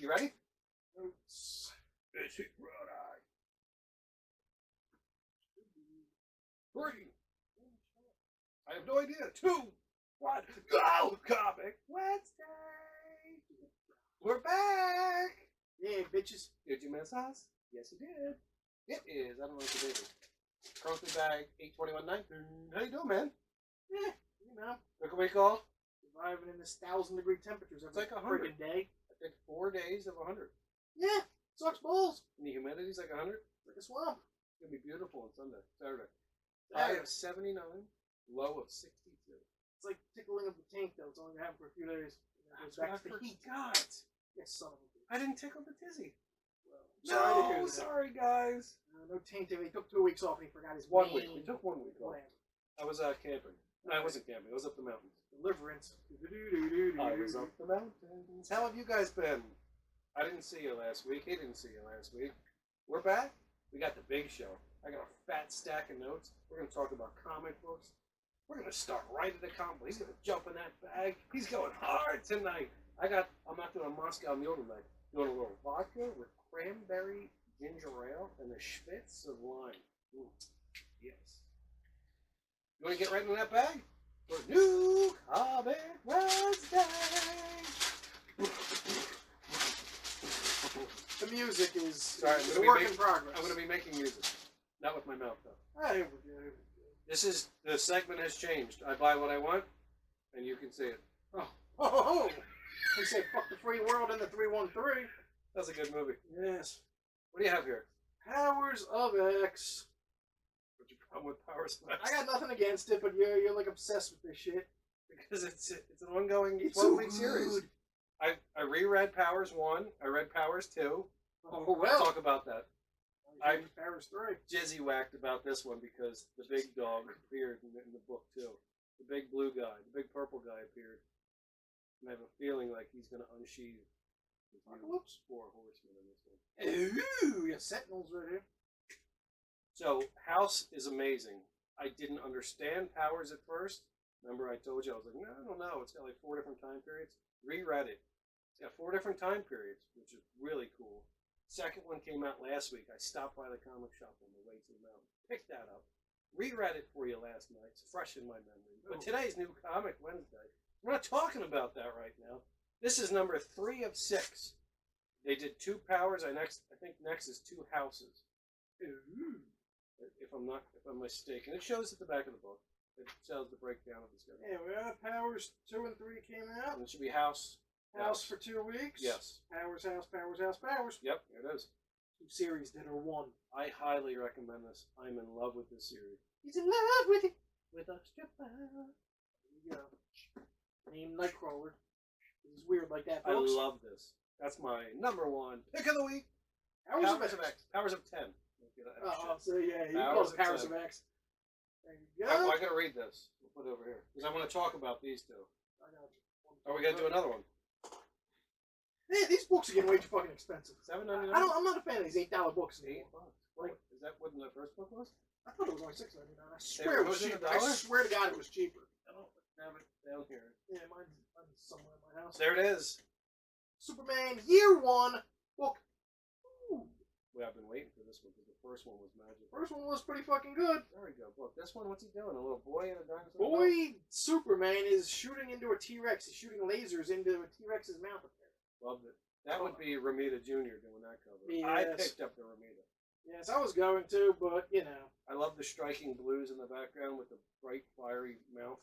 You ready? Oops. This is what I... 3. I have no idea. 2. 1. Go! Comic Wednesday! We're back! Yeah, bitches. Did you miss us? Yes, you did. It is. I don't know what the date is. Currently bag 8/21/19. How you doing, man? Yeah, you know. Took a week off. Surviving in this 1,000-degree temperatures every like 100. friggin' day. I think 4 days of 100. Yeah, sucks balls. And the humidity's like 100. It's like a swamp. It's going to be beautiful on Saturday. High of 79, low of 62. It's like tickling of the taint, though. It's only going to happen for a few days. That's what I forgot. Yes, son of a bitch. I didn't tickle the tizzy. Well, sorry guys. No tainting. He took 2 weeks off and he forgot his 1 week. We took 1 week off. Plan. I was camping. No, I wasn't camping. I was up the mountains. Deliverance. I was up the mountains. How have you guys been? I didn't see you last week. He didn't see you last week. We're back. We got the big show. I got a fat stack of notes. We're going to talk about comic books. We're going to start right at the comic book. He's going to jump in that bag. He's going hard tonight. I'm not doing a Moscow Mule tonight. Doing a little vodka with cranberry ginger ale and a schwitz of lime. Ooh, yes. You want to get right in that bag? For New Comic Wednesday! The music is Sorry, a work in progress. I'm going to be making music. Not with my mouth, though. Hey, The segment has changed. I buy what I want, and you can see it. Oh! They say fuck the free world in the 313. That's a good movie. Yes. What do you have here? Powers of X. What's your problem with Powers of X? I got nothing against it, but you're like obsessed with this shit. Because it's an ongoing It's 12-week so series. good. I reread Powers 1. I read Powers 2. Oh, We'll well. talk about that. I Powers 3. Jizzy whacked about this one because the big dog appeared in the book too. The big blue guy, the big purple guy appeared. And I have a feeling like he's going to unsheathe his new 4 horsemen in this one. Ooh, you got Sentinels right here. So, House is amazing. I didn't understand Powers at first. Remember I told you, I was like, no, I don't know. It's got like 4 different time periods. Reread it. It's got 4 different time periods, which is really cool. Second one came out last week. I stopped by the comic shop on the way to the mountain. Picked that up. Reread it for you last night. It's fresh in my memory. But today's New Comic Wednesday. We're not talking about that right now. This is number 3 of 6. They did 2 powers. I think next is 2 houses. Ooh. If I'm mistaken. It shows at the back of the book. It shows the breakdown of the schedule. Yeah, we got Powers 2 and 3 came out. And it should be House. House for 2 weeks. Yes. Powers, House, Powers, House, Powers. Yep, there it is. 2 series that are 1. I highly recommend this. I'm in love with this series. He's in love with it. With a stripper. There you go. Named Nightcrawler. This is weird like that, I folks. love this. That's my number 1 pick of the week. Powers of X. Powers of 10. So yeah, he Powers calls of Powers 10. of X. There you go. I gotta read this. We'll put it over here. Because I want to talk about these 2. I got you. Are we gonna do another one? Yeah, these books are getting way too fucking expensive. $7.99. I'm not a fan of these $8 books anymore. $8. Like, is that what the first book was? I thought it was only $6.99. I swear it was was it cheaper. $1? I swear to God it was cheaper. I don't have it down here. Yeah, mine's somewhere in my house. There it is. Superman Year 1 book. Ooh. Well, I've been waiting for this one because the first one was magic. First one was pretty fucking good. There we go. Look, this one, what's he doing? A little boy and a dinosaur? Boy, Superman is shooting into a T-Rex. He's shooting lasers into a T-Rex's mouth up there. Loved it. That would be Ramita Jr. doing that cover. Yes. I picked up the Ramita. Yes, I was going to, but, you know. I love the striking blues in the background with the bright, fiery mouth.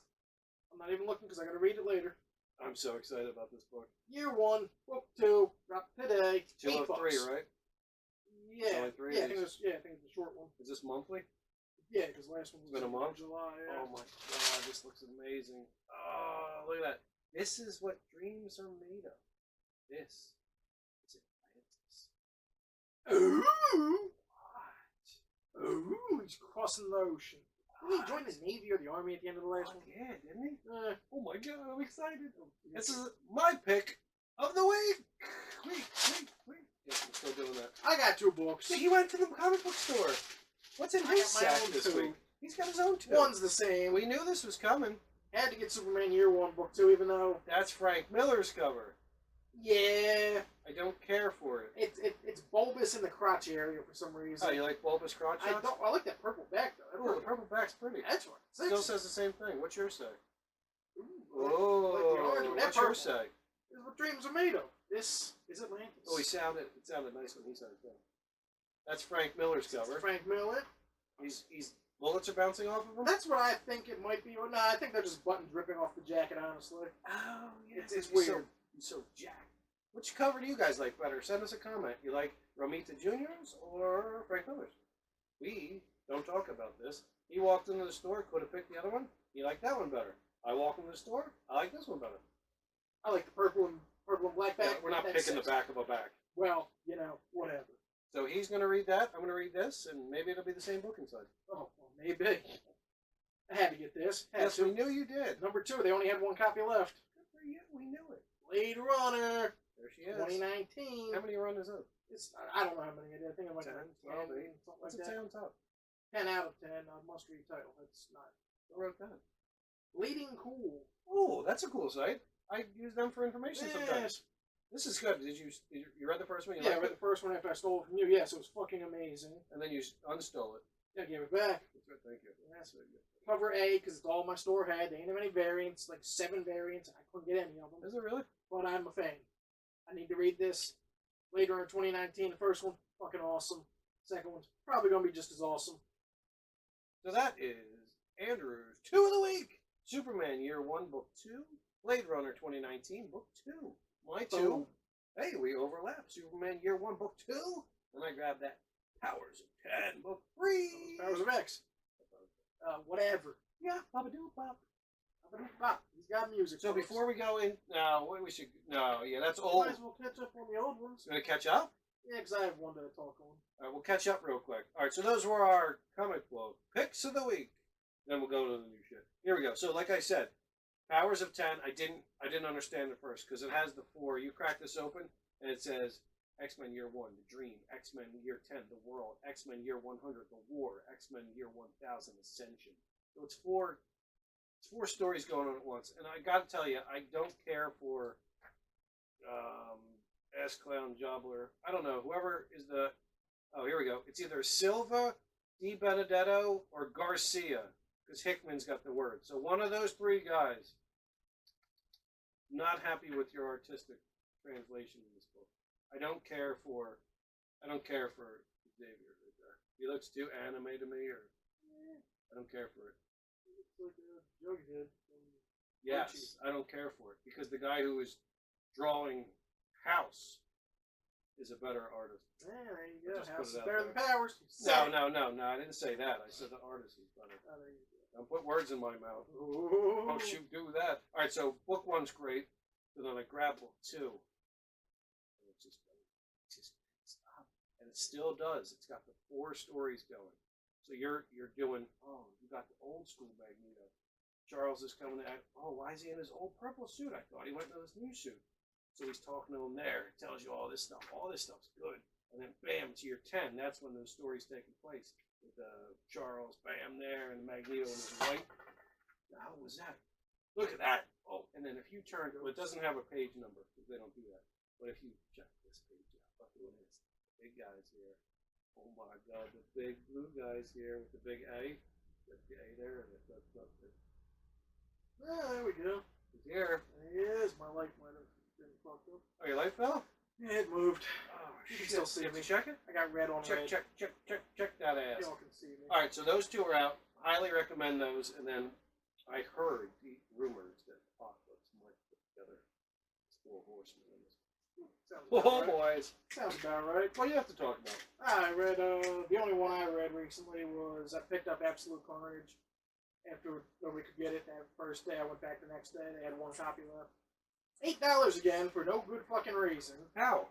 I'm not even looking because I got to read it later. I'm so excited about this book. Year 1, book 2, dropped today. 2 of 3, right? Yeah. Only 3 I think it was a short one. Is this monthly? Yeah, because last one was been a month? July. Yeah. Oh my god, this looks amazing. Oh, look at that. This is what dreams are made of. This is Atlantis. Ooh! What? Ooh, he's crossing the ocean. Didn't he join the Navy or the Army at the end of the last one? Yeah, didn't he? Oh my god, I'm excited. This is my pick of the week. Wait. Yeah, I'm still doing that. I got 2 books. See, he went to the comic book store. What's in his sack this week? He's got his own 2. One's the same. We knew this was coming. Had to get Superman Year 1 book 2, even though... That's Frank Miller's cover. Yeah. I don't care bulbous in the crotch area for some reason. Oh, you like bulbous crotch shots? I like that purple back though. Oh, the purple back's pretty. That's right. Still says the same thing. What's yours say? Ooh, Oh, like the orange with that what's purple. yours say? This is what dreams are made of. This is Atlantis. Oh, it sounded nice when he said it. That's Frank Miller's cover. Frank Miller. He's bullets are bouncing off of him. That's what I think it might be. Or no, I think they're just buttons ripping off the jacket. Honestly. Oh, yeah. It's weird. He's so jacked. Which cover do you guys like better? Send us a comment. You like Romita Jr.'s or Frank Miller's? We don't talk about this. He walked into the store, could have picked the other one. He liked that one better. I walk into the store, I like this one better. I like the purple and black back. Yeah, we're not picking the back of a back. Well, whatever. So he's going to read that. I'm going to read this, and maybe it'll be the same book inside. Oh, well, maybe. I had to get this. Yes, we knew you did. Number 2. They only had one copy left. Good for you. We knew it. Blade Runner. There she is. 2019. How many run is it? I don't know how many I did. I think I'm like 10, 10, 12, 8. something What's like it say that. on top? 10 out of 10. Must read title. That's not. Who wrote that? Bleeding Cool. Oh, that's a cool site. I use them for information Yeah. sometimes. This is good. Did you read the first one? You Yeah, I liked read it? the first one after I stole it from you. Yes, it was fucking amazing. And then you unstole it. Yeah, I gave it back. That's right. Thank you. That's very good. Cover A, because it's all my store had. They ain't have any variants, like 7 variants. I couldn't get any of them. Is it really? But I'm a fan. I need to read this later in 2019. The first one, fucking awesome. Second one's probably going to be just as awesome. So that is Andrew's 2 of the week. Superman Year 1, Book 2. Blade Runner 2019, Book 2. My 2. Boom. Hey, we overlap. Superman Year 1, Book 2. And I grabbed that Powers of 10, Book 3. Powers of X. Whatever. Yeah, Papa-doo Pop. Pop. He's got music. So folks. before we go in, that's old. Might as well catch up on the old ones. Gonna catch up? Yeah, because I have one to talk on. All right, we'll catch up real quick. All right, so those were our comic book picks of the week. Then we'll go to the new shit. Here we go. So, like I said, Powers of 10. I didn't understand it first because it has the 4. You crack this open and it says X-Men Year 1, The Dream. X-Men Year 10, The World. X-Men Year 100, The War. X-Men Year 1000, Ascension. So it's four stories going on at once. And I got to tell you, I don't care for S. Clown Jobbler. I don't know. Whoever is the... Oh, here we go. It's either Silva, Di Benedetto, or Garcia. Because Hickman's got the word. So one of those 3 guys. Not happy with your artistic translation in this book. I don't care for Xavier right there. He looks too anime to me, or I don't care for it. It's like a Jughead. Yes, I don't care for it because the guy who is drawing House is a better artist. Yeah, there you go. Just put House it is out better there. than Powers. No, I didn't say that. I said the artist is better. Oh, there you go. Don't put words in my mouth. Ooh. Don't you do that. All right, so book 1's great. So then I grab book 2. And it just stop. And it still does. It's got the 4 stories going. So you're doing, you got the old school Magneto. Charles is coming at, why is he in his old purple suit? I thought he went into his new suit. So he's talking to him there. It tells you all this stuff. All this stuff's good. And then bam, it's year 10. That's when those stories taking place. With Charles, bam, there, and the Magneto in his white. How was that? Look at that. Oh, and then if you turn, well, it doesn't have a page number because they don't do that. But if you check this page out, look at this. Big guys here. Oh my God, the big blue guys here with the big A. Got the A there, and the flip there. Oh, there we go. He's here. There he is. My light might have been fucked up. Oh, your light fell? Yeah, it moved. Oh, You can shit. still see Can me. we check it? I got red on red. Check that ass. Y'all can see me. All right, so those 2 are out. Highly recommend those. And then I heard the rumors that Apocalypse might put together 4 horsemen in this. Sounds about Oh, right. boys. Sounds about right. What do you have to talk about? I read, the only one I read recently was, I picked up Absolute Carnage after nobody could get it that first day. I went back the next day. They had 1 copy left. $8 again for no good fucking reason. How?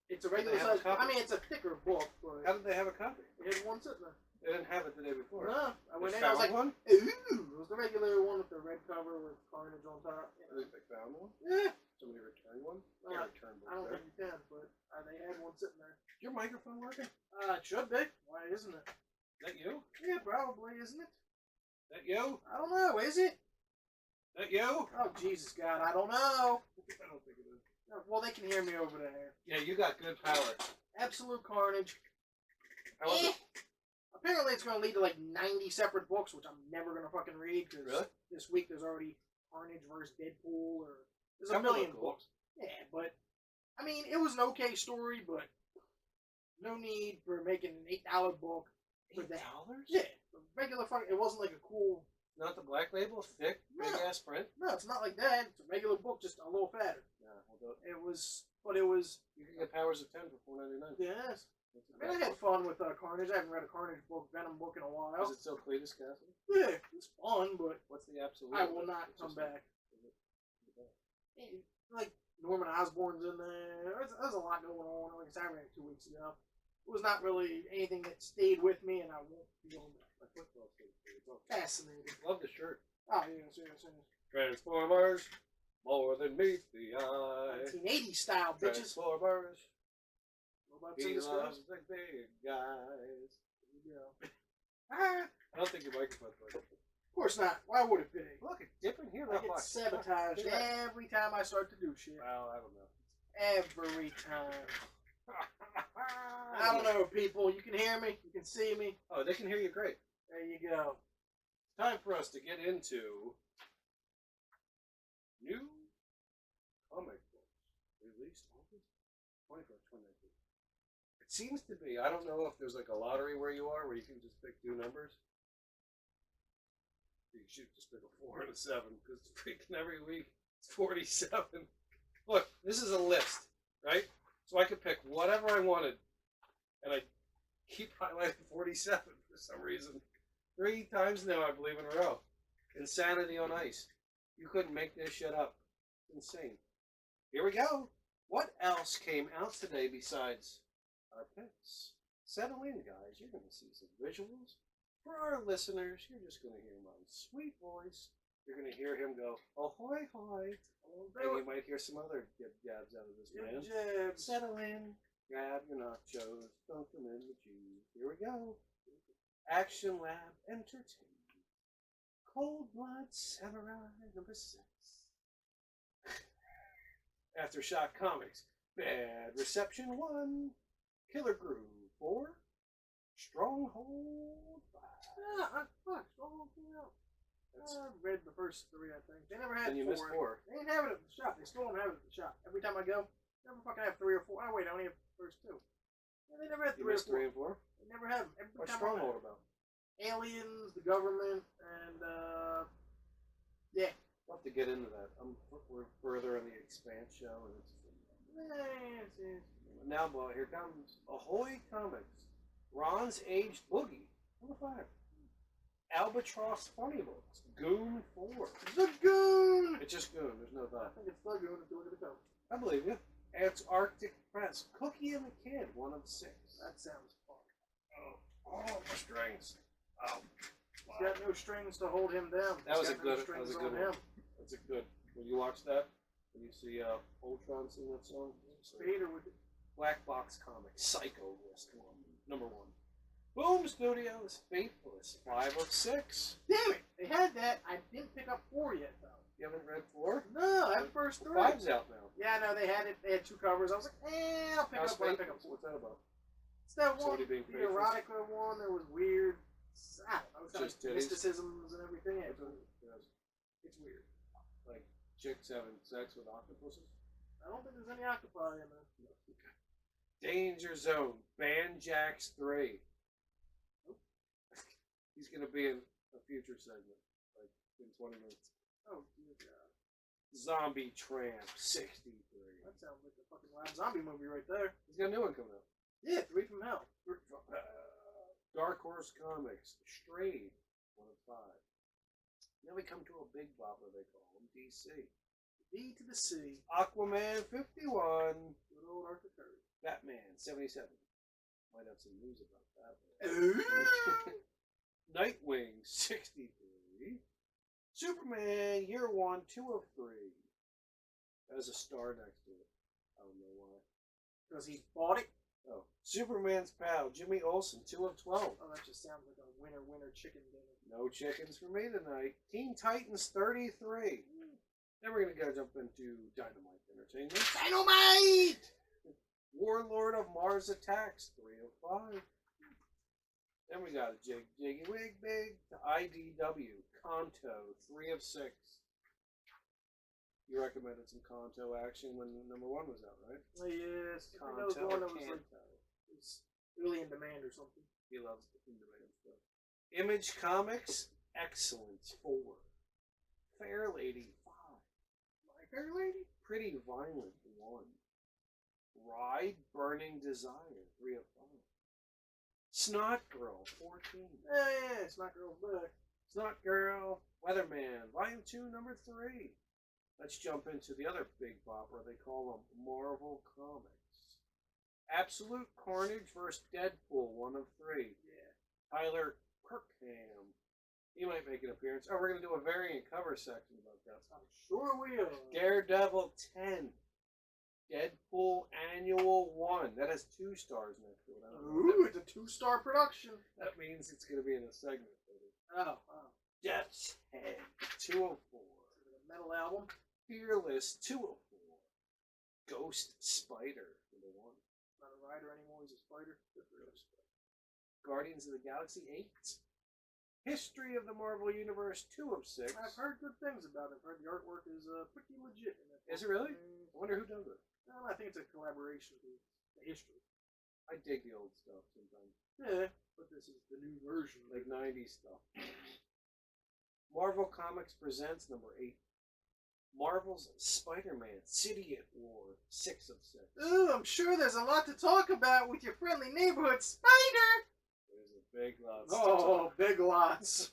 It's a regular They have a size. copy? I mean, it's a thicker book, but How did they have a copy? they had 1 sitting there. They didn't have it the day before. No, I went They in. I was found like, one? ooh, it was the regular one with the red cover with Carnage on top. I think they found one. Yeah, Somebody returned one. Uh, Yeah, returned I don't one. think you can, but they had 1 sitting there. Is your microphone working? It should be. Why isn't it? Is that you? Yeah, probably, isn't it? Is that you? I don't know. Is it? Is that you? Oh, Jesus, God, I don't know. I don't think it is. Well, they can hear me over there. Yeah, you got good power. Absolute Carnage. How was it? Apparently, it's going to lead to like 90 separate books, which I'm never going to fucking read because Really? this week there's already Carnage versus Deadpool, or there's a Some million look cool. books. Yeah, but I mean, it was an okay story, but no need for making an $8 book for $8? that. Yeah, the regular fucking. It wasn't like a cool. Not the black label, thick, big ass print. No, it's not like that. It's a regular book, just a little fatter. Yeah, we'll do it. It was, but it was. You can get Powers of 10 for $4.99. Yes. I mean, I had fun with Carnage. I haven't read a Carnage book, Venom book in a while. Is it still Cletus Castle? Yeah, it's fun, but what's the absolute? I will not come back. Like Norman Osborn's in there. There's a lot going on. Like I said, I read it 2 weeks ago. It was not really anything that stayed with me, and I won't be going back. Fascinating. Love the shirt. Oh yes. Transformers, more than meets the eye. 1980s style, bitches. Transformers. Robots He in disguise. loves the big guys. There you go. I don't think your microphone's working. Of course not. Why would it be? Look, it's dipping here. I get sabotaged every time I start to do shit. Well, I don't know. Every time. I don't know, people. You can hear me. You can see me. Oh, they can hear you great. There you go. Time for us to get into new comic books released August 21st, 2019. It seems to be, I don't know if there's like a lottery where you are where you can just pick 2 numbers. You should just pick a 4 and a 7 because it's freaking every week it's 47. Look, this is a list, right? So I could pick whatever I wanted, and I keep highlighting 47 for some reason. 3 times now, I believe, in a row. Insanity on ice. You couldn't make this shit up. It's insane. Here we go. What else came out today besides our picks? Settle in, guys. You're going to see some visuals. For our listeners, you're just going to hear my sweet voice. You're going to hear him go, ahoy, hoy. And you might hear some other jabs out of this man. Settle in. Grab your nachos. Dunk them in the juice. Here we go. Action Lab Entertainment. Cold Blood Samurai number 6. Aftershock Comics. Bad Reception 1. Killer Groove 4. Stronghold 5. Stronghold 4. I read the first 3, I think. They never had 4. And you missed 4. They didn't have it at the shop. They still don't have it at the shop. Every time I go, they never fucking have 3 or 4. Oh, wait, I only have the first 2. Yeah, they never had 3 or 4. 3 and 4? They never have them. What's Stronghold about? Aliens, the government, and, yeah. We'll have to get into that. We're further in the Expanse show, and it's... Now, well, here comes Ahoy Comics. Ron's Aged Boogie, number 5. Albatross Funny Books, Goon 4. The Goon! It's just Goon, there's no I thought. think it's the Goon if you look at the cover. I believe you. It's Arctic Press, Cookie and the Kid, 1 of 6. That sounds fun. Oh, the strings. Oh, wow. He's got no strings to hold him down. That was a good one. Him. That's a good. When you watch that, when you see Ultron sing that song, Vader with it. Black Box Comics, Psycho List 1, number 1. Boom Studios, Faithless, 5 of 6. Damn it! They had that. I didn't pick up 4 yet, though. You haven't read 4? No, I have the first 3. 5's out now. Yeah, no, they had it. They had 2 covers. I was like, I'll pick up when I pick up 4. What's that about? It's that one, Somebody being the faithless? erotica one. There was weird. I don't know. It's Just like mysticisms and everything. Yeah, it's weird. Like chicks having sex with octopuses? I don't think there's any octopi in there. No. Okay. Danger Zone, Banjax 3. He's going to be in a future segment, like in 20 minutes. Oh, dear God. Zombie Tramp 63. That sounds like a fucking Rob Zombie movie right there. He's got a new one coming out. Yeah, 3 from Hell. Dark Horse Comics, Strayed, 1 of 5. Now we come to a big bopper, they call him, DC. B to the C. Aquaman 51. Good old Arthur Curry. Batman 77. Might have some news about that. Nightwing 63. Superman Year 1, 2 of 3. There's a star next to it. I don't know why. Because he bought it? Oh. Superman's pal, Jimmy Olsen, 2 of 12. Oh, that just sounds like a winner chicken dinner. No chickens for me tonight. Teen Titans 33. Then we're going to go jump into Dynamite Entertainment. Dynamite! Warlord of Mars Attacks, 3 of 5. Then we got a Jiggy Wig Big to IDW, Kanto, 3 of 6. You recommended some Kanto action when number 1 was out, right? Oh, yes. I think that Kanto was the one or that was like, Kanto? was really in demand or something. He loves the in-demand stuff. Image Comics, Excellence, 4. Fair Lady, 5. My Fair Lady? Pretty Violent, 1. Ride Burning Desire, 3 of 5. Snot Girl, 14. Yeah, it's not Girl's back. Snot Girl, Weatherman, Volume 2, number 3. Let's jump into the other big bopper. They call them Marvel Comics. Absolute Carnage vs. Deadpool, 1 of 3. Yeah. Tyler Kirkham. He might make an appearance. Oh, we're going to do a variant cover section about that. I'm sure we are. Daredevil 10. Deadpool Annual 1. That has 2 stars next to it. I don't know Ooh, it's a 2-star production. that means it's going to be in a segment. Oh. Death's Head 204. The metal album. Fearless 204. Ghost Spider number 1. Not a rider anymore, he's a spider. Guardians of the Galaxy 8. History of the Marvel Universe 2 of 6. I've heard good things about it. I've heard the artwork is pretty legit in it. Is it really? I wonder who does it. I think it's a collaboration with the history. I dig the old stuff sometimes. Yeah, but this is the new version. Like 90s stuff. Marvel Comics presents number 8. Marvel's Spider-Man City at War, 6 of 6. Ooh, I'm sure there's a lot to talk about with your friendly neighborhood spider. There's a big lot. Oh, big lots.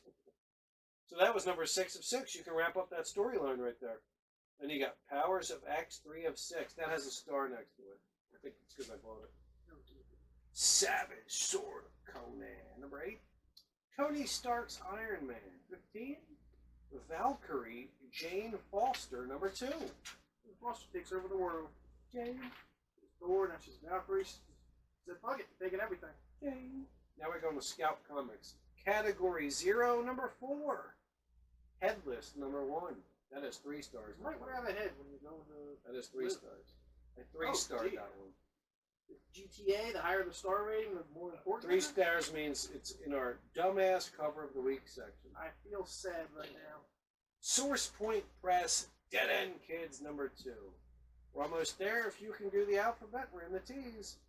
So that was number 6 of 6. You can wrap up that storyline right there. Then you got Powers of X, 3 of 6. That has a star next to it. I think it's because I bought it. Savage Sword of Conan, number 8. Tony Stark's Iron Man, 15. Valkyrie, Jane Foster, number 2. Foster takes over the world. Jane. She's Thor, now she's Valkyrie. She said, fuck it, taking everything. Jane. Now we're going to Scout Comics. Category 0, number 4. Headless, number 1. That is 3 stars. You might grab a head when you go to... That is 3 stars. I 3-starred that one. The GTA, the higher the star rating, the more important. 3 stars means it's in our dumbass cover of the week section. I feel sad right now. Source Point Press, Dead End Kids, number 2. We're almost there. If you can do the alphabet, we're in the T's.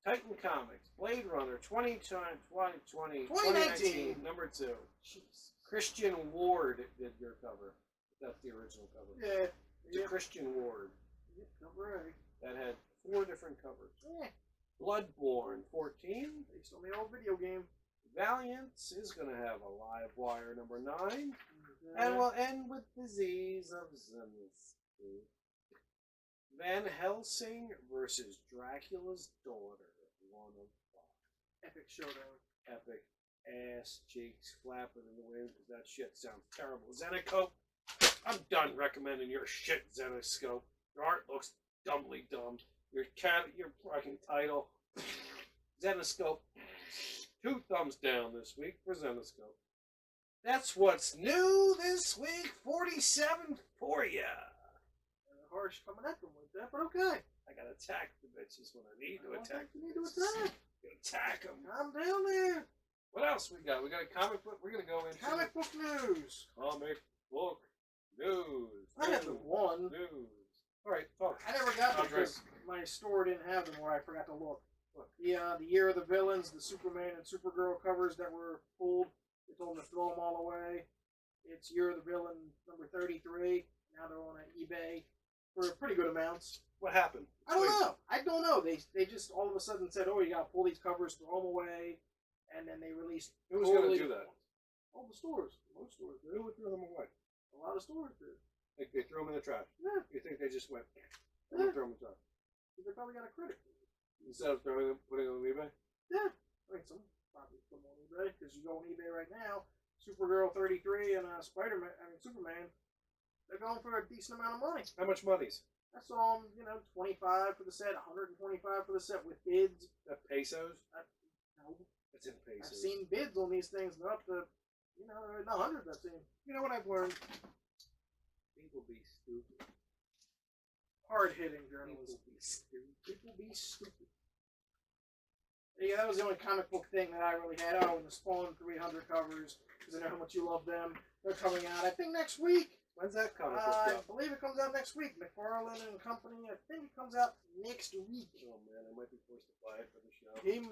Titan Comics, Blade Runner, 2019, number 2. Jeez. Christian Ward did your cover. That's the original cover. Yeah. It's a Christian Ward. Yep, cover A. That had 4 different covers. Yeah. Bloodborne, 14. Based on the old video game. Valiant is going to have a live wire, number 9. And we'll end with Disease of Zenith. Van Helsing versus Dracula's Daughter, 1 of 5. Epic showdown. Epic. Ass cheeks flapping in the wind because that shit sounds terrible. Zenecope, I'm done recommending your shit, Zenoscope. Your art looks dumbly dumb. Your fucking title, Zenoscope. 2 thumbs down this week for Zenoscope. That's what's new this week. 47 for ya. Harsh coming at them like that, but okay. I gotta attack the bitches when I need to attack. You need to attack. Attack them. Calm down there. What else we got? We got a comic book. We're gonna go into comic book news. Comic book news. I have the one. News. All right, talk. I never got them because my store didn't have them, or I forgot to look. The Year of the Villains, the Superman and Supergirl covers that were pulled. They told them to throw them all away. It's Year of the Villain number 33. Now they're on eBay for pretty good amounts. What happened? I don't know. They just all of a sudden said, "Oh, you got to pull these covers, throw them away," and then they released. Who's going to do that? All the stores. Most stores did. Who would throw them away? A lot of stores did. Like they threw them in the trash. Yeah. You think they just went? Yeah. Throw them in the trash. They probably got a credit. Instead of throwing them, putting them on eBay. Yeah. I mean, some probably put them on eBay because you go on eBay right now. Supergirl 33 and Superman. They're going for a decent amount of money. How much money's? I saw them, 25 for the set, 125 for the set with bids. Pesos? No. It's in pesos. I've seen bids on these things. They're up to, in the hundreds I've seen. You know what I've learned? People be stupid. Hard-hitting journalism. People be stupid. Yeah, that was the only comic book thing that I really had. Oh, and the Spawn 300 covers, because I know how much you love them. They're coming out, I think, next week. When's that comic book I drop? believe it comes out next week. McFarlane and Company, I think it comes out next week. Oh man, I might be forced to buy it for the show. He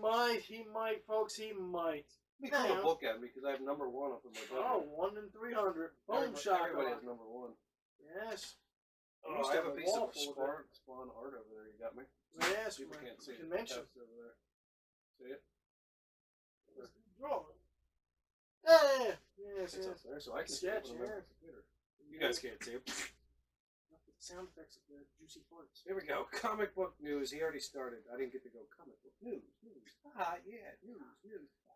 might, folks, he might. Let me throw a book at me because I have number 1 up in my Oh, bedroom. 1 in 300. Boom shot. Everybody has number 1. Yes. Oh, I have a piece of Spawn art over there. You got me? Yes, People can't see it. convention. That's over there. See it? Draw it. Yeah, yes, It's yes. up there, so I can see Sketch, it on my yeah. computer. You guys can't see it. The sound effects of the juicy farts. Here we go. Comic book news. He already started. I didn't get to go. Comic book news. Ah, yeah, news.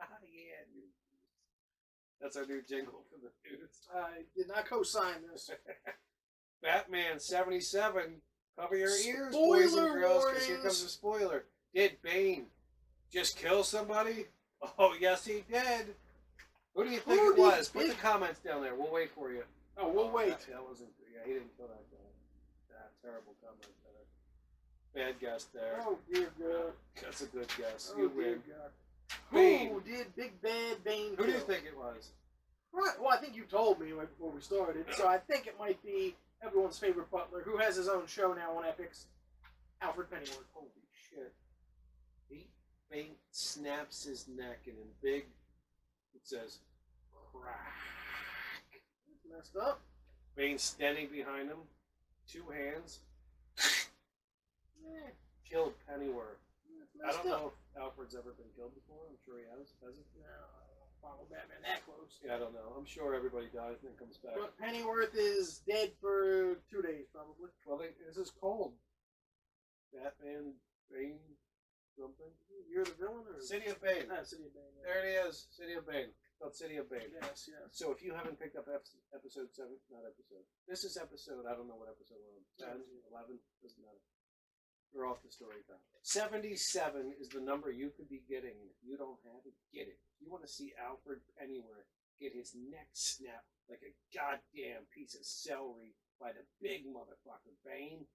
Ah, yeah, news. That's our new jingle for the news. I did not co-sign this. Batman 77. Cover your ears, Spoiler boys and girls, because here warnings. comes the spoiler. Did Bane just kill somebody? Oh, yes, he did. Who do you think Who it was? did Put the Bane- comments down there. We'll wait for you. Oh, we'll wait. That wasn't. Yeah, he didn't kill that guy. Terrible comment there. Bad guess there. Oh, dear God. That's a good guess. Oh, You dear win. God. Bane. Who did Big Bad Bane Who do you kill? think it was? Right. Well, I think you told me right before we started, so I think it might be everyone's favorite butler, who has his own show now on Epix, Alfred Pennyworth. Holy shit. Bane snaps his neck and in big, it says, crack. It's messed up. Bane standing behind him, 2 hands, Yeah, killed Pennyworth. it's I messed don't up. know if Alfred's ever been killed before. I'm sure he has. Has he? No, I don't follow Batman that close. Yeah, I don't know. I'm sure everybody dies and then comes back. But Pennyworth is dead for 2 days, probably. Well, this is cold. Batman, Bane, something. You're the villain, or City of Bane. City of Bane. Yeah. There it is. City of Bane. Called City of Bane. Yes, yes. So if you haven't picked up episode 7, not episode. This is episode, I don't know what episode we're on. 10, 11, doesn't matter. We're off the story time. 77 is the number you could be getting, and if you don't have it, get it. You want to see Alfred Pennyworth get his neck snapped like a goddamn piece of celery by the big motherfucker Bane?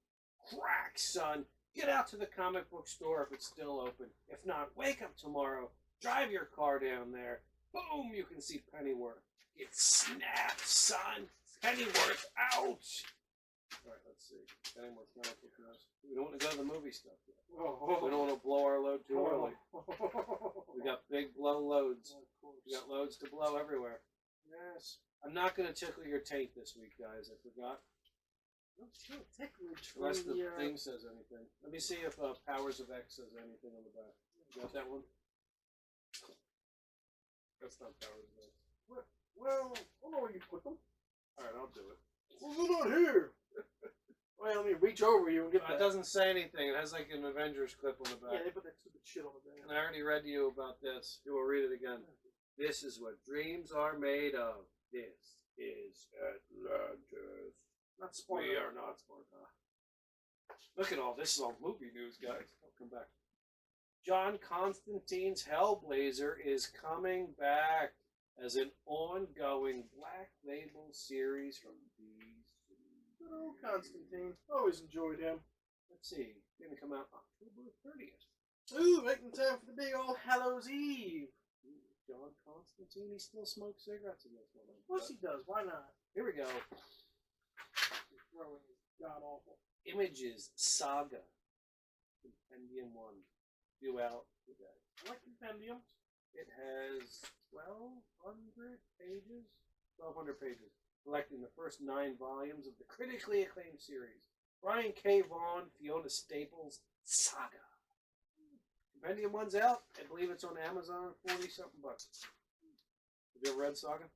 Crack, son! Get out to the comic book store if it's still open. If not, wake up tomorrow, drive your car down there. Boom! You can see Pennyworth get snapped, son. Pennyworth out. All right, let's see. Pennyworth comic book news. We don't want to go to the movie stuff yet. We don't want to blow our load too early. We got big blow loads. We got loads to blow everywhere. Yes. I'm not going to tickle your taint this week, guys. I forgot. No shit, ticklish. Unless the thing says anything. Let me see if Powers of X says anything on the back. You got that one? That's not Powers of X. Well, I don't know where you put them. Alright, I'll do it. Well, they're not here. Well, let me reach over you and get that. It doesn't say anything. It has like an Avengers clip on the Yeah, back. they put that stupid shit on the back. And I already read to you about this. You will read it again. This is what dreams are made of. This is Atlantis. Not Sparta. We are not Sparta. Look at all this. Is all movie news, guys. I'll come back. John Constantine's Hellblazer is coming back as an ongoing Black Label series from DC. Good old Constantine. Always enjoyed him. Let's see. It's going to come out October 30th. Ooh, making time for the big old Hallows Eve. John Constantine, he still smokes cigarettes in this one. Of course he does. Why not? Here we go. He's throwing his god awful. Images Saga. Compendium 1. Due out today. I like compendiums. It has 1,200 pages. 1,200 pages. Collecting the first 9 volumes of the critically acclaimed series. Brian K. Vaughan, Fiona Staples, Saga. Compendium 1's out. I believe it's on Amazon, 40-something bucks. Have you ever read Saga?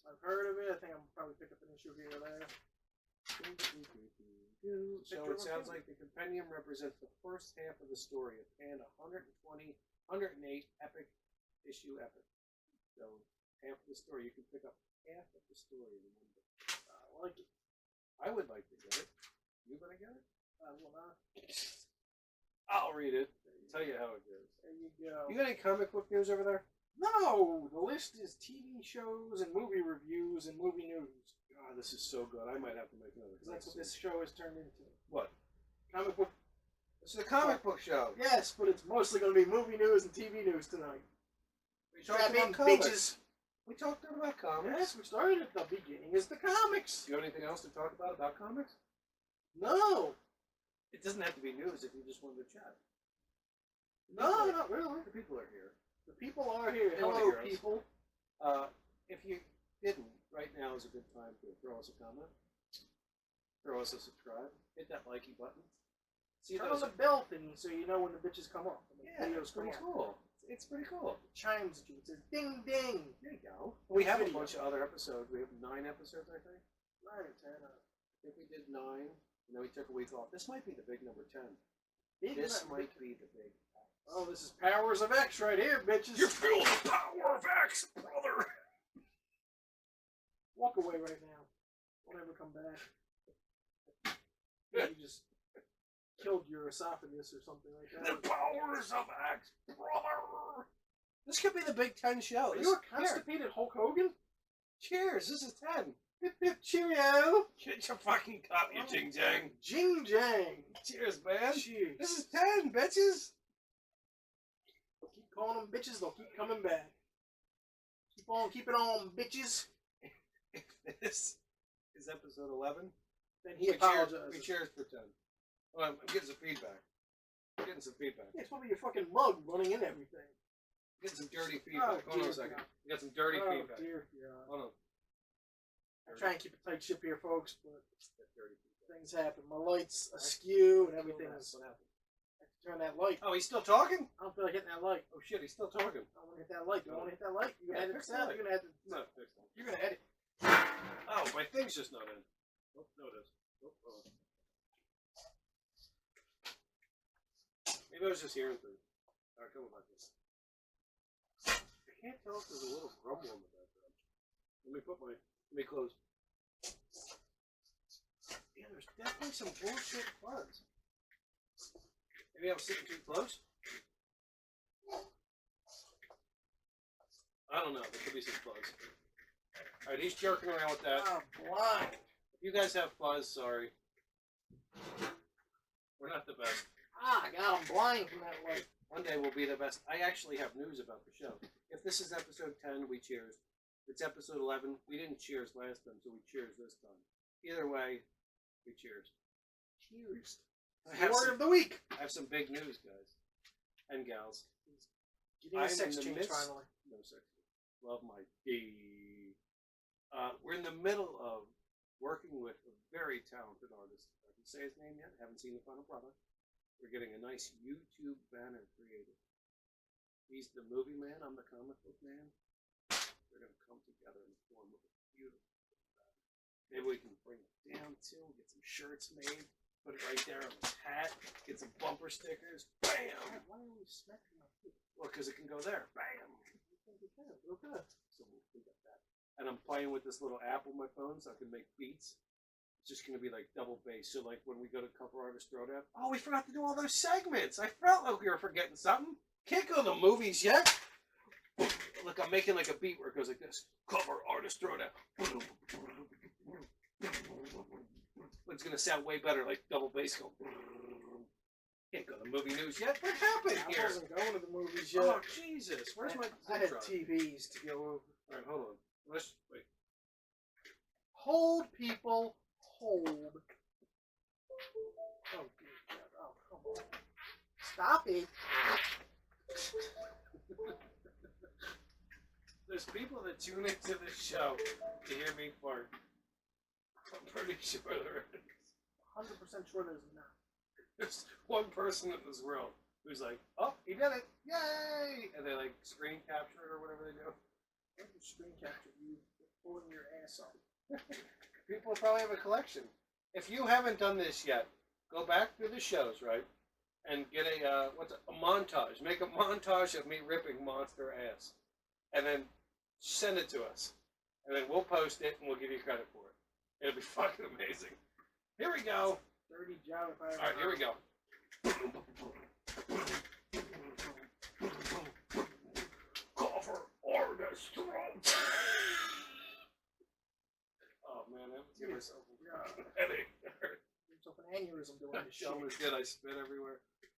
I've heard of it. I think I'll probably pick up an issue here or there. So it sounds like the compendium represents the first half of the story. It panned 120, 108 epic issue epic. So half of the story, you can pick up half of the story in one book. I like it. I would like to get it. You gonna get it? I will not. I'll read it. Tell you how it goes. There you go. You got any comic book news over there? No, the list is TV shows and movie reviews and movie news. God, this is so good. I might have to make another. Because that's what this show has turned into. What? Comic book. This is a comic book show. Yes, but it's mostly going to be movie news and TV news tonight. We talked about comics. We talked about comics. Yes, we started at the beginning. Is the comics. Do you have anything else to talk about comics? No. It doesn't have to be news if you just wanted to chat. No, not really. The people are here. The people are here. They wanna Hello, hear us. people. If you didn't, right now is a good time to throw us a comment, throw us a subscribe, hit that likey button. See Turn on the bell thing so you know when the bitches come up. Yeah, it's pretty cool. It's pretty cool. It chimes at you. It says ding ding. There you go. We have a Video. bunch of other episodes. We have 9 episodes, I think. 9 or 10. I think we did 9, and then we took a week off. This might be the big number 10. Big This number. might be the big. Oh, this is Powers of X right here, bitches. You feel the power of X, brother. Walk away right now. Don't ever come back. You just killed your esophagus or something like that. The powers of X, brother. This could be the Big 10 show. Are you a constipated Hulk Hogan? Cheers. This is 10. Hip hip cheerio. Get your fucking cup, you jing jang. Jing jang. Cheers, man. Cheers. This is 10, bitches. Keep calling them bitches, they'll keep coming back. Keep on keeping on, bitches. If this is episode 11, Then he apologizes. We cheers for 10. Oh, I'm getting some feedback. Getting some feedback. Yeah, it's probably your fucking mug running in everything. Getting some dirty feedback. Oh, Hold on dear a second. God. You got some dirty Oh, feedback. dear God. Hold on. I try and keep a tight ship here, folks, but That dirty feedback. things happen. My light's askew and everything What is. happened? I have to turn that light. Oh, he's still talking? I don't feel like hitting that light. Oh shit, he's still talking. I want to hit that light. Do I want to hit that light? You're Yeah, gonna edit fix this out. the You're gonna edit. No, fix that. You're gonna edit. Oh, my thing's just not in. Oh, no, it is. Oh, hold on. Maybe I was just hearing things. Alright, come on about this. I can't tell if there's a little grumble in the background. Let me close. Yeah, there's definitely some bullshit fuzz. Maybe I was sitting too close? I don't know. There could be some fuzz. Alright, he's jerking around with that. I'm blind. If you guys have fuzz, sorry. We're not the best. Ah, I got him blind from that light. One day we'll be the best. I actually have news about the show. If this is episode 10, we cheers. If it's episode 11, we didn't cheers last time, so we cheers this time. Either way, we cheers. Cheers. I Word of the week. have some big news, guys. And gals. Getting a I'm sex in the change midst- finally. No sex. Love my D. We're in the middle of working with a very talented artist. I can say his name yet. Haven't seen the final product. We're getting a nice YouTube banner created. He's the movie man. I'm the comic book man. They're going to come together and form a beautiful banner. Maybe we can bring it down too. Get some shirts made. Put it right there on the hat. Get some bumper stickers. Bam! Why are we smacking my feet? Well, because it can go there. Bam! Okay. So we got that. And I'm playing with this little app on my phone so I can make beats. It's just going to be like double bass. So like when we go to Cover Artist Throwdown, oh, we forgot to do all those segments. I felt like we were forgetting something. Can't go to the movies yet. Look, I'm making like a beat where it goes like this. Cover Artist Throwdown. It's going to sound way better like double bass go. Can't go to the movie news yet. What happened I here? wasn't going to the movies yet. Oh, Jesus. Where's my I had drop? TVs to go over. Alright, hold on. Let's wait. Hold, people. Hold. Oh, dear God. Oh, come on. Stop it. There's people that tune into this show to hear me fart. I'm pretty sure there is. 100% sure there's not. There's one person in this world who's like, oh, he did it. Yay! And they like screen capture it or whatever they do. I can screen capture you pulling your ass off. People probably have a collection. If you haven't done this yet, go back through the shows, right? And get a montage. Make a montage of me ripping monster ass. And then send it to us. And then we'll post it and we'll give you credit for it. It'll be fucking amazing. Here we go. Dirty job if I ever. Alright, here we go. Cover tourism doing this shit. Almost did. I spit everywhere.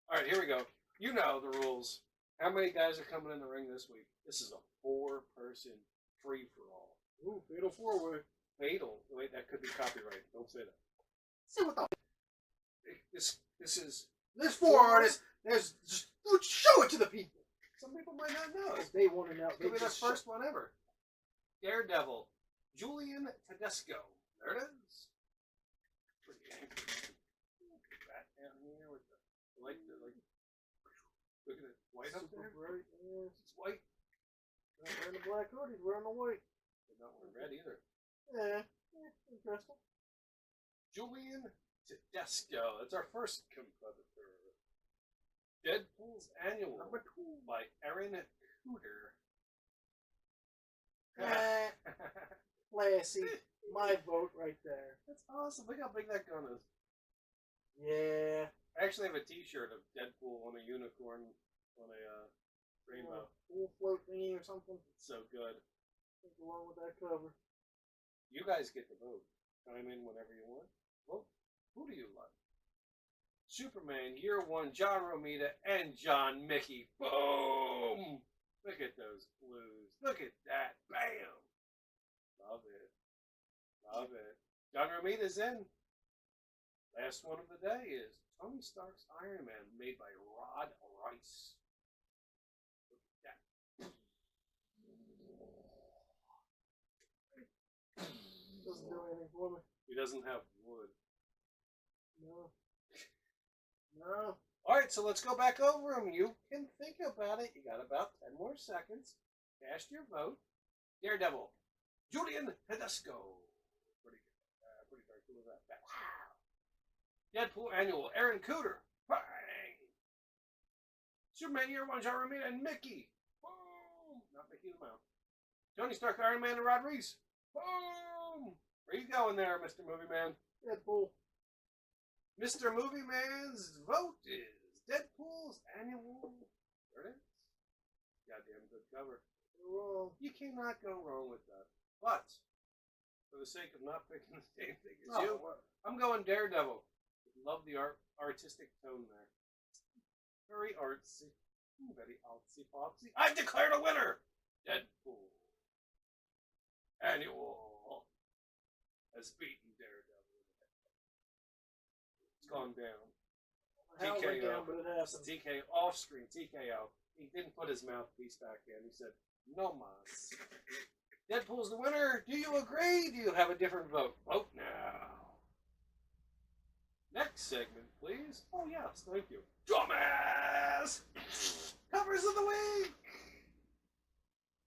All right, here we go. You know the rules. How many guys are coming in the ring this week? This is a 4-person free-for-all. Ooh, fatal 4-way. Fatal. Wait, that could be copyright. Don't say that. See what the... This is... There's 4 artists. There's... Just show it to the people. Some people might not know. Because they want to know. Could be the first one ever. Daredevil. Julian Tedesco. There it is. Pretty angry. That down here with the light. Look at it. White up there. Bright. Yeah. It's white. Not wearing the black hood. He's wearing the white. They're not wearing red either. Yeah. Interesting. Julian Tedesco. That's our first competitor. Deadpool's Annual Number 2 by Aaron Cooter. Classy. My vote right there. That's awesome. Look how big that gun is. Yeah. I actually have a t-shirt of Deadpool on a unicorn on a rainbow. Full float thingy or something. It's so good. Go along with that cover. You guys get to vote. Chime in whenever you want. Vote. Who do you like? Superman, Year One, John Romita, and John Mickey. Boom! Look at those blues. Look at that. Bam! Love it. Love it. John Romita's in. Last one of the day is Tony Stark's Iron Man, made by Rod Rice. Look at that. Doesn't do anything for me. He doesn't have wood. No. No. Alright, so let's go back over them. You can think about it. You got about 10 more seconds. Cast your vote. Daredevil. Julian Tedesco. Pretty good. Pretty darn cool with that. Wow. Deadpool Annual. Aaron Cooter. Bang. Superman Year One. John Romita and Mickey. Boom. Not Mickey the Mouse. Tony Stark, Iron Man, and Rod Reese. Boom. Where you going there, Mr. Movie Man? Deadpool. Mr. Movie Man's vote is Deadpool's Annual. There it is. Goddamn good cover. You're wrong. You cannot go wrong with that. But, for the sake of not picking the same thing as you, I'm going Daredevil. Love the artistic tone there. Very artsy. Very artsy-foxy. I've declared a winner! Deadpool. Annual has beaten Daredevil. It's gone down. How it went TKO. down, but it happened. TKO. Off-screen. TKO. He didn't put his mouthpiece back in. He said, no mas. Deadpool's the winner. Do you agree? Do you have a different vote? Vote now. Next segment, please. Oh, yes. Thank you. Dumbass! Covers of the week!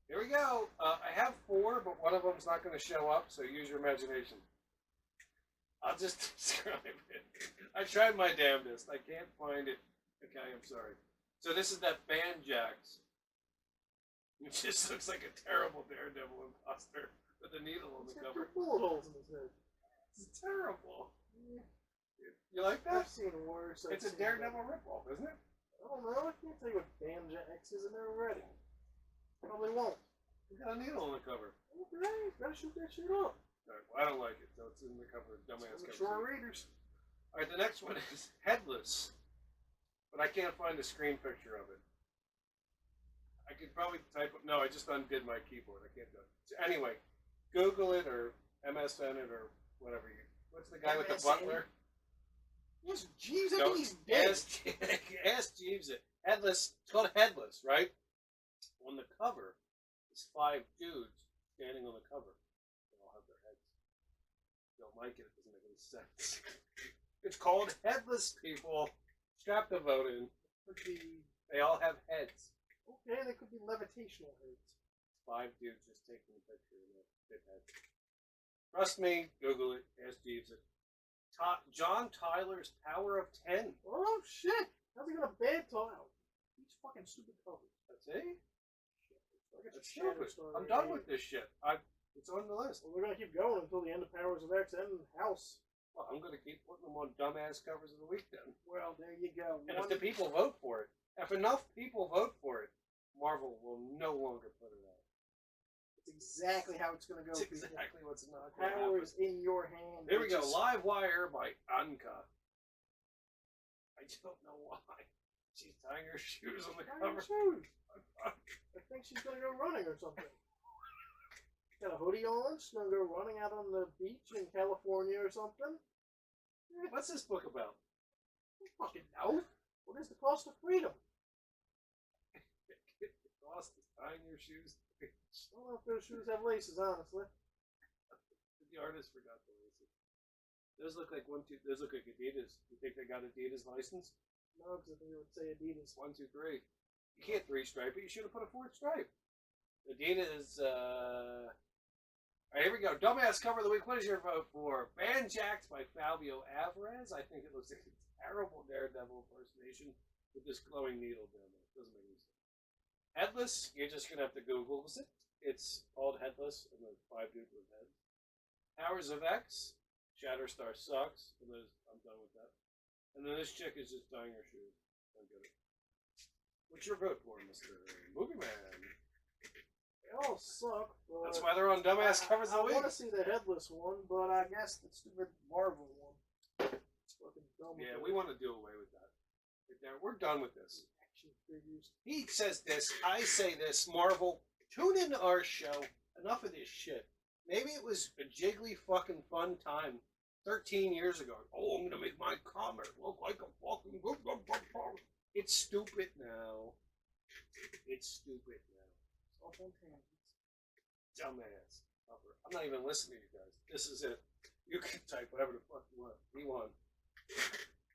Here we go. I have 4, but one of them's not going to show up, so use your imagination. I'll just describe it. I tried my damnedest. I can't find it. Okay, I'm sorry. So this is that Banjax. It just looks like a terrible Daredevil imposter with a needle on the cover. Bullet holes in his head. It's terrible. You like that? I've seen worse. It's a Daredevil ripoff, isn't it? I don't know. I can't tell you what Banjax is. I never read it. Probably won't. It's got a needle on the cover. Okay, gotta shoot that shit up. Right, well, I don't like it, so it's in the cover. Dumbass cover. Mature readers. Alright, the next one is Headless. But I can't find a screen picture of it. I could probably type it. No, I just undid my keyboard. I can't do it. So anyway, Google it or MSN it or whatever you. What's the guy with the butler? Yes, Jeeves. I think he's dead. Ask Jeeves it. Headless. It's called Headless, right? On the cover, is 5 dudes standing on the cover. They all have their heads. Don't like it. It doesn't make any sense. It's called Headless, people. Strap the vote in. They all have heads. Okay, they could be levitational heads. 5 dudes just taking a picture of their big head. Trust me, Google it. Ask Jeeves it. John Tyler's Power of 10. Oh shit! How's he gonna bad tile? These fucking stupid covers. That's it? That's stupid. I'm done with this shit. It's on the list. Well, we're gonna keep going until the end of Powers of X and House. Well, I'm gonna keep putting them on dumbass covers of the week then. Well, there you go. And if the people vote for it, if enough people vote for it, Marvel will no longer put it out. It's exactly how it's gonna go. It's people. exactly what's not going to Power happen. is in your hand. Here we go. Live Wire by Anka. I don't know why. She's tying her shoes on the Tying cover. her shoes. I think she's gonna go running or something. Got a hoodie on. She's gonna go running out on the beach in California or something. What's this book about? I don't fucking know. What is the cost of freedom? The cost is tying your shoes. I don't know if those shoes have laces, honestly. The artist forgot the laces. Those look like those look like Adidas. You think they got Adidas license? No, because I think it would say Adidas. 1, 2, 3. You can't 3-stripe it. You should have put a 4th stripe. Adidas. Alright, here we go. Dumbass cover of the week. What is your vote for? Banjacked by Fabio Alvarez. I think it looks like a terrible Daredevil impersonation with this glowing needle down there. Doesn't make any sense. Headless. You're just gonna have to Google. Was it? It's called Headless, and there's 5 dudes with heads. Powers of X. Shatterstar sucks. And I'm done with that. And then this chick is just tying her shoes. Don't get it. What's your vote for, Mr. Movie Man? They all suck, but That's why they're on Dumbass Covers of the I Week. want to see the headless one, but I guess the stupid Marvel one. It's fucking dumb. Yeah, we want to do away with that. We're done with this. Action figures. He says this, I say this. Marvel, tune into our show. Enough of this shit. Maybe it was a jiggly fucking fun time 13 years ago. Oh, I'm gonna make my comic look like a fucking. It's stupid now. It's stupid now. It's all on tangents. Dumbass. I'm not even listening to you guys. This is it. You can type whatever the fuck you want. V1.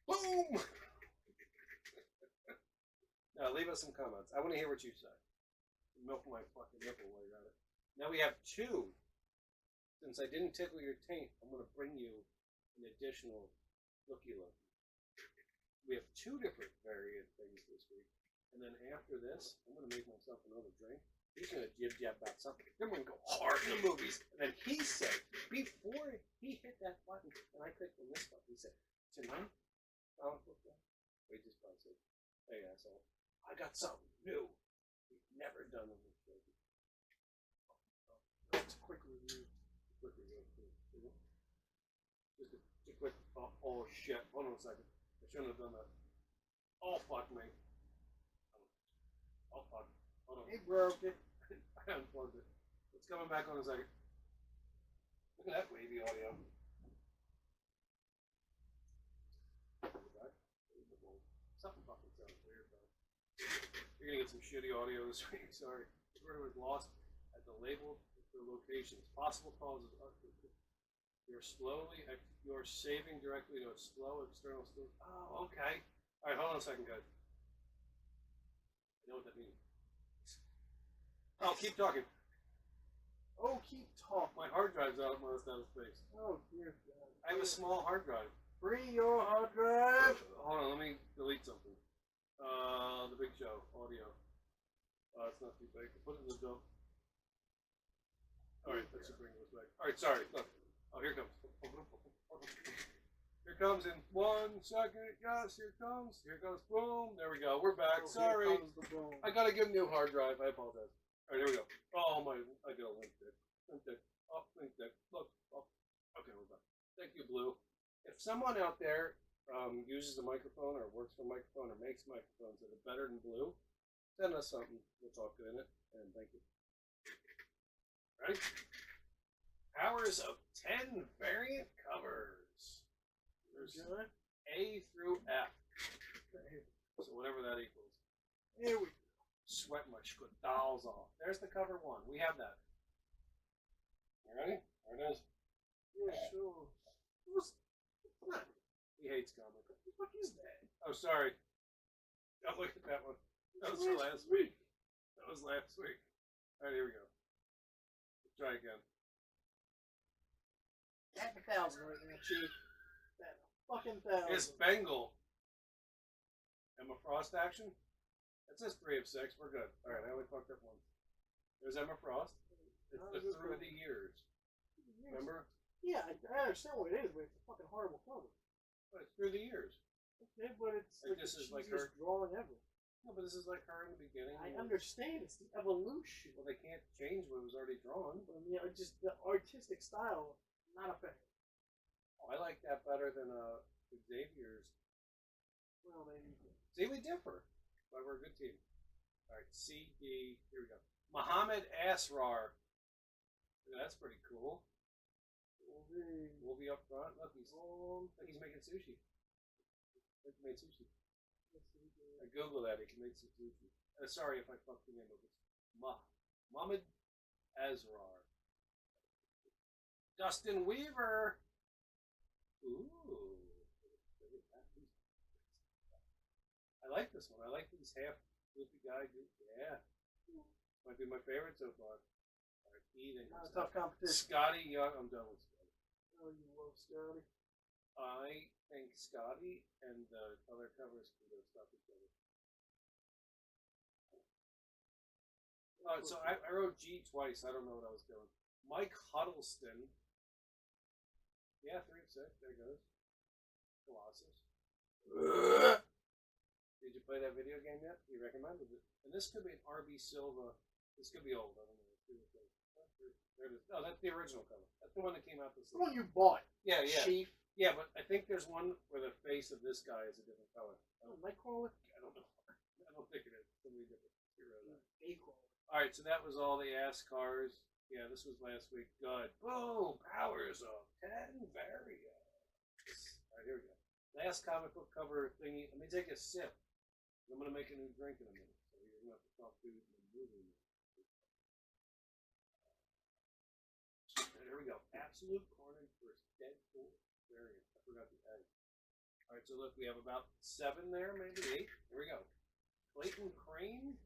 Boom! Now, leave us some comments. I want to hear what you say. Milk my fucking nipple while you're at it. Now we have 2. Since I didn't tickle your taint, I'm going to bring you an additional looky-looky. We have 2 different variant things this week. And then after this, I'm going to make myself another drink. He's going to jib-jab about something. Then we're going to go hard in the movies. And then he said, before he hit that button, and I clicked on this button, he said, tonight, we just probably said, hey, asshole, I got something new we've never done on this show. That's a quick review. Just a quick, oh shit, hold on a second. I shouldn't have done that. Oh, fuck me. Oh, fuck. Hold on. He broke it. I unplugged it. It's coming back on a second. Look at that wavy audio. Something fucking sounds weird, though. You're gonna get some shitty audio this week. Sorry. The word was lost at the label for locations. Possible causes. You're saving directly to a slow external state. Oh, okay. All right, hold on a second, guys. I know what that means. Oh, keep talking. Oh, keep talking. My hard drive's out of space. Oh, dear God. I have a small hard drive. Free your hard drive. Hold on, let me delete something. The Big Show audio. It's not too big. Put it in the dump. All right, that should bring us back. All right, sorry. Look. Oh, here it comes. Here comes in 1 second. Yes, here it comes. Here it goes. Boom. There we go. We're back. Oh, Sorry. here comes the boom. I gotta get a new hard drive. I apologize. All right, here we go. Oh my! I got a link there. Link there. Oh, link there. Look. Oh. Okay, we're back. Thank you, Blue. If someone out there uses a microphone or works for a microphone or makes microphones that are better than Blue, send us something. We'll talk in it. And thank you. Ready? Powers of 10 variant covers. There's A through F. So whatever that equals. Here we go. Sweat my dolls off. There's the cover 1. We have that. You ready? There it is. Yeah, sure. What's that? He hates comic. What the fuck is that? Oh, sorry. Don't look at that one. That was for last week. That was last week. Alright, here we go. Let's try again. Tap 1,000 right now, Chief. That fucking 1,000. It's Bengal. Emma Frost action? That says 3 of 6. We're good. Alright, I only fucked up once. There's Emma Frost. It's the Through the Years. Remember? Yeah, I understand what it is, but it's a fucking horrible cover. But it's Through the Years. Okay, but it's And like this the is like cheesiest drawing ever. No, but this is like her in the beginning. I understand, it's the evolution. Well, they can't change what was already drawn. I mean, just the artistic style, not a fan. Oh, I like that better than Xavier's. Well, maybe. See, we differ, but we're a good team. All right, CD. Here we go. Muhammad Asrar. That's pretty cool. We'll be up front. Look, he's making sushi. Look, he made sushi. I googled that. He can make some sushi. Sorry if I fucked the name of it. Muhammad Asrar. Dustin Weaver. Ooh. I like this one. I like these half goofy guy. Yeah. Might be my favorite so far. All right, eating. Not a tough competition. Scotty Young. I'm done with Scotty. Oh, you love Scotty. I think Scotty and the other covers can go stop each other. So I wrote G twice. I don't know what I was doing. Mike Huddleston. Yeah, 3 of 6. There goes. Colossus. Did you play that video game yet? You recommended it. And this could be an RB Silva. This could be old. I don't know. There it is. No, that's the original cover. That's the one that came out this The one you bought. Yeah, yeah. Chief. Yeah, but I think there's one where the face of this guy is a different color. Nightcrawler? I don't know. I don't think it is. Something different. Nightcrawler. Alright, so that was all the ass cars. Yeah, this was last week. Good. Boom! Powers of 10 variants. Alright, here we go. Last comic book cover thingy. Let me take a sip. I'm going to make a new drink in a minute. So you're going to have to talk to the movie. Here we go. Absolute Carnage versus Deadpool variant. I forgot the egg. Alright, so look, we have about 7 there, maybe 8. Here we go. Clayton Crane.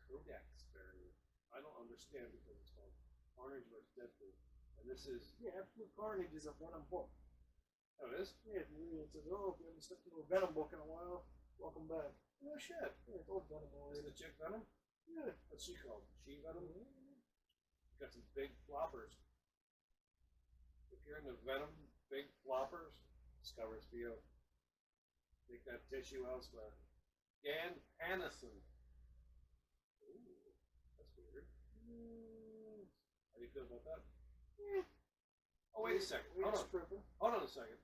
Codex variant. I don't understand because it's called Carnage versus Deadpool. And this is... Yeah, Absolute Carnage is a Venom book. Oh, it is? Yeah, if you read it, it says, oh, if you haven't stuck to a Venom book in a while, welcome back. Oh, shit. Yeah, it's old Venom Is already. the chick Venom? Yeah. What's she called? She Venom? Got some big floppers. If you're into Venom, big floppers, this cover's for you. Take that tissue elsewhere. Dan Panison. Ooh, that's weird. How do you feel about that? Oh, wait a second. Hold on. Hold on a second.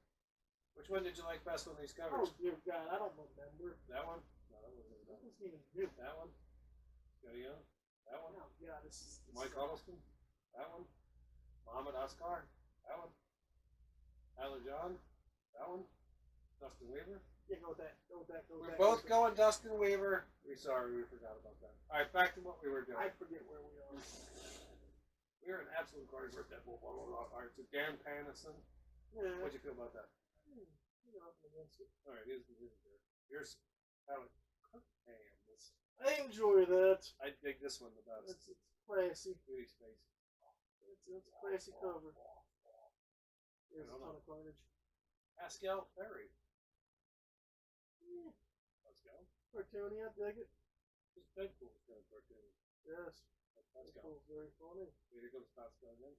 Which one did you like best on these covers? Oh, dear God, I don't remember. That one? No, that wasn't That that one. wasn't even new. That one? Scotty Young? That one? Oh, yeah, this is... Mike Huddleston? That one? Muhammad Asghar? That one? Tyler John? That one? Dustin Weaver? Yeah, go with that. Go with that. Go with We're that. both going Dustin Weaver. We're sorry, we forgot about that. Alright, back to what we were doing. I forget where we are. We were in Absolute Carnage for Deadpool. Alright, so Dan Panison. Yeah. What'd you feel about that? Nothing against it. Alright, here's Tyler Kirkham. I enjoy that. I dig this one the best. It's classy. Beauty space. It's a classy cover. There's a ton of Carnage. Pascal Ferry. Yeah. Let's go. Cartoony, I dig it. This Deadpool's kind of cartoony. Yes. Pascal. Deadpool's very funny. Here comes Pascal again.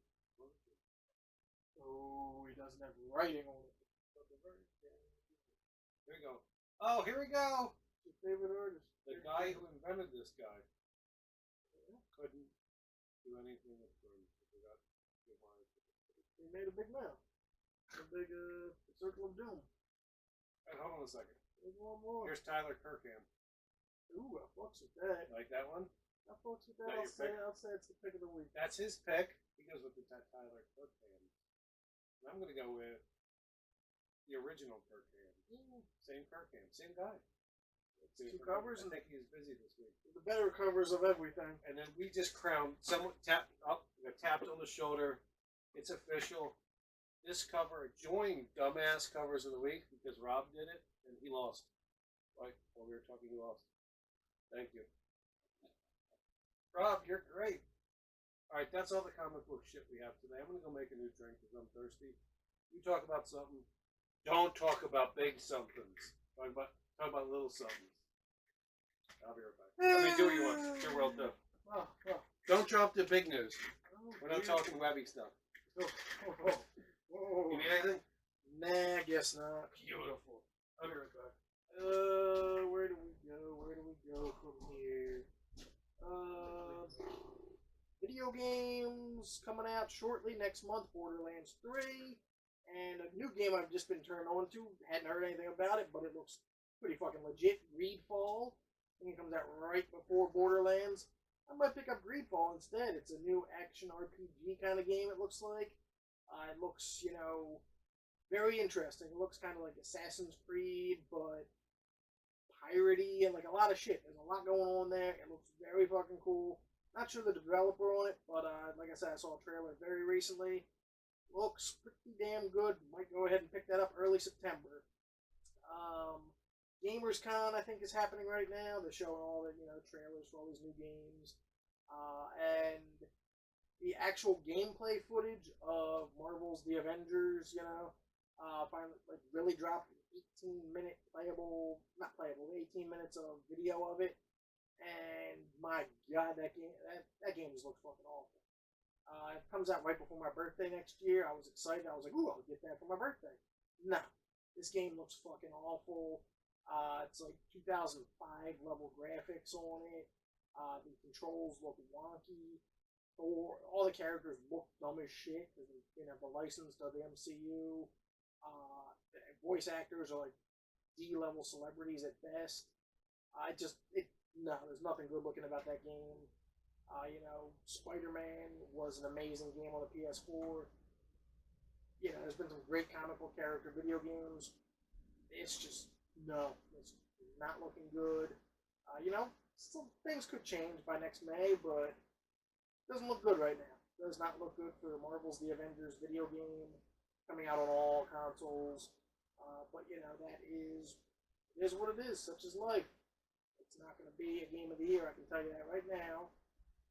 Oh, he doesn't have writing on it. Here we go. Oh, here we go. Your favorite artist. The guy who invented this guy couldn't do anything with him. He made a big mouth. A big circle of doom. And hold on a second. There's one more. Here's Tyler Kirkham. Ooh, I fucks with that. Like that one? I fucks with that. That I'll say it's the pick of the week. That's his pick. He goes with the Tyler Kirkham. And I'm going to go with the original Kirkham. Same Kirkham. Same guy. Two covers? I think he's busy this week. The better covers of everything. And then we just crowned someone tapped up, tapped on the shoulder. It's official. This cover joined Dumbass Covers of the Week because Rob did it and he lost. Right? While we were talking, he lost. Thank you. Rob, you're great. Alright, that's all the comic book shit we have today. I'm going to go make a new drink because I'm thirsty. You talk about something. Don't talk about big somethings. Talk about little somethings. I'll be right back. I mean, do what you want. Your world, though. Oh. Don't drop the big news. Oh, We're not talking webby stuff. Oh. You need anything? Nah, I guess not. Beautiful. I'll be right back. Where do we go? Where do we go from here? Video games coming out shortly next month. Borderlands 3 And a new game I've just been turned on to. Hadn't heard anything about it, but it looks pretty fucking legit. Greedfall. I think it comes out right before Borderlands. I might pick up Greedfall instead. It's a new action RPG kind of game, it looks like. It looks, very interesting. It looks kind of like Assassin's Creed, but piratey and like a lot of shit. There's a lot going on there. It looks very fucking cool. Not sure the developer on it, but like I said, I saw a trailer very recently. Looks pretty damn good. Might go ahead and pick that up early September. GamersCon, I think, is happening right now. They're showing all the trailers for all these new games, and the actual gameplay footage of Marvel's The Avengers. Finally really dropped 18-minute not playable, 18 minutes of video of it, and my god, that game just looks fucking awful. It comes out right before my birthday next year. I was excited. I was like, ooh, I'll get that for my birthday. No, this game looks fucking awful. It's like 2005 level graphics on it. The controls look wonky. All the characters look dumb as shit because they didn't have the license to the MCU. The voice actors are like D-level celebrities at best. There's nothing good looking about that game. Spider-Man was an amazing game on the PS4. There's been some great comic book character video games. It's just, no, it's not looking good. Some things could change by next May, but it doesn't look good right now. It does not look good for Marvel's The Avengers video game coming out on all consoles. But that is what it is. Such is life. It's not going to be a game of the year. I can tell you that right now.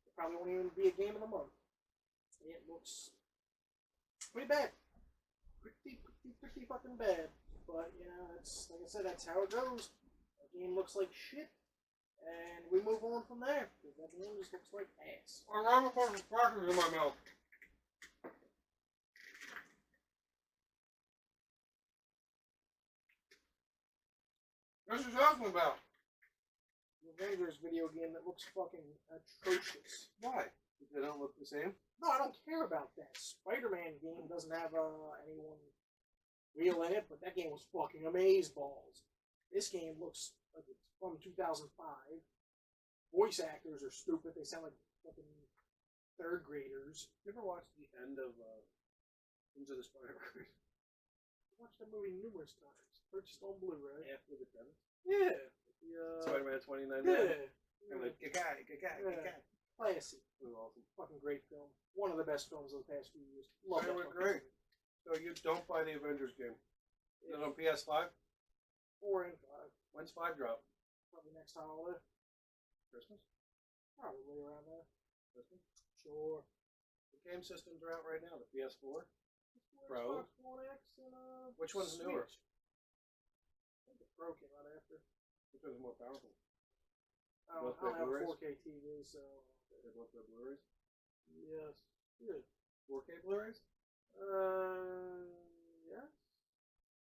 It probably won't even be a game of the month. It looks pretty bad. Pretty fucking bad. But it's like I said, that's how it goes. The game looks like shit, and we move on from there because that game just looks like ass. I'm having fucking crackers in my mouth. What's you talking about? The Avengers video game that looks fucking atrocious. Why? They don't look the same? No, I don't care about that. Spider-Man game doesn't have anyone real in it, but that game was fucking amazeballs. This game looks like it's from 2005. Voice actors are stupid. They sound like fucking third graders. You ever watched the end of Into the Spider-Verse? I watched that movie numerous times. Purchased on Blu-ray. After the credits? Yeah. Spider-Man 29. Yeah. And like, guy. Classy. It was awesome. Fucking great film. One of the best films of the past few years. Love They that were fucking great. movie. So you don't buy the Avengers game? Is it on PS5? 4 and 5. When's 5 drop? Probably next holiday. Christmas? Probably around there. Christmas? Sure. The game systems are out right now. The PS4. Pro. Xbox One X and Which one's Switch. newer? I think the Pro came out after. Which one's more powerful? I don't Both have a Blu-rays? 4K TV, so They both have Blu-rays? yes. Good. 4K Blu-rays? Yes.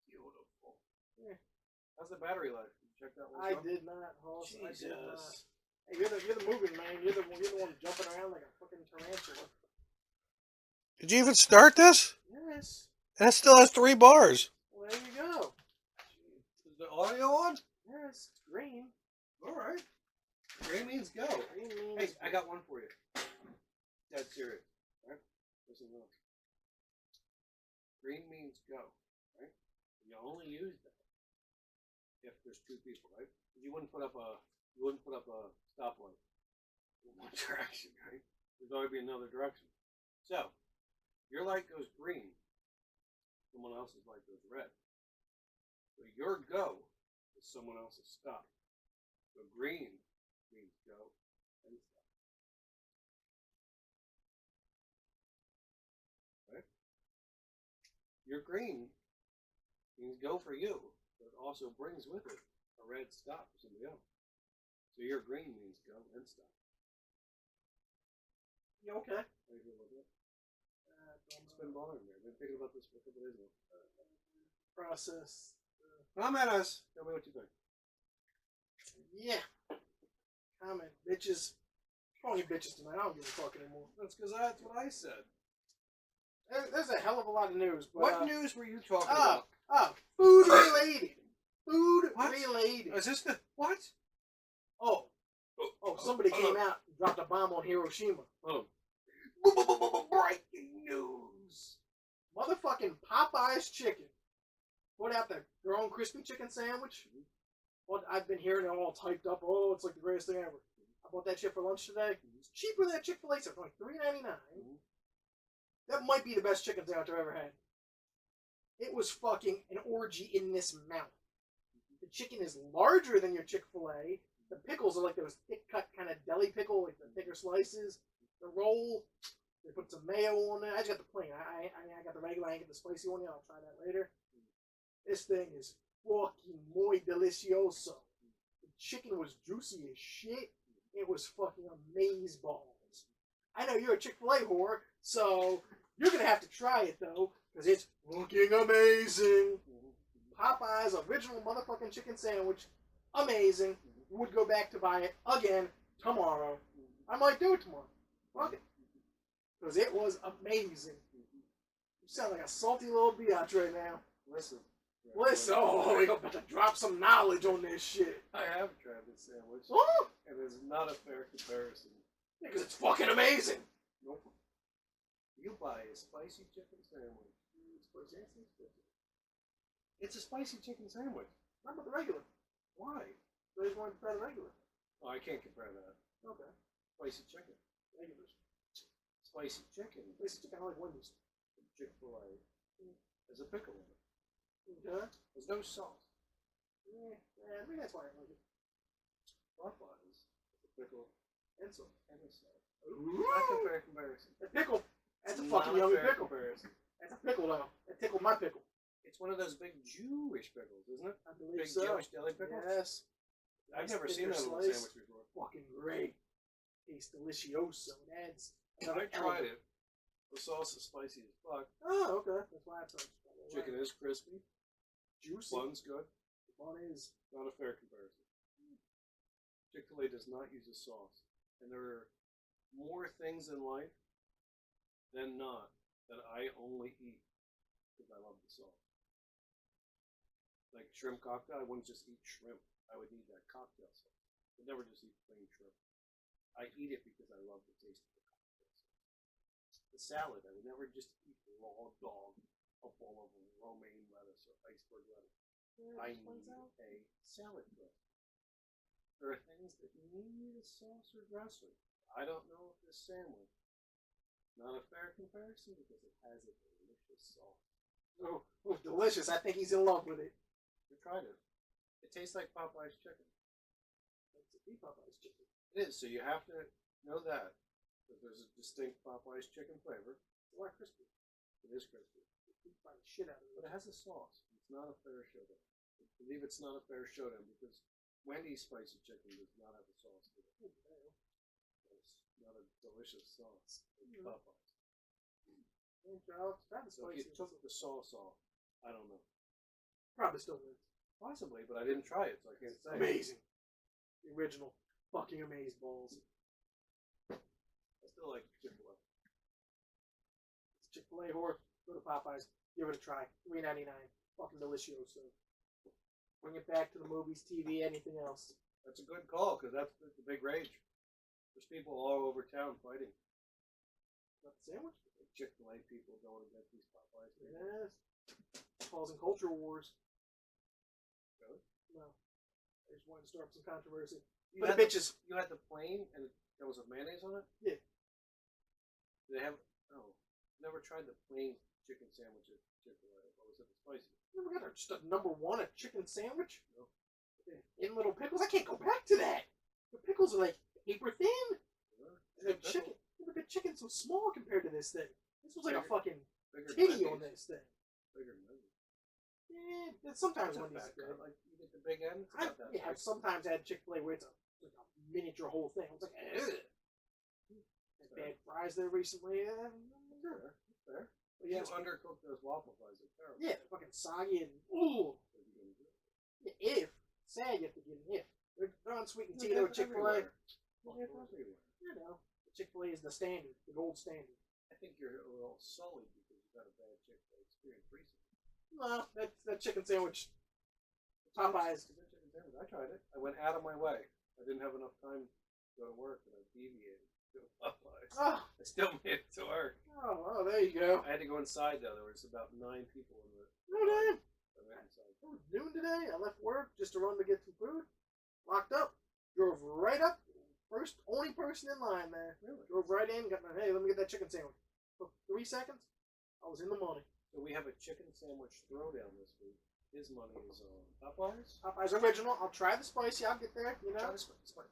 Beautiful. Yeah. How's the battery life? Did you check that one? I did not, Hoss. I did not. Jesus. Hey, you're the moving man. You're the one jumping around like a fucking tarantula. Did you even start this? Yes. That still has 3 bars. Well, there you go. Is the audio on? Yes, it's green. Alright. Green means go. Green means. Hey, I got one for you. Dead serious. Right? Listen up. Green means go. Right? You only use that if there's 2 people, right? You wouldn't put up a stoplight in one direction, right? There's always be another direction. So your light goes green, someone else's light goes red. So your go is someone else's stop. So green means go and stop. Right? Your green means go for you, but it also brings with it a red stop for somebody else. So your green means go and stop. You okay? How do you feel about that? It's been bothering me. I've been thinking about this for a couple days now. Process. Comment us. Tell me what you think. Yeah. Comment, bitches. Call you bitches tonight. I don't give a fuck anymore. That's because that's what I said. There's a hell of a lot of news. But, What news were you talking about? Food related. Food What? related. Is this the what? Oh, somebody came out and dropped a bomb on Hiroshima. Breaking news. Motherfucking Popeye's chicken put out their own crispy chicken sandwich. Well, I've been hearing it all typed up. Oh, it's like the greatest thing ever. I bought that shit for lunch today. It's cheaper than that Chick-fil-A stuff. Like $3.99. That might be the best chicken sandwich I've ever had. It was fucking an orgy in this mouth. The chicken is larger than your Chick-fil-A. The pickles are like those thick-cut kind of deli pickle, like the thicker slices. The roll, they put some mayo on it. I just got the plain. I got the regular. I ain't get the spicy one yet. I'll try that later. This thing is fucking muy delicioso. The chicken was juicy as shit. It was fucking amazeballs. I know you're a Chick-fil-A whore, so you're gonna have to try it though, because it's fucking amazing. Popeye's original motherfucking chicken sandwich, amazing. Would go back to buy it again tomorrow. I might do it tomorrow. Fuck it. Because it was amazing. You sound like a salty little biatch right now. Listen, oh, you're about to drop some knowledge on this shit. I have tried this sandwich, Oh, and it's not a fair comparison. because it's fucking amazing. Nope. You buy a spicy chicken sandwich. It's a spicy chicken sandwich. Not about the regular. Why? I just want to try the regular. Oh, I can't compare that. Okay. Spicy chicken. Regulars. Spicy chicken. Basic chicken, I like Wendy's. Chick-fil-A. There's a pickle in it. Okay. There's no sauce. Yeah, I mean, that's why I like it. Popeyes. The pickle And so. and the sauce. Not a fair comparison. The pickle. That's a It's fucking not yummy fair pickle. comparison. That's a pickle, though. That tickled my pickle. It's one of those big Jewish pickles, isn't it? I believe Big so. Jewish deli pickle? Yes. I've Nice never seen thicker that on a slice. sandwich before. Fucking great. Tastes delicioso. It adds another I tried element. it. The sauce is spicy as fuck. Oh, okay. That's why I tried it. Chicken is crispy. Juicy. Bun's good. The bun is. Not a fair comparison. Chick-fil-A does not use a sauce. And there are more things in life than not that I only eat because I love the sauce. Like shrimp cocktail, I wouldn't just eat shrimp. I would eat that cocktail sauce. I'd never just eat plain shrimp. I eat it because I love the taste of the cocktail sauce. The salad, I would never just eat raw dog, a bowl of romaine lettuce or iceberg lettuce. I need a salad dressing. There are things that need a sauce or dressing. I don't know if this sandwich, not a fair comparison because it has a delicious sauce. Oh, delicious. I think he's in love with it. You tried it. It tastes like Popeye's chicken. That's a beef Popeye's chicken. It is, so you have to know that there's a distinct Popeye's chicken flavor. It's a lot crispy. It is crispy. Deep fried the shit out of it. But it has a sauce. It's not a fair showdown. I believe it's not a fair showdown because Wendy's spicy chicken does not have a sauce to it. It's not a delicious sauce like Popeye's. So if you took the sauce off, I don't know. Probably still wins. Possibly, but I didn't try it, so I can't say. Amazing. The original. Fucking amazeballs. I still like Chick-fil-A. It's Chick-fil-A whore. Go to Popeyes. Give it a try. $3.99. Fucking delicioso. Bring it back to the movies, TV, anything else. That's a good call because that's the big rage. There's people all over town fighting. Not the sandwich? Like Chick-fil-A people going against these Popeyes. Yes. Causing culture wars. Really? No. I just wanted to start up some controversy. You But had the bitches. You had the plain and it comes with mayonnaise on it? Yeah. Do they have? Oh, never tried the plain chicken sandwich at Chick-fil-A. Or was it the spicy? You ever got just a number one, a chicken sandwich? No. In little pickles? I can't go back to that. The pickles are like paper thin. And the Pickle. chicken, yeah, but the chicken's so small compared to this thing. This was like a Bigger. fucking Bigger titty than on Wendy's. this thing. Bigger than Wendy's. Yeah, sometimes It's a Wendy's fat is good. cut. Like you get the big end. It's I about that have size. sometimes had Chick-fil-A where it's like a miniature whole thing. It's like, ugh. Had bad fries there recently. Sure, fair. But You yeah, undercook those waffle fries. They're terrible. yeah, they're fucking soggy and ooh. What are you gonna do? Yeah, if sad, you have to get an if. They're on sweet and tea Yeah, though. Chick-fil-A. everywhere. Yeah, everywhere. You know, Chick-fil-A is the standard, the gold standard. I think you're a little sullied because had a bad Chick-fil-A experience recently. No, that chicken sandwich. Popeyes. It's a good chicken sandwich. I tried it. I went out of my way. I didn't have enough time to go to work, and I deviated to Popeyes. Oh, I still made it to work. oh, there you go. I had to go inside though. There was about 9 people in the. No, damn. I went inside. It was noon today. I left work just to run to get some food. Locked up. Drove right up. First, only person in line there. Really? Drove right in. Got my, hey, let me get that chicken sandwich. Took 3 seconds. I was in the money. So we have a chicken sandwich throwdown this week. His money is on Popeyes. Popeyes original. I'll try the spicy. I'll get there. You know. Try the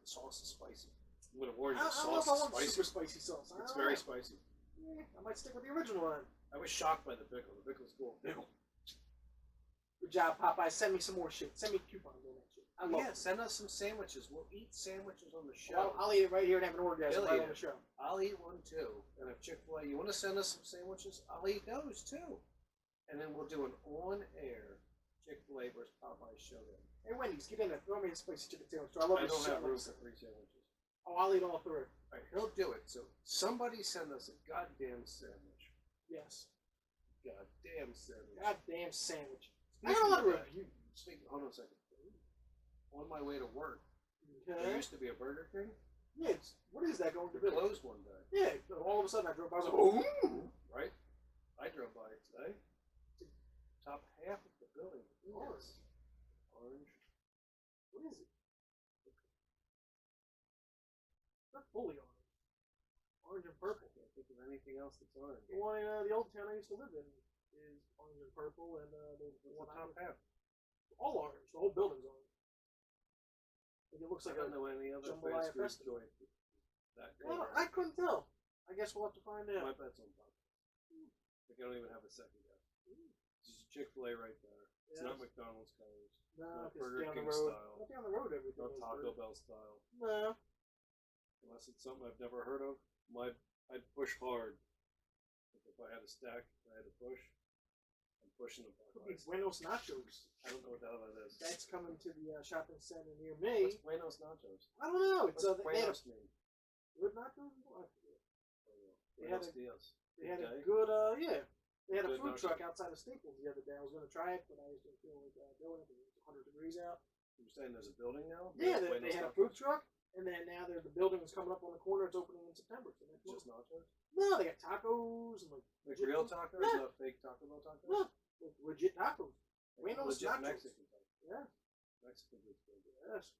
sauce is spicy. I'm gonna warn you, I the don't know if sauce I is want spicy. super spicy sauce. It's very spicy. Yeah, I might stick with the original one. I was shocked by the pickle. The pickle's cool. Good job, Popeyes. Send me some more shit. Send me coupons on that shit. I love it. Send us some sandwiches. We'll eat sandwiches on the show. I'll eat it right here and have an orgasm He'll right eat on the it. show. I'll eat one too. And if Chick-fil-A, you want to send us some sandwiches, I'll eat those too. And then we'll do an on-air Chick-fil-A versus Popeyes showdown. Hey, Wendy's, get in there. Throw me a spicy chicken sandwich. I love I this don't shit. have room for 3 sandwiches. Oh, I'll eat all 3. All right, he'll do it. So somebody send us a goddamn sandwich. Yes. Goddamn sandwich. Goddamn sandwich. I got a lot of reviews. Hold on a second. On my way to work, there Okay. used to be a Burger King. Yeah, what is that going to It be? closed one day. Yeah, all of a sudden I drove by. I was like, oh! Right? I drove by it today. Top half of the building is orange. What is it? Not fully orange. Orange and purple. I can't think of anything else that's orange. The one in the old town I used to live in is orange and purple, and the one What's the top half? all orange. The whole building's orange. Like it looks I like don't know any other jambalaya fast food festival. joint that Well, color. I couldn't tell. I guess we'll have to find out. My bet's on top. Like I don't even have a second guess. This is Chick-fil-A right there. It's not McDonald's colors. No, not it's Burger down the King road. style. Not down the road, everything. Not is Taco good. Bell style. No. Unless it's something I've never heard of. I'd push hard. If I had a stack, I had to push. I'm pushing them. Could be Buenos Nachos. I don't know what the hell that is. That's coming to the shopping center near me. What's Buenos Nachos? I don't know. It's What's they had a Buenos mean? good nachos. I forget. They had Buenos a- Dias. They had a Okay. good They had a Good food nacho. truck outside of Staples the other day. I was going to try it, but I just didn't feel like doing it. It was 100 degrees out. You're saying there's a building now? Yeah, Buenos they had a Nachos? food truck, and then now the building is coming up on the corner. It's opening in September. So next Just month. nachos? No, they got tacos and like Like legit real food- tacos, Yeah. not fake Taco Bell tacos? No, like legit tacos. Like Buenos legit Nachos. Mexican tacos. Yeah. Mexican food's good. Yes.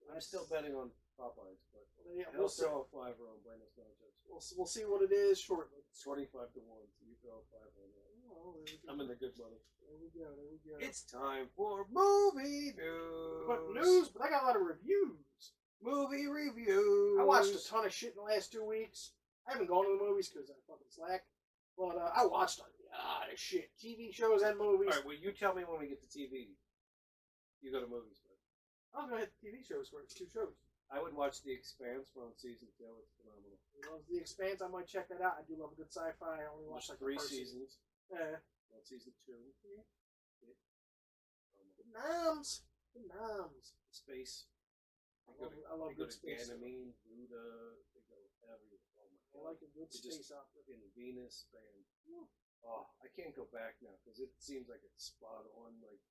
I'm still betting on Popeyes, but Yeah, I'll throw a fiver on Buenos Nachos. we'll see what it is shortly. 25 to 1, so you throw a fiver on that. Oh, there we go. I'm in the good money. There we go. There we go. It's time for movie news. But I got a lot of reviews. Movie reviews. I watched a ton of shit in the last 2 weeks. I haven't gone to the movies because I fucking slack. But I watched a lot of shit. TV shows and movies. Alright, well, you tell me when we get to TV. You go to movies first. I'm going to hit the TV shows first. 2 shows. I would watch The Expanse. We're on season 2. It's phenomenal. I love The Expanse. I might check that out. I do love a good sci-fi. I only watched There's like 3 the first seasons. Yeah. We're on season 2. Good noms. Good noms. Space. I They go love, to, I love they go good to space. Ganymede, Buddha. They go everywhere. Oh my I god. like a good They just- space opera. In Venus, and Yeah. oh, I can't go back now because it seems like it's spot on, like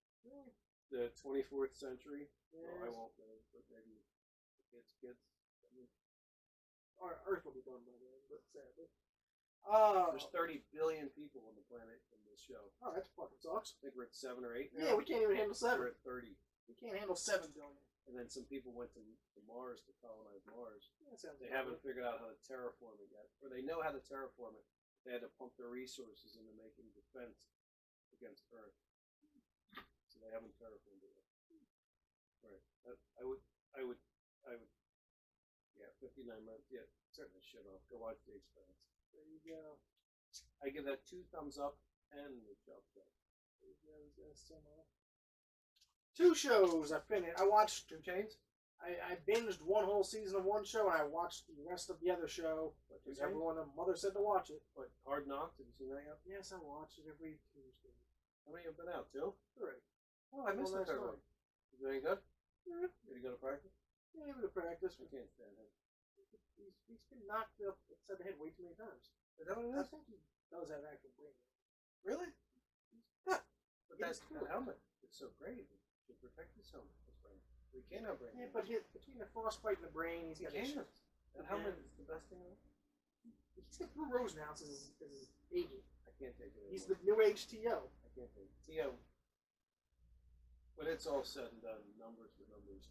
the 24th century. Well, I Yes. won't live, but maybe the kids. I mean, Our Earth will be done by then, but sadly. there's 30 billion people on the planet in this show. Oh, that fucking sucks. I think we're at 7 or 8 now. Yeah, we can't even handle 7. We're at 30, We can't handle 7 billion. and then some people went to Mars to colonize Mars. That sounds They about haven't right. figured out how to terraform it yet, or they know how to terraform it. They had to pump their resources into making defense against Earth, so they haven't terraformed it yet. Right. I would. Yeah, 59 months. Yeah, turn this shit off. Go watch The Expanse. There you go. I give that 2 thumbs up and the thumbs up. There you go. That's somewhere. 2 shows I finished. I watched. 2 Chains. I binged 1 whole season of 1 show, and I watched the rest of the other show What, 2 because Chains? everyone, the mother said to watch it. What, Hard Knocks? Have you seen that yet? Yes, I watch it every Tuesday. How many have been out? 2? 3. Oh, I missed Well, the that's third fine. one. Is it any good? Yeah, Did you go to practice? yeah, give it a practice. I can't stand him. He's been knocked up upside the head way too many times. Is that what it I is? think he does have actual brain. Really? Yeah. But that helmet is so great to protect his helmet. His brain. So he can't have brain. Yeah, but between the frostbite and the brain, he's he got can't. That helmet Yeah. is the best thing ever. He's got Blue Rose now as his agent. I can't take it. He's the new age TO. I can't take it. T.O. When it's all said and done, numbers for numbers.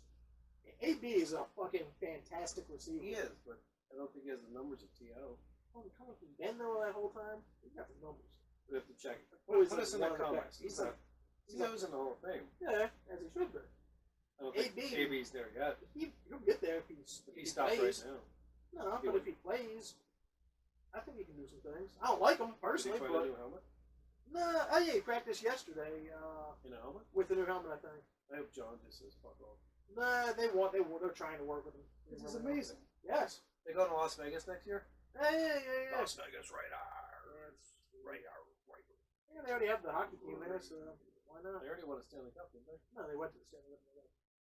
AB is a fucking fantastic receiver. He is, but I don't think he has the numbers of T.O. Oh, coming from Denver that whole time. He got the numbers. We have to check it. Oh, he's Put like us in the one of the comments. best. T.O.'s in the Hall of Fame. Yeah, as he should be. I don't think AB. AB's there yet. He'll get there if He stopped plays. right now. No, He but would. if he plays, I think he can do some things. I don't like him Did he personally, try but a new helmet? no. Oh yeah, he practiced yesterday In a helmet? with the new helmet. I think. I hope John just says fuck off. Nah, they're trying to work with him. This is amazing. Yes. They go to Las Vegas next year? Yeah. Las Vegas Raiders. Raiders. Yeah, they already have the hockey team there, so why not? They already won a Stanley Cup, didn't they? No, they went to the Stanley Cup.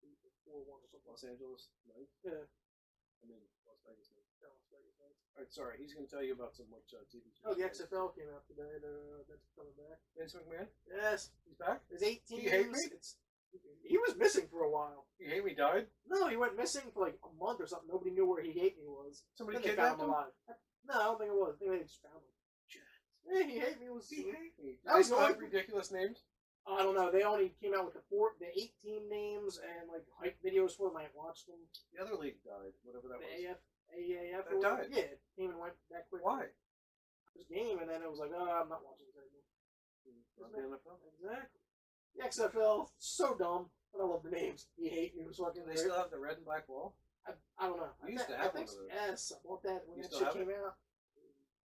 They got 4-1 or something. Los Angeles Knights? Yeah. I mean, Las Vegas Knights. Yeah, Las Vegas Knights. Alright, sorry. He's going to tell you about some which TV shows. Oh, the XFL came out today. That's coming back. Vince McMahon? Yes. He's back? There's 8 teams. Do you hate me? He was missing for a while. You hate me died? No, he went missing for like a month or something. Nobody knew where He Hate Me was. Somebody Then they found kidnapped him him? alive. No, I don't think it was. I think they just found him. Yeah, He Hate Me was. He hate me. That They was still the have only- ridiculous names? I don't know. They only came out with the 8 team names and like hype videos for them. I watched them. The other league died, whatever that The was. AAF. That died. Yeah, it came and went that quick. Why? This game, and then it was like, oh, I'm not watching this anymore. Not the NFL? Exactly. The XFL, so dumb, but I love the names. He Hate Me was fucking Do they great. still have the red and black wall? I don't know. We used to I have think one of those. Yes, I bought that when You that still shit have it? came out.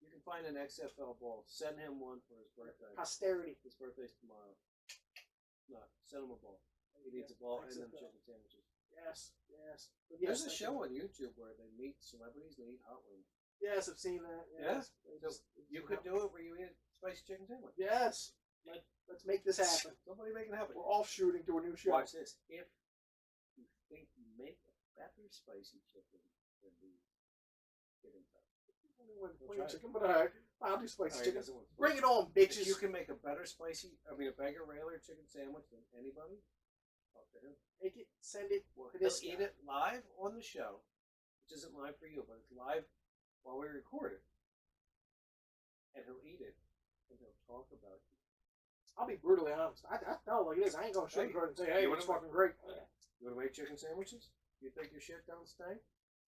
You can find an XFL ball. Send him one for his birthday. Posterity. His birthday's tomorrow. No, send him a ball. He needs a ball and then XFL. chicken sandwiches. Yes. But There's yes, a show on YouTube where they meet celebrities and eat hot wings. Yes, I've seen that. Yes. So you could do it where you eat a spicy chicken sandwich. Yes. Let's make this happen. Somebody make it happen. We're off shooting to a new show. Watch this. If you think you make a better spicy chicken than we get in touch. When We'll try it. chicken, but alright. I'll do spicy Alright, chicken. doesn't want Bring it spicy. on, If bitches. you can make a better a bigger railer chicken sandwich than anybody, talk to him. Make it, send it Well, to he'll this eat guy. it live on the show, which isn't live for you, but it's live while we record it. And he'll eat it, and he'll talk about you. I'll be brutally honest. I tell it like it is. I ain't gonna sugarcoat it and say, hey, you it's wanna- fucking great. You want to make chicken sandwiches? You think your shit don't stink?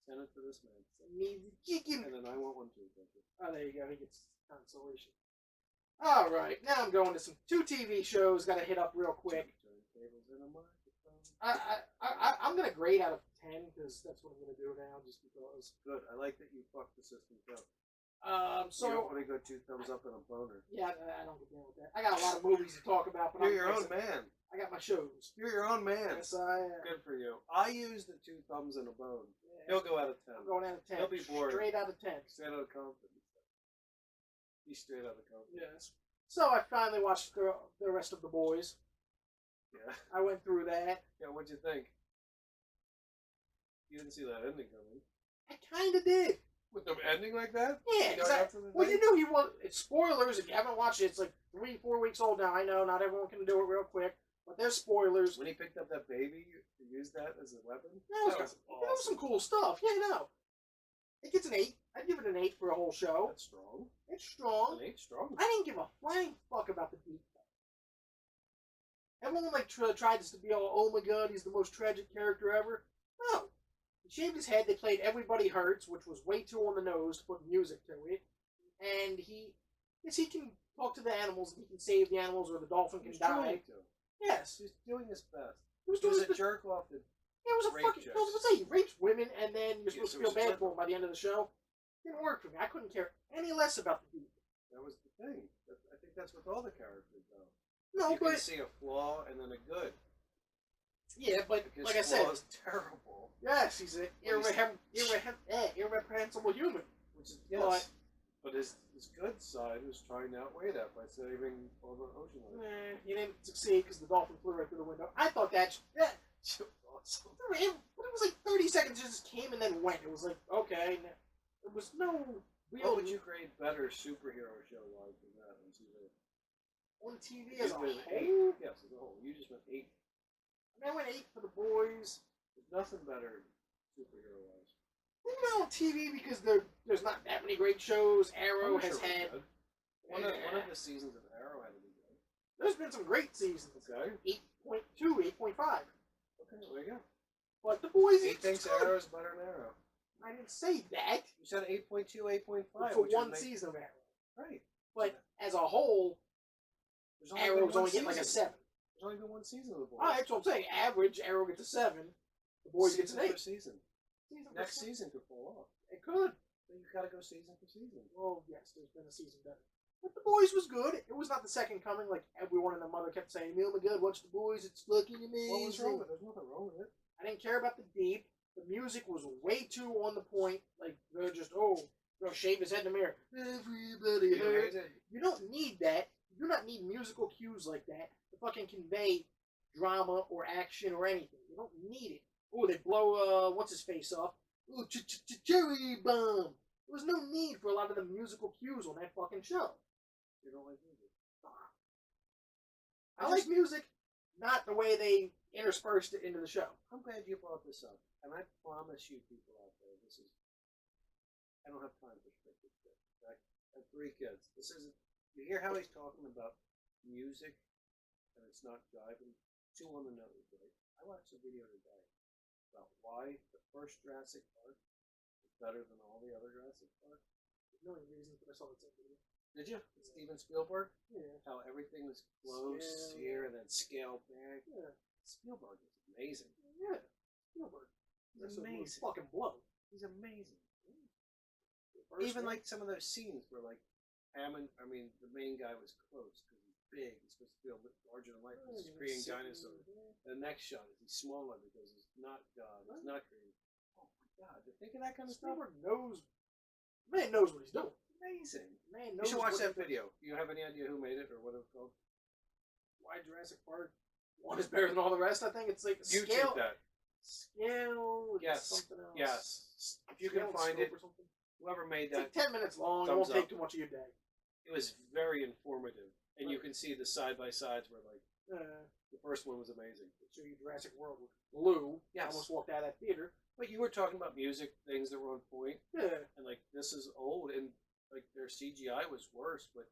Send it to this man. Needs chicken. And then I want one too, thank you. Oh, there you go. He gets consolation. All right, now I'm going to some 2 TV shows. Got to hit up real quick. Turntables and a microphone. I'm gonna grade out of 10 because that's what I'm gonna do now, just because. Good. I like that you fucked the system up. So you don't want to go 2 thumbs up and a boner. yeah, I don't get down with that. I got a lot of movies to talk about, but You're your own man. I got my shows. You're your own man. Yes, I am. Good for you. I use the 2 thumbs and a bone. Yeah. He'll go out of 10. I'm going out of 10. He'll be bored. Straight out of 10. Straight out of Compton. He's straight out of Compton. Yes. So I finally watched the rest of The Boys. Yeah. I went through that. Yeah, what'd you think? You didn't see that ending coming. I kind of did. With the ending like that? Yeah, You know, exactly. after the Well, thing? you knew he was. It's spoilers. If you haven't watched it, it's like 3-4 weeks old now. I know not everyone can do it real quick, but there's spoilers. When he picked up that baby, you used that as a weapon? That was awesome. some cool stuff. Yeah, no. It gets an 8. I'd give it an 8 for a whole show. That's strong. It's strong. An 8 strong. I didn't give a flying fuck about the beat. Everyone like tried to be all, oh my god, he's the most tragic character ever. No. He shaved his head. They played Everybody Hurts, which was way too on the nose to put music to it. And he can talk to the animals. And he can save the animals, or the dolphin can He's die. trying to. Yes. He's doing his best. He was He doing was his a jerk off that It was a rape fucking. chicks. I was gonna say he rapes women, and then you're supposed Yes, to it feel was bad fun. for him by the end of the show. Didn't work for me. I couldn't care any less about the dude. was the thing. I think that's with all the characters, though. No, You can but see a flaw and then a good. yeah, but His like I flaw said, is terrible. yes, he's an irreprehensible human. Which is, yes. But his good side was trying to outweigh that by saving all the ocean life. He didn't succeed because the dolphin flew right through the window. I thought that Awesome. it was like 30 seconds. It just came and then went. It was like okay. There was no real. What would you grade better superhero show wise than that? On TV as a You went whole? 8? Yes, as a whole. You just went 8. I went 8 for the boys. There's nothing better superhero-wise. Maybe not on TV because there's not that many great shows. Arrow has had. One of the seasons of Arrow had to be good. There's been some great seasons. Okay. 8.2, 8.5. Okay, there you go. But the boys. 8 thinks Arrow is better than Arrow. I didn't say that. You said 8.2, 8.5. For one season of Arrow. Right. But as a whole, Arrow's only getting like a 7. There's only been one season of the boys. Alright, that's what I'm saying. Average, Arrow gets a 7. The boys gets an 8. Season. Next season could fall off. It could. But you gotta go season for season. Well, yes, there's been a season better. But the boys was good. It was not the second coming like everyone and their mother kept saying, oh my god, watch the boys, it's fucking amazing. What was wrong with it? There's nothing wrong with it. I didn't care about the deep. The music was way too on the point. Like, they're just, oh, they'll shave his head in the mirror. Everybody hurts. You don't need that. You do not need musical cues like that to fucking convey drama or action or anything. You don't need it. Oh, they blow, what's-his-face off. Ooh, cherry bomb. There was no need for a lot of the musical cues on that fucking show. You don't like music? I like music, not the way they interspersed it into the show. I'm glad you brought this up. And I promise you people out there, this is... I don't have time for stupid shit. Okay? I have 3 kids. This isn't... You hear how he's talking about music, and it's not jiving? 2 on the nose, right? I watched a video today about why the first Jurassic Park is better than all the other Jurassic Park. There's no reason, but I saw that same video. Did you? Yeah. Steven Spielberg? Yeah. How everything was close here and then scaled back. Yeah. Spielberg is amazing. Yeah. Spielberg. He's amazing. Fucking blow. He's amazing. First Even one? like some of those scenes where like Hammond, I mean, the main guy was close because he's big. He's supposed to be a bit larger than life because he's creating dinosaurs. And the next shot is he's smaller because he's not God. He's not creating. Oh my God! To think of that kind of stuff. Spielberg knows. Man knows what he's doing. Amazing. Man You knows. should watch what that video. Do you have any idea who made it or what it was called? Why Jurassic Park 1 is better than all the rest? I think it's like YouTube scale. that. Scale. Yes. Something else. Yes. If you can Scale and find it, scope or something. whoever made It's that, like 10 minutes long. It thumbs won't take up. too much of your day. it was very informative. And you Right. can see the side by sides where like the first one was amazing. So you Jurassic World with blue. Yes. I almost walked out of that theater. But you were talking about music, things that were on point, Yeah. and like this is old, and like their CGI was worse, but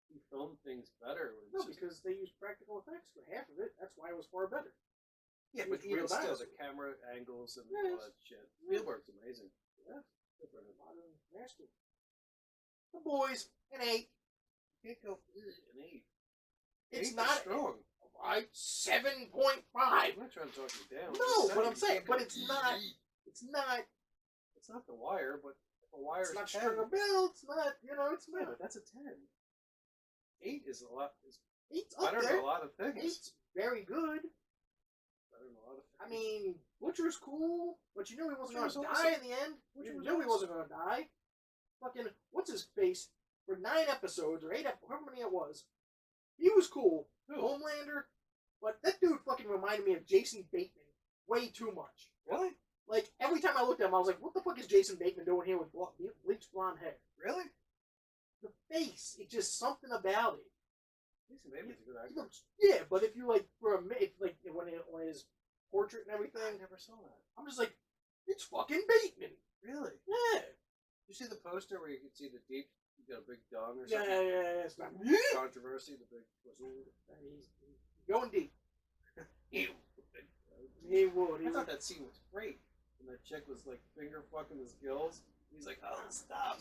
he filmed things better. It's No, just- because they used practical effects for half of it. That's why it was far better. yeah, it but was even real still, dinosaurs. the camera angles and Yes. all that shit. Spielberg's amazing. Yeah. Good for him. Modern master. The boys, an 8. Can't go an 8. It's 8's not strong. right. 7.5. I'm not trying to talk you down. No, Just but I'm you saying, can't but go it's not. It's not. It's not The Wire, but if The Wire It's is not 10. Stringer Bell. It's not. You know, it's Yeah, not. but that's a 10. 8 is a lot. Is 8's up better there. than a lot of things. 8's very good. Better than a lot of things. I mean, Butcher's cool, but you knew he wasn't Butcher going was to die awesome. in the end. Butcher You was knew he awesome. wasn't going to die. Fucking, what's his face? For 9 episodes, or 8 episodes, however many it was, he was cool. Who? Homelander, but that dude fucking reminded me of Jason Bateman way too much. Really? Like, every time I looked at him, I was like, what the fuck is Jason Bateman doing here with bleached blonde hair? Really? The face, it's just something about it. Jason Bateman's a good He actor. looks, yeah, but if you, like, for a minute, like, when his portrait and I everything, never saw that. I'm just like, it's fucking Bateman. Really? Yeah. You see the poster where you can see the deep, you got a big dong or Yeah, something? yeah, it's not. Controversy, the big whistle. He's going deep. Ew. He would. I thought that scene was great. And that chick was like finger fucking his gills. He's like, oh, stop.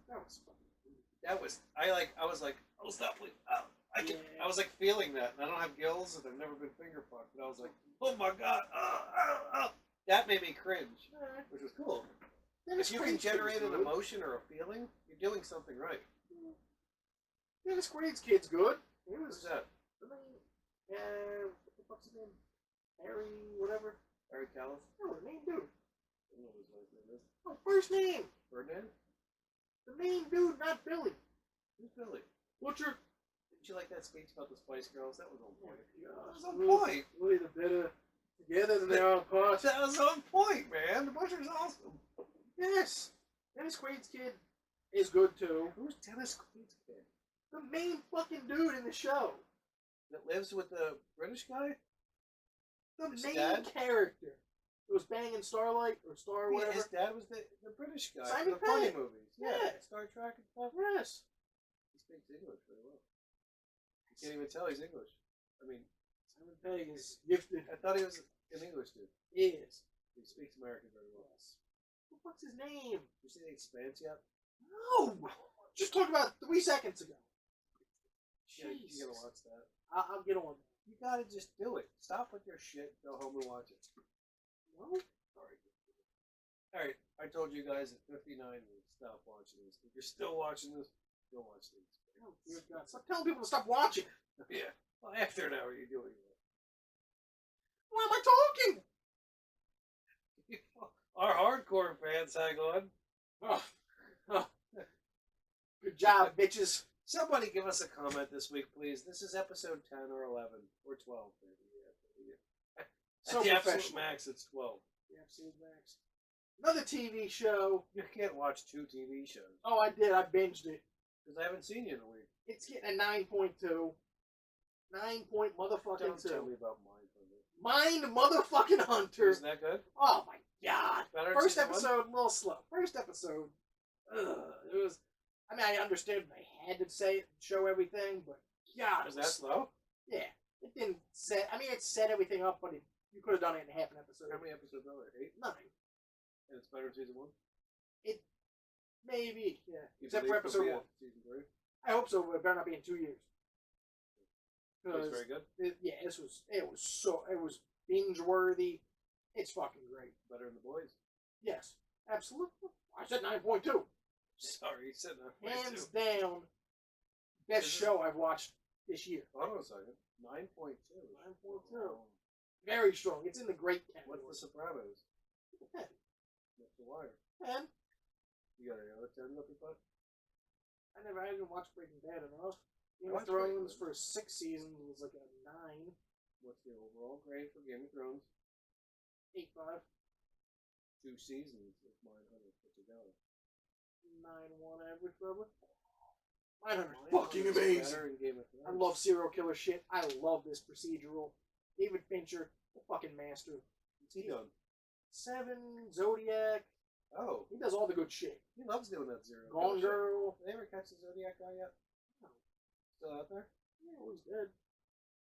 That was fucking. That was, I was like, oh, stop, please. Oh, Yeah. I was like feeling that. And I don't have gills and I've never been finger fucked. But I was like, oh my God. Oh. That made me cringe, which was cool. If you can generate an emotion or a feeling, you're doing something right. Dennis Quaid's kid's good. He Who's was. that? What the fuck's his name? Harry, whatever. Harry Callis? No, the main dude. I don't know what his last name is. Oh, first name. Ferdinand? The main dude, not Billy. Who's Billy? Butcher. Didn't you like that speech about the Spice Girls? That was on point. That was on Really- point. Really the bitter together than they are apart. That was on point, man. The Butcher's awesome. Yes. Dennis Quaid's kid is good too. Who's Dennis Quaid's kid? The main fucking dude in the show. that lives with the British guy? The His main dad? character. It was Banging Starlight or Star Yeah, whatever. his dad was the British guy Simon for the funny Pegg. movies. Yeah. Star Trek and stuff. Yes. He speaks English very well. You can't even tell he's English. I mean, Simon Pegg is gifted. I thought he was an English dude. He is. He speaks American very well. Yes. What's his name? You see The Expanse yet? No! Just talked about 3 seconds ago. Yeah, you gotta Jesus. watch that. I'll get on. You gotta just do it. Stop with your shit. Go home and watch it. Well, Sorry. Alright, I told you guys at 59 we stop watching this. If you're still watching this, go watch these. oh dear God. Stop telling people to stop watching. Yeah. Well, after an hour, you're doing it. Why am I talking? Our hardcore fans, hang on. Oh. Oh. Good job, bitches. Somebody give us a comment this week, please. This is episode 10 or 11 or 12, maybe. So At the absolute professional. max, it's 12. The absolute max. Another TV show. You can't watch 2 TV shows Oh, I did. I binged it. because I haven't seen you in a week. It's getting a 9.2. 9 motherfucking Don't tell 2. me about Mindhunter. Mind motherfucking Hunter. Isn't that good? Oh my God. Better than First season one? episode, a little slow. First episode, it was. I mean, I understood they had to say it, show everything, but God, Is it that was slow? Yeah, it didn't set. I mean, it set everything up, but you could have done it in half an episode. How many episodes are there? 8? 9, And it's better than season 1? maybe. Yeah, You except for believe episode there'll 1. be a Season 3? I hope so, but it better not be in 2 years. It was very good. Yeah, it was binge worthy. It's fucking great. Better than The Boys. Yes, absolutely. I said 9.2. Sorry, you said that. Hands down, best Is it- show I've watched this year. Hold on a second. 9.2. 9.2. Very strong. It's in the great category. What's The Sopranos? 10. What's The Wire? 10. You got any other 10 up your butt? I didn't watch Breaking Bad enough. Game Watch of Thrones Breaking for 6 seasons was like a 9, What's the overall grade for Game of Thrones? 8.5, 2 seasons of Mindhunter put together. 9.1 average probably. Mindhunter's Mindhunter's fucking amazing. better in Game of Thrones. I love serial killer shit. I love this procedural. David Fincher, the fucking master. What's he done? 7, Zodiac. Oh, He does all the good shit. he loves doing that zero. Gone shit. Girl. Did they ever catch the Zodiac guy yet? No. Still out there? Yeah, well, he's dead.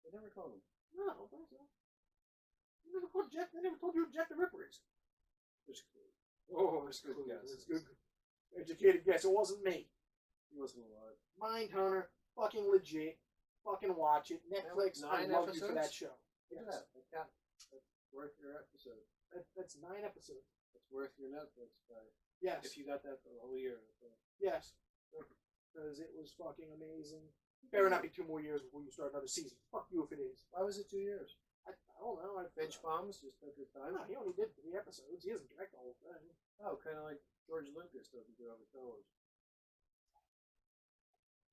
They never caught him. No, I don't think so. They never told you who Jack the Ripper is. Just kidding. Oh, That's good guess. That's good. Educated guess. It wasn't me. He wasn't alive. Mindhunter, fucking legit. Fucking watch it. Netflix, I 9 love you for that episodes? show. Look Yes. at that. That's worth your episode. That's 9 episodes. That's worth your Netflix price. Yes. If you got that for the whole year. Yes. Because it was fucking amazing. Better not be 2 more years before you start another season. Fuck you if it is. Why was it 2 years? I don't know. Finch Bombs just took his time. No, he only did 3 episodes. He doesn't direct the whole thing. Oh, kind of like George Lucas doesn't do other Star Wars.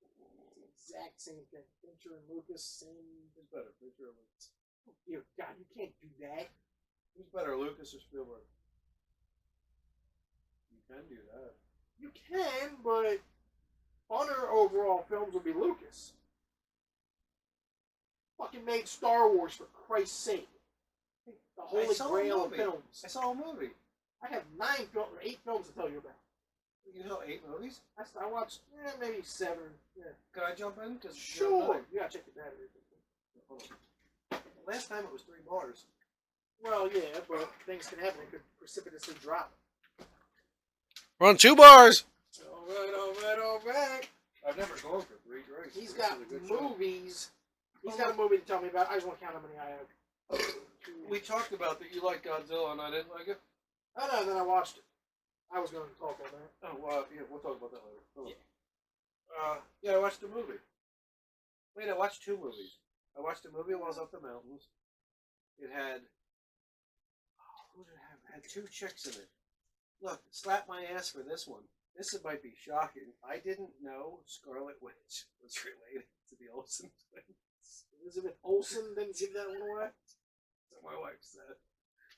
It's the exact same thing. Fincher and Lucas, same. Who's better, Fincher or Lucas? Oh, dear God, you can't do that. Who's better, Lucas or Spielberg? You can do that. You can, but funner overall films would be Lucas. Fucking made Star Wars for Christ's sake. The holy saw a grail of movie. films. I saw a movie. I have 8 films to tell you about. You know 8 movies? I watched maybe 7. Yeah. Can I jump in? Cause Sure. You gotta check the battery. Hold on. Last time it was 3 bars. Well, yeah, but things can happen. It could precipitously drop. We're on 2 bars. All right. I've never gone for 3 drinks. He's This got is a good show. movies. He's got a movie to tell me about. I just want to count how many I have. We talked about that you like Godzilla and I didn't like it. Oh no, then I watched it. I was going to talk on that. Oh, yeah, we'll talk about that later. Hold on. Yeah, I watched a movie. Wait, I watched 2 movies. I watched a movie while I was up the mountains. It had... who did it have? It had 2 chicks in it. Look, slap my ass for this one. This might be shocking. I didn't know Scarlet Witch was related to the Olsen twins. Elizabeth Olsen didn't give that one away. So my wife said.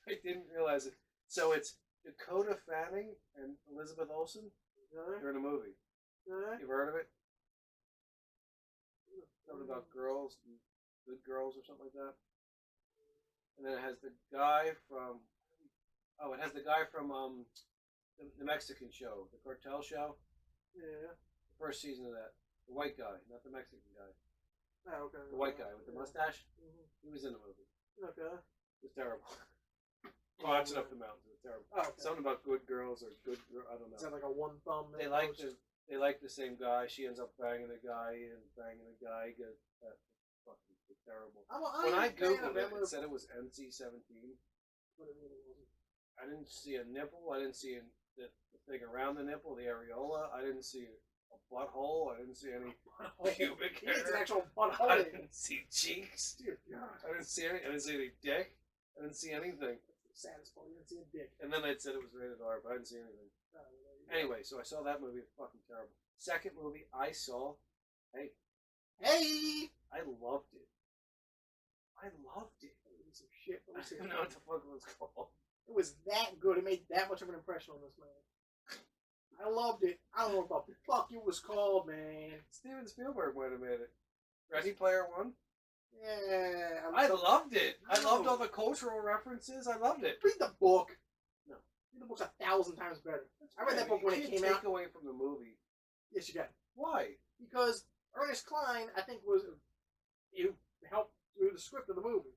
I didn't realize it. So it's Dakota Fanning and Elizabeth Olsen. They're in a movie. You ever heard of it? Something about girls and Good Girls or something like that. And then it has the guy from the Mexican show, the cartel show. Yeah. The first season of that. The white guy, not the Mexican guy. Oh, okay. The white guy with the mustache. Mm-hmm. He was in the movie. Okay. It was terrible. Watching Up the Mountains. It was terrible. Oh, okay. Something about good girls or good girl. I don't know. Is that like a one thumb? They like the same guy. She ends up banging the guy and banging the guy. That's fucking terrible. When I googled it, it said it was NC-17. But it really wasn't. I didn't see a nipple. I didn't see the thing around the nipple, the areola. I didn't see a butthole. I didn't see any pubic hair. It's an actual butthole. I didn't see cheeks. Dear God. I didn't see any. I didn't see any dick. I didn't see anything. Saddest part. You didn't see a dick. And then they said it was rated R, but I didn't see anything. Anyway, so I saw that movie. It's fucking terrible. Second movie I saw, hey, I loved it. I loved it. It was some shit. I don't know what the fuck it was called. It was that good. It made that much of an impression on this man. I loved it. I don't know what the fuck it was called, man. Steven Spielberg might have made it. Ready Player One? Yeah. I loved it. I loved all the cultural references. I loved it. Read the book. No. Read the book's 1,000 times better. I read that book when it came out. Take away from the movie. Yes, you can. Why? Because Ernest Cline, I think, it helped do the script of the movie.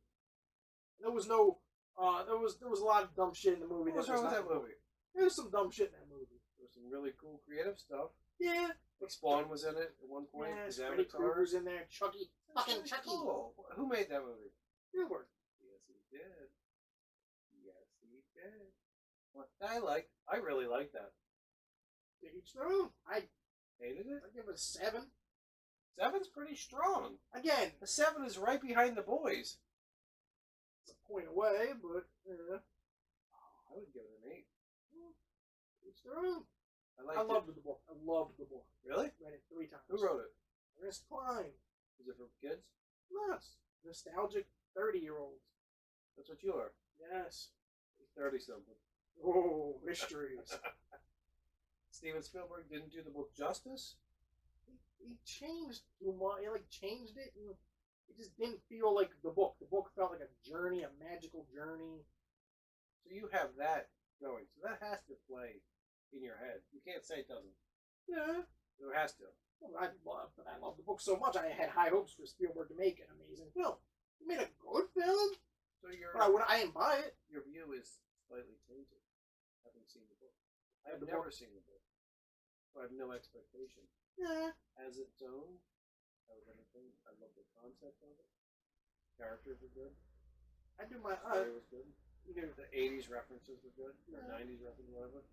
There was no, there was a lot of dumb shit in the movie. What was wrong with that movie? There was some dumb shit in that movie. There was some really cool creative stuff. Yeah. Like Spawn was in it at one point. Yes, Freddy Krueger's in there. Chucky. Fucking Chucky. Cool. Who made that movie? Spielberg. Yes, he did. Yes, he did. What I really liked that. To each their own. I Hated it? give it a 7. 7's pretty strong. Again, The 7 is right behind the boys. it's a point away, but I would give it an 8. each their own. I liked loved the book. I loved the book. Really? Read it 3 times. Who wrote it? Ernest Cline. Is it for kids? Nuts. Nostalgic 30-year-olds. That's what you are. Yes. 30 something. Oh, mysteries. Steven Spielberg didn't do the book justice. He changed too much. He changed it, and it just didn't feel like the book. The book felt like a journey, a magical journey. So you have that going. So that has to play in your head. You can't say it doesn't. Yeah. It has to. Well, I love the book so much. I had high hopes for Spielberg to make an amazing film. He made a good film, So but I didn't buy it. your view is slightly tainted. Having seen the book. I have The never book? seen the book. So I have no expectation. Yeah. As its own, I was anything. I love the concept of it. Characters were good. I do my. Story was good. You know, The 80s references were good. Or Yeah. 90s references, whatever.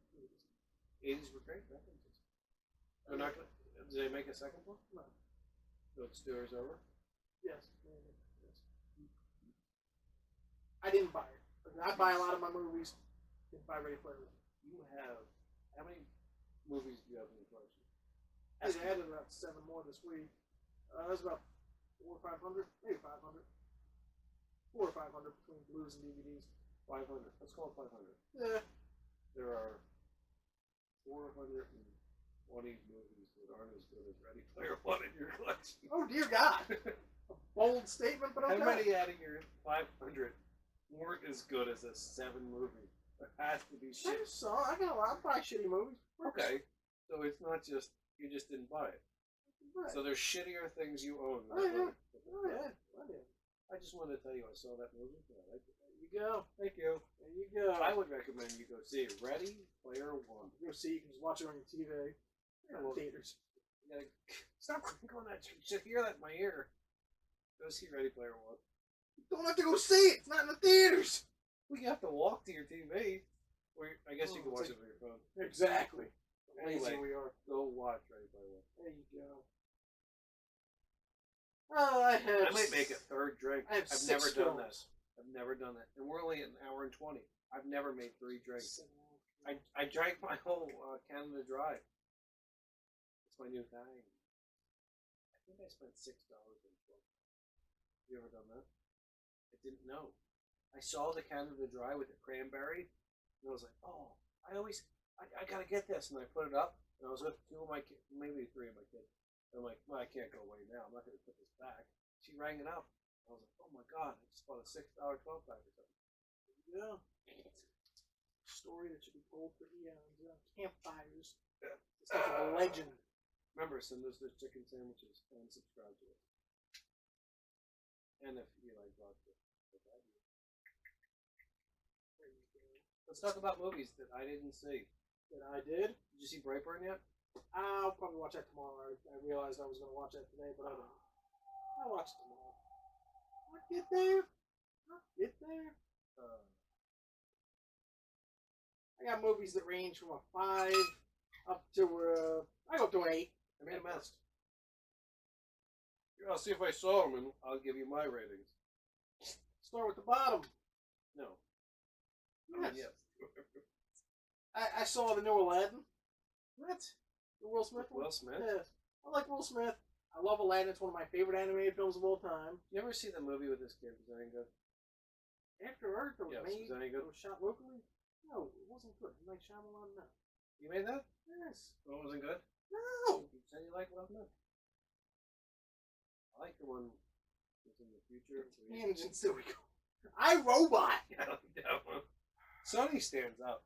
80s were great references. They're not gonna, did they make a second book? No. So the story's over? Yes. I didn't buy it. I buy a lot of my movies. Didn't buy Ready Player One. You have, how many movies do you have in your collection? I added about 7 more this week. That's about 400 or 500, maybe 500. 400 or 500 between blues and DVDs. 500. Let's call it 500. Yeah. There are 420 movies that aren't as good as Ready Player One in your collection. Oh dear God! A bold statement, but okay. How many out of your 500 weren't as good as a 7 movie? There has to be shit. I got a lot of buy shitty movies. Okay, so it's not just you just didn't buy it. Right. So there's shittier things you own. Oh yeah. I just wanted to tell you I saw that movie and I liked it. There you go. Thank you. There you go. I would recommend you go see it. Ready Player One. Go see. You can just watch it on your TV. Well, Theaters. You gotta stop crinkling that. You should hear that in my ear. Go see Ready Player One. You don't have to go see it. It's not in the theaters. Well, you have to walk to your TV. Or I guess you can watch it on your phone. Exactly. Anyway, Lazy we are. go watch Ready Player One. There you go. Oh, I might make a third drink. I have I've 6 never done that. films. I've never done that. And we're only an hour and 20. I've never made 3 drinks. I drank my whole Canada Dry. It's my new thing. I think I spent $6 on it. Have you ever done that? I didn't know. I saw the Canada Dry with the cranberry, and I was like, oh, I gotta get this. And I put it up, and I was with 2 of my kids, maybe 3 of my kids. And I'm like, well, I can't go away now. I'm not gonna put this back. She rang it up. I was like, oh my god, I just bought a $6 12-pack or something. Yeah. Story that should be told for eons. Campfires. Yeah. It's like a legend. Remember, send us those chicken sandwiches and subscribe to it. And if you like vodka. Let's talk about movies that I didn't see. That I did. Did you see Brightburn yet? I'll probably watch that tomorrow. I realized I was going to watch that today, but I didn't. I'll watch it tomorrow. I'll get there. I got movies that range from a 5 up to I go up to an 8. I made a mess. I'll see if I saw them and I'll give you my ratings. Start with the bottom. No. Yes. I saw the new Aladdin. What? The Will Smith one? Will Smith? Yeah. I like Will Smith. I love Aladdin. It's one of my favorite animated films of all time. You ever see the movie with this kid? Was that any good? After Earth, it was Yes, made. was that any good? It was shot locally. No, it wasn't good. Like Shyamalan, no. You made that? Yes. Oh, it wasn't good? No. You said you like Will Smith. I like the one that's in the future. Tangents that we go. I Robot. Yeah, I like that one. Sonny stands up.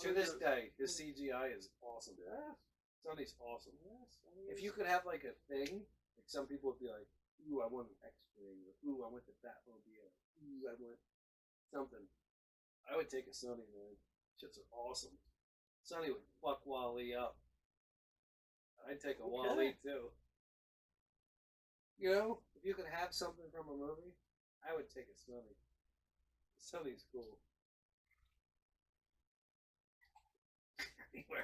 To this day, his CGI is awesome. Yes. Sonny's awesome. Yes. If you could have like a thing, like some people would be like, ooh, I want an X-Wing, or ooh, I want the Batmobile, ooh, I want something. I would take a Sonny, man. Shits are awesome. Sonny would fuck Wally up. I'd take a Wally too. You know, if you could have something from a movie, I would take a Sonny. Sonny's cool. Anyway,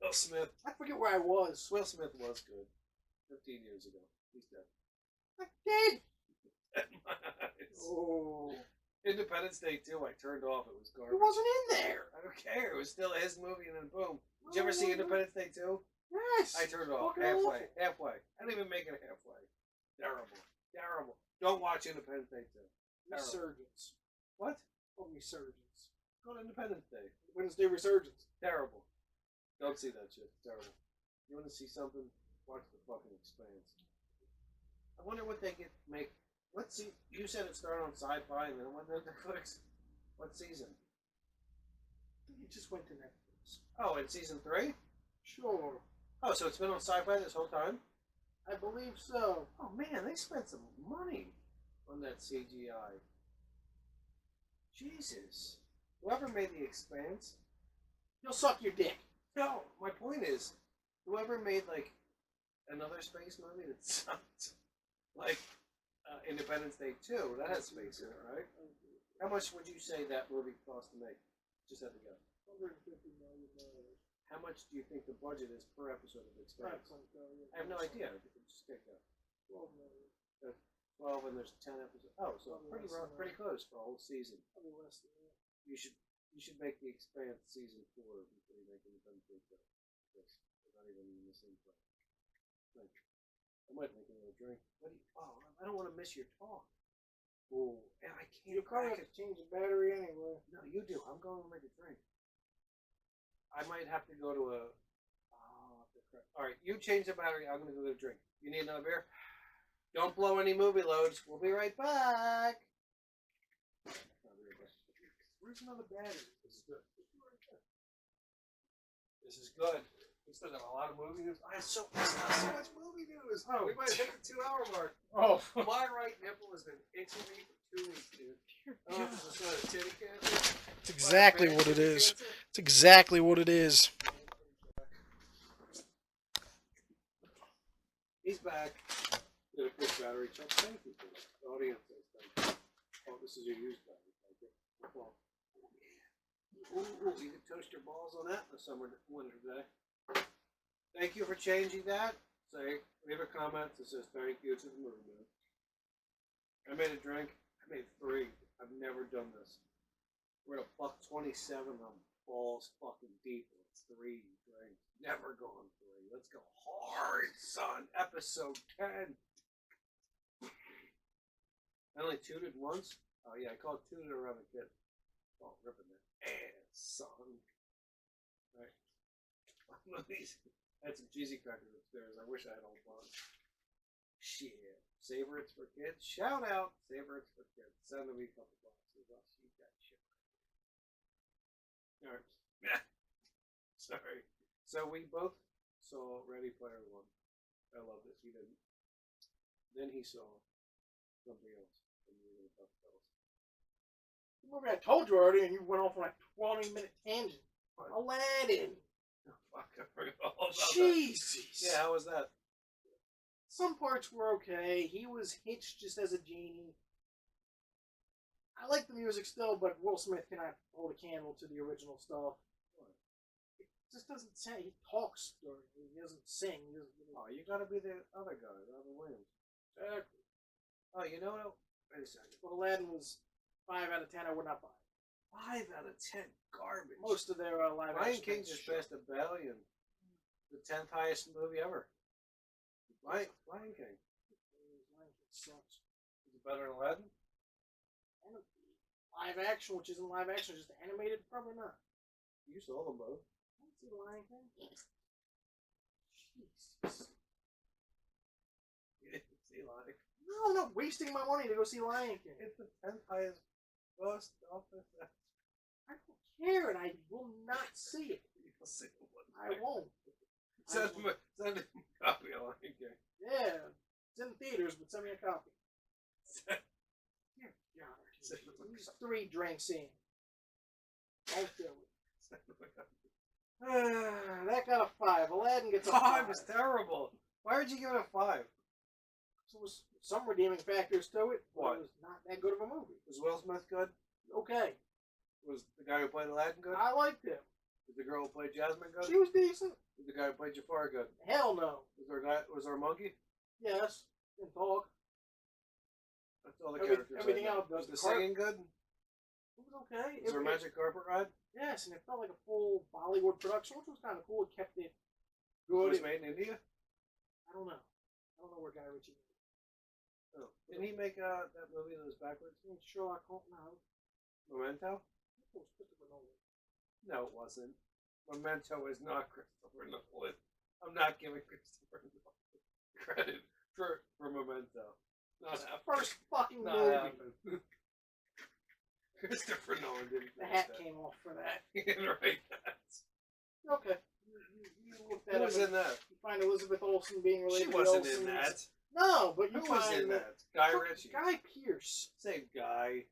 Will Smith. I forget where I was. Will Smith was good. 15 years ago. He's dead. I did. Dead in my eyes. Oh. Independence Day 2, I turned off. It was It garbage. wasn't in there. I don't care. It was still his movie, and then boom. Did you ever see Independence Day 2? Yes. I turned it off Fucking halfway. awful. Halfway. I didn't even make it halfway. Terrible. Terrible. Don't watch Independence Day 2. Terrible. Resurgence. What? Oh, resurgence. Go to Independence Day. Wednesday resurgence. Terrible. Don't see that shit. Terrible. You want to see something? Watch The fucking Expanse. I wonder what they make. Let's see. You said it started on Sci-Fi and then it went to Netflix. What season? It just went to Netflix. Oh, in season 3? Sure. Oh, so it's been on Sci-Fi this whole time? I believe so. Oh man, they spent some money on that CGI. Jesus. Whoever made The Expanse. You'll suck your dick. No, my point is, whoever made like another space movie that sucked, like Independence Day 2, that has space in it, right? How much would you say that movie cost to make? Just have to go. $150 million. How much do you think the budget is per episode of Expanse? I have no $5.0. idea. Just take that. 12 million. 12 and there's 10 episodes. Oh, so Probably less than pretty close for a whole season. Probably less than that. You should make The Expanse season 4 before you make Independence Day 2. Because they're not even in the same place. Like, I might make another drink. I don't want to miss your talk. Oh, and I can't. You'll probably have to change the battery anyway. No, you do. I'm going to make a drink. I might have to go to a. All right, you change the battery. I'm going to go to a drink. You need another beer? Don't blow any movie loads. We'll be right back. Where's another battery? This is good. This is good. We still got a lot of movie news. I have so much movie news. Oh. We might hit the 2-hour mark. Oh. My right nipple has been itching me for 2 weeks, dude. Oh, it's not a titty cancer. It's exactly what it is. It's exactly what it is. He's back. Did a quick battery check. Thank you for that. The audience says thank you. Oh, this is your used battery. Thank you. Oh. Ooh, you can toast your balls on that in the winter day. Thank you for changing that. Say, leave a comment that says thank you to the movie man. I made a drink. I made 3. I've never done this. We're at $1.27 on balls fucking deep. It's 3 drinks. Never gone 3. Let's go hard, son. Episode 10. I only tooted once. Oh yeah, I called tooted around the kid. Oh, ripping that ass, son. Right. I had some cheesy crackers upstairs. I wish I had a whole bunch. Shit. Savorites for Kids. Shout out Savorites for Kids. Send me a couple boxes. I'll shoot that shit. Alright. Sorry. So we both saw Ready Player One. I love this. He didn't. Then he saw something else. And we were going to talk about The movie I told you already, and you went off on like 20-minute tangent. What? Aladdin. Oh, fuck, I forgot all about that. Jesus. Yeah, how was that? Some parts were okay. He was hitched just as a genie. I like the music still, but Will Smith cannot hold a candle to the original stuff. It just doesn't sound. He talks during it. He doesn't sing. He doesn't really... Oh, you gotta be the other guy, Robin Williams. Exactly. Oh, you know what? Wait a second. But Aladdin was 5 out of 10. I would not buy. 5 out of 10. Garbage. Most of their live Lion action King things just are passed a billion. The 10th highest movie ever. Lion King. Lion King sucks. Is it better than Aladdin? And live action, which isn't live action, just animated, probably not. You saw them both. I didn't see the Lion King. Jesus. You didn't see Lion King. No, I'm not wasting my money to go see Lion King. It's the 10th highest box office. I don't care, and I will not see it. You'll see it one I day. won't. Send him a copy of Lion King. Yeah, it's in theaters, but send me a copy. Dear God, he's 3 drinks in. Don't do it. That got a 5. Aladdin gets a 5. 5 is terrible. Why would you give it a 5? There was some redeeming factors to it, but What? it was not that good of a movie. Was Will Smith good? Okay, Was the guy who played Aladdin good? I liked him. Was the girl who played Jasmine good? She was decent. Was the guy who played Jafar good? Hell no. Was there a monkey? Yes, didn't talk. That's all the Every- characters. everything I know. else does. Was the The car- singing good? It was okay. Was there a magic carpet ride? Yes, and it felt like a full Bollywood production, which was kind of cool. It kept it It good. was made in India? I don't know. I don't know where Guy Ritchie made it. Oh. Didn't he make that movie that was backwards? I think Sherlock Holmes. No, Memento? it was Christopher Nolan. No, it wasn't. Memento is not Christopher Nolan. I'm not giving Christopher Nolan credit for Memento. Not His happening. first fucking Not movie. happening. Christopher Nolan didn't The write hat that. came off for that. He didn't write that. Okay. You look that Who up. was in that? You find Elizabeth Olsen being related She to wasn't Olsen's. in that. No, but you Who was find in that? Guy Fuck, Ritchie. Guy Pearce. Same guy.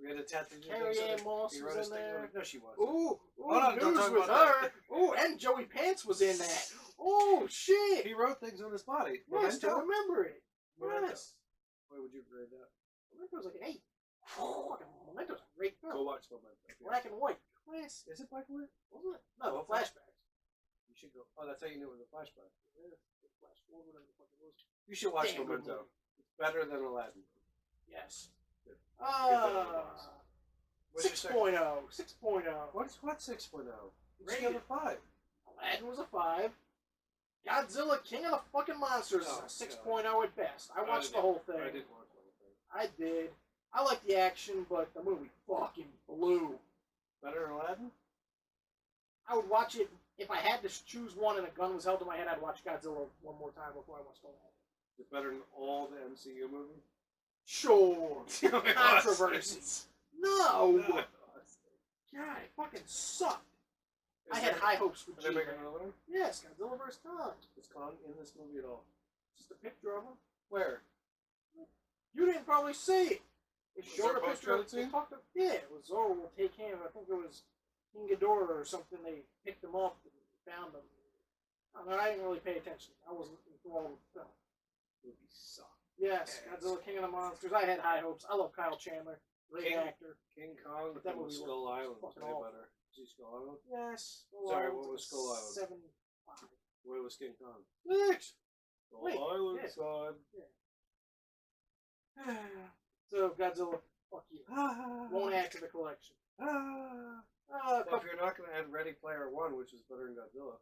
We had a tattoo. Carrie Ann Moss was in there. No, she wasn't. Ooh, Hold on, don't news talk with about her. that. Ooh, and Joey Pants was in that. Oh shit! He wrote things on his body. Yes, I Memento? remember it. Memento. Yes, Why would you grade that? Memento was like an 8. Fucking Memento's a great Go film. watch Memento. Black and white. Class, Is it black and white? wasn't it? No, Oh, flashbacks. You should go. Oh, that's how you knew it was a flashback. Yeah, flash forward, whatever the fuck it was. You should watch Damn good Memento. movie. It's better than Aladdin. Yes. Good. Get that on the Uh, box. What's your 6.0. 6.0. What 6.0? You Rated. give it a 5. Aladdin was a 5. Godzilla, King of the fucking Monsters, is Oh, a 6.0 at best. I watched the didn't- whole thing. I didn't watch the whole thing. I did. I like the action, but the movie fucking blew. Better than Aladdin? I would watch it if I had to choose one and a gun was held to my head. I'd watch Godzilla one more time before I watched Aladdin. Is it better than all the MCU movies? Sure. Controversy. No. No. God, it fucking sucked. I Is had there- high hopes for Are they G. making another one? Yes, Godzilla vs. Kong. Is Kong in this movie at all? Just a picture of him. Where? You didn't probably see it. They Was showed there a a picture of post-credit scene? Yeah, it was Zoro will take him. I think it was King Ghidorah or something. They picked him up and found him. I mean, I didn't really pay attention. I wasn't enthralled with the film. Movie sucked. Yes, Godzilla, King of the Monsters. I had high hopes. I love Kyle Chandler. Great King- actor. King Kong But that from movie Skull was Island was fucking way awful. better. Is he Skull Island? Yes. Sorry, what was Skull Island? 7.5. Where was King Kong? 6. Skull Wait, Island, yeah. son. So Godzilla, fuck you. Ah, Won't add to the collection. ah. Uh, Well, if you're not going to add Ready Player One, which is better than Godzilla.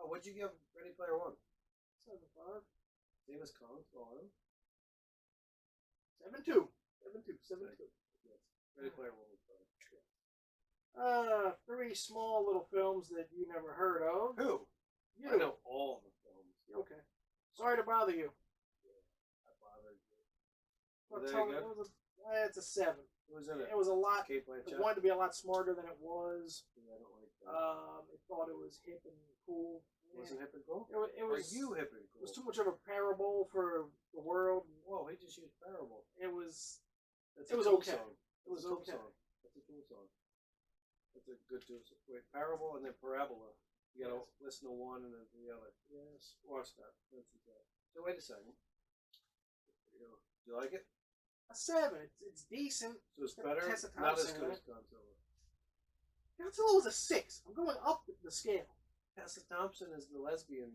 Oh, what'd you give Ready Player One? 7.5. Same as Kong, Skull Island? 7.2. 7.2. 7.2. Yes. Ready Player One was better. 3 small little films that you never heard of. Who? You. I know all the films. Okay. Sorry to bother you. I Was that good? It's a 7. Who was in it? It was a lot. Kate It Blanchett. wanted to be a lot smarter than it was. Yeah, I don't like that. It thought it was hip and cool. Wasn't hip and cool? It was. Are you hip and It cool? was too much of a parable for the world. Whoa, he just used parable. It was. That's It a was Tool okay. Song. It was That's a Tool okay. Song. That's a Tool song. That's a good Tool song. Wait, parable and then parabola. You gotta listen to one and then to the other. Yes. Watch that. Listen to that. So wait a second. Do you like it? A 7. It's decent. So it's better, Tessa not as Thompson, good right? as Godzilla. Godzilla was a 6. I'm going up the scale. Tessa Thompson is the lesbian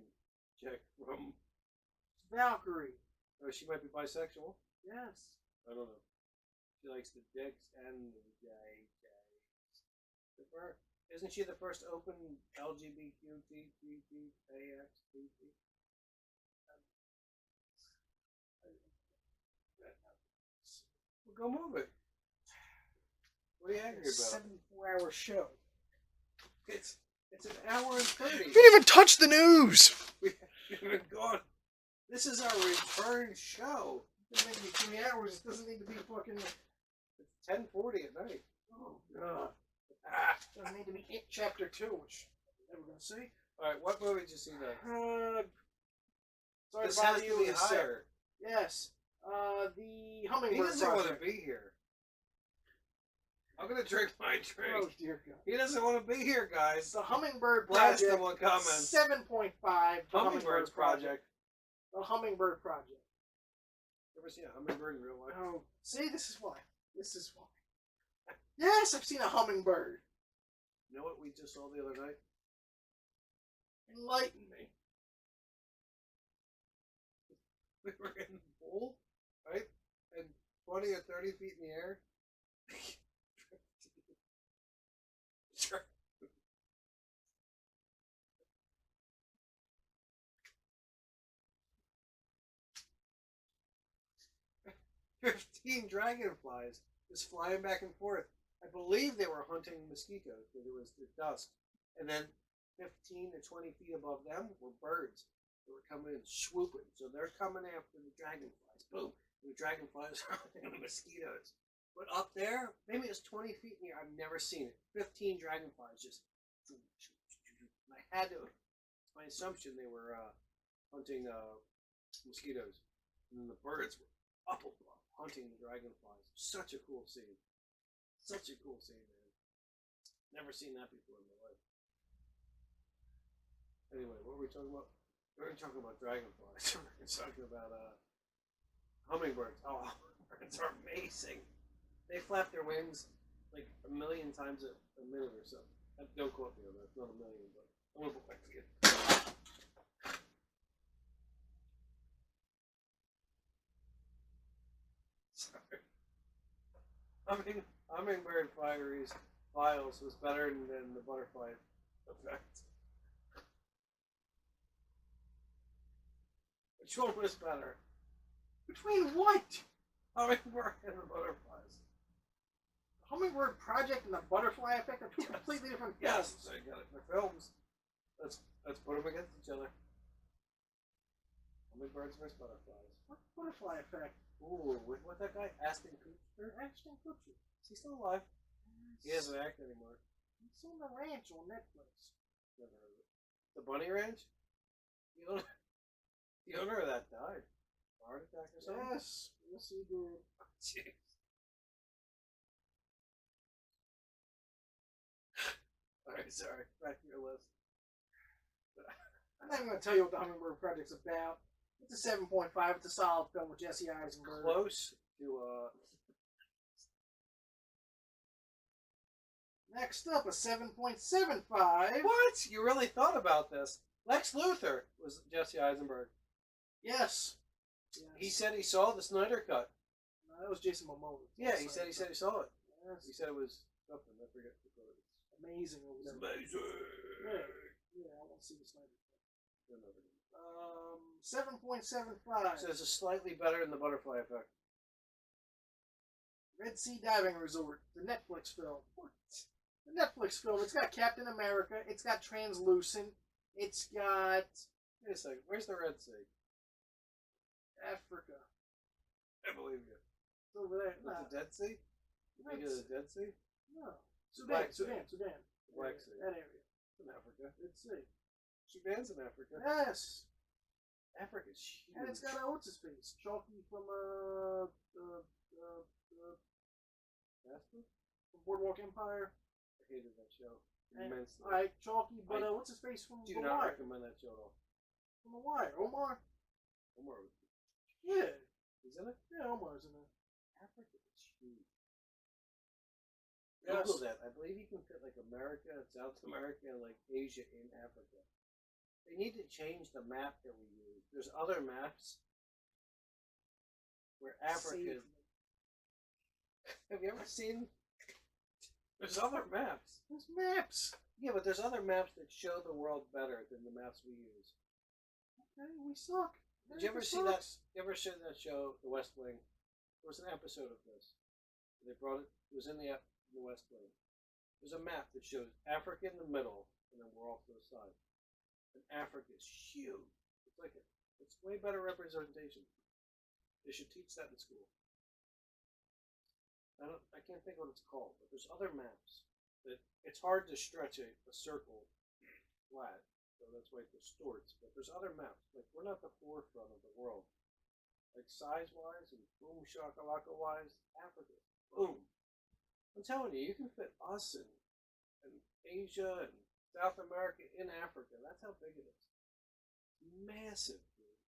chick from. Valkyrie. Or she might be bisexual. Yes. I don't know. She likes the dicks and the gays. Isn't she the first open LGBTQTTAXTT? Well, go move it. What are you angry It's a about? 74-hour show. It's an hour and 30. You didn't even touch the news. We've been gone. This is our return show. It doesn't need to be 3 hours. It doesn't need to be fucking. It's 10:40 at night. Oh god. Ah. Doesn't need to be It Chapter 2, which I'm never gonna see. All right, what movie did you see then? Sorry This to bother has you. to be is, higher. Yes. The He Hummingbird doesn't want Project. to be here. I'm gonna drink my drink. Oh dear God. He doesn't want to be here, guys. The Hummingbird Blast Project. him on comments. 7.5. The Hummingbirds Project. The Hummingbird Project. Ever seen a hummingbird in real life? Oh, see, this is why. This is why. Yes, I've seen a hummingbird. You know what we just saw the other night? Enlighten me. We were in the pool, right? And 20 or 30 feet in the air. 15 dragonflies just flying back and forth. I believe they were hunting mosquitoes because it was at dusk. And then 15 to 20 feet above them were birds that were coming in swooping. So they're coming after the dragonflies. Boom. And the dragonflies are hunting the mosquitoes. But up there, maybe it's 20 feet in the air. I've never seen it. 15 dragonflies just. I had to. It's my assumption they were hunting mosquitoes. And then the birds were up above hunting the dragonflies. Such a cool scene. Such a cool scene, man. Never seen that before in my life. Anyway, what were we talking about? We were talking about dragonflies. We were talking about hummingbirds. Oh, hummingbirds are amazing. They flap their wings like a million times a minute or so. Don't quote me on that. It's not a million, but I'm gonna put my feet. Sorry. Hummingbird files was better than the butterfly effect. Which one was better? Between what? Hummingbird and the butterflies. Hummingbird Project and the Butterfly Effect are two completely different things. Yes, I got it. The films. Let's put them against each other. Hummingbirds versus butterflies. What Butterfly Effect? Ooh, what that guy? Ashton Kutcher? Ashton Kutcher. Is he still alive? He doesn't act anymore. It's on the ranch on Netflix. Never heard of it. The Bunny Ranch? The owner of that died. Heart attack or something? Yes. Yes, he did. Jeez. Alright, sorry. Back to your list. I'm not even going to tell you what the Hummingbird Project's about. It's a 7.5. It's a solid film with Jesse Eisenberg. Close to, Next up, a 7.75. What? You really thought about this? Lex Luthor was Jesse Eisenberg. Yes. He said he saw the Snyder Cut. No, that was Jason Momoa. Yeah, he said he saw it. Yes. He said it was something. I forget the quote. Amazing over It's there. amazing. Yeah, I want to see the Snyder Cut. 7.75. So it's slightly better than the Butterfly Effect. Red Sea Diving Resort, the Netflix film. What? The Netflix film. It's got Captain America. It's got Translucent. It's got Wait a second. Where's the Red Sea? Africa. I believe you. It's over there. With the Dead Sea? Think of the Dead Sea? No. Black Sudan. The Black Sea. That area. In Africa. Dead Sea. Sudan's in Africa. Yes. Africa's huge. And it's got what's his face? Chalky from Casper? from Boardwalk Empire. I hated that show And, immensely. alright, Chalky, but what's his face from Do The not Wire? recommend that show at all. From The Wire. Omar. Omar, Yeah. he's in it? Yeah, Omar's in there. Africa is huge. Yes. Google that. I believe you can fit like America, South America, and like Asia in Africa. They need to change the map that we use. There's other maps where Africa. Have you ever seen? There's other maps. There's maps. Yeah, but there's other maps that show the world better than the maps we use. Okay, we suck. Did you ever see that? You ever see that show, The West Wing? There was an episode of this. They brought it. It was in the West Wing. There's a map that shows Africa in the middle, and then we're off to the side. And Africa is huge. It's way better representation. They should teach that in school. I can't think what it's called, but there's other maps that it's hard to stretch a circle flat, so that's why it distorts. But there's other maps. Like we're not the forefront of the world. Like size wise and boom shakalaka wise, Africa. Boom. I'm telling you, you can fit us and Asia and South America in Africa. That's how big it is. Massive, dude.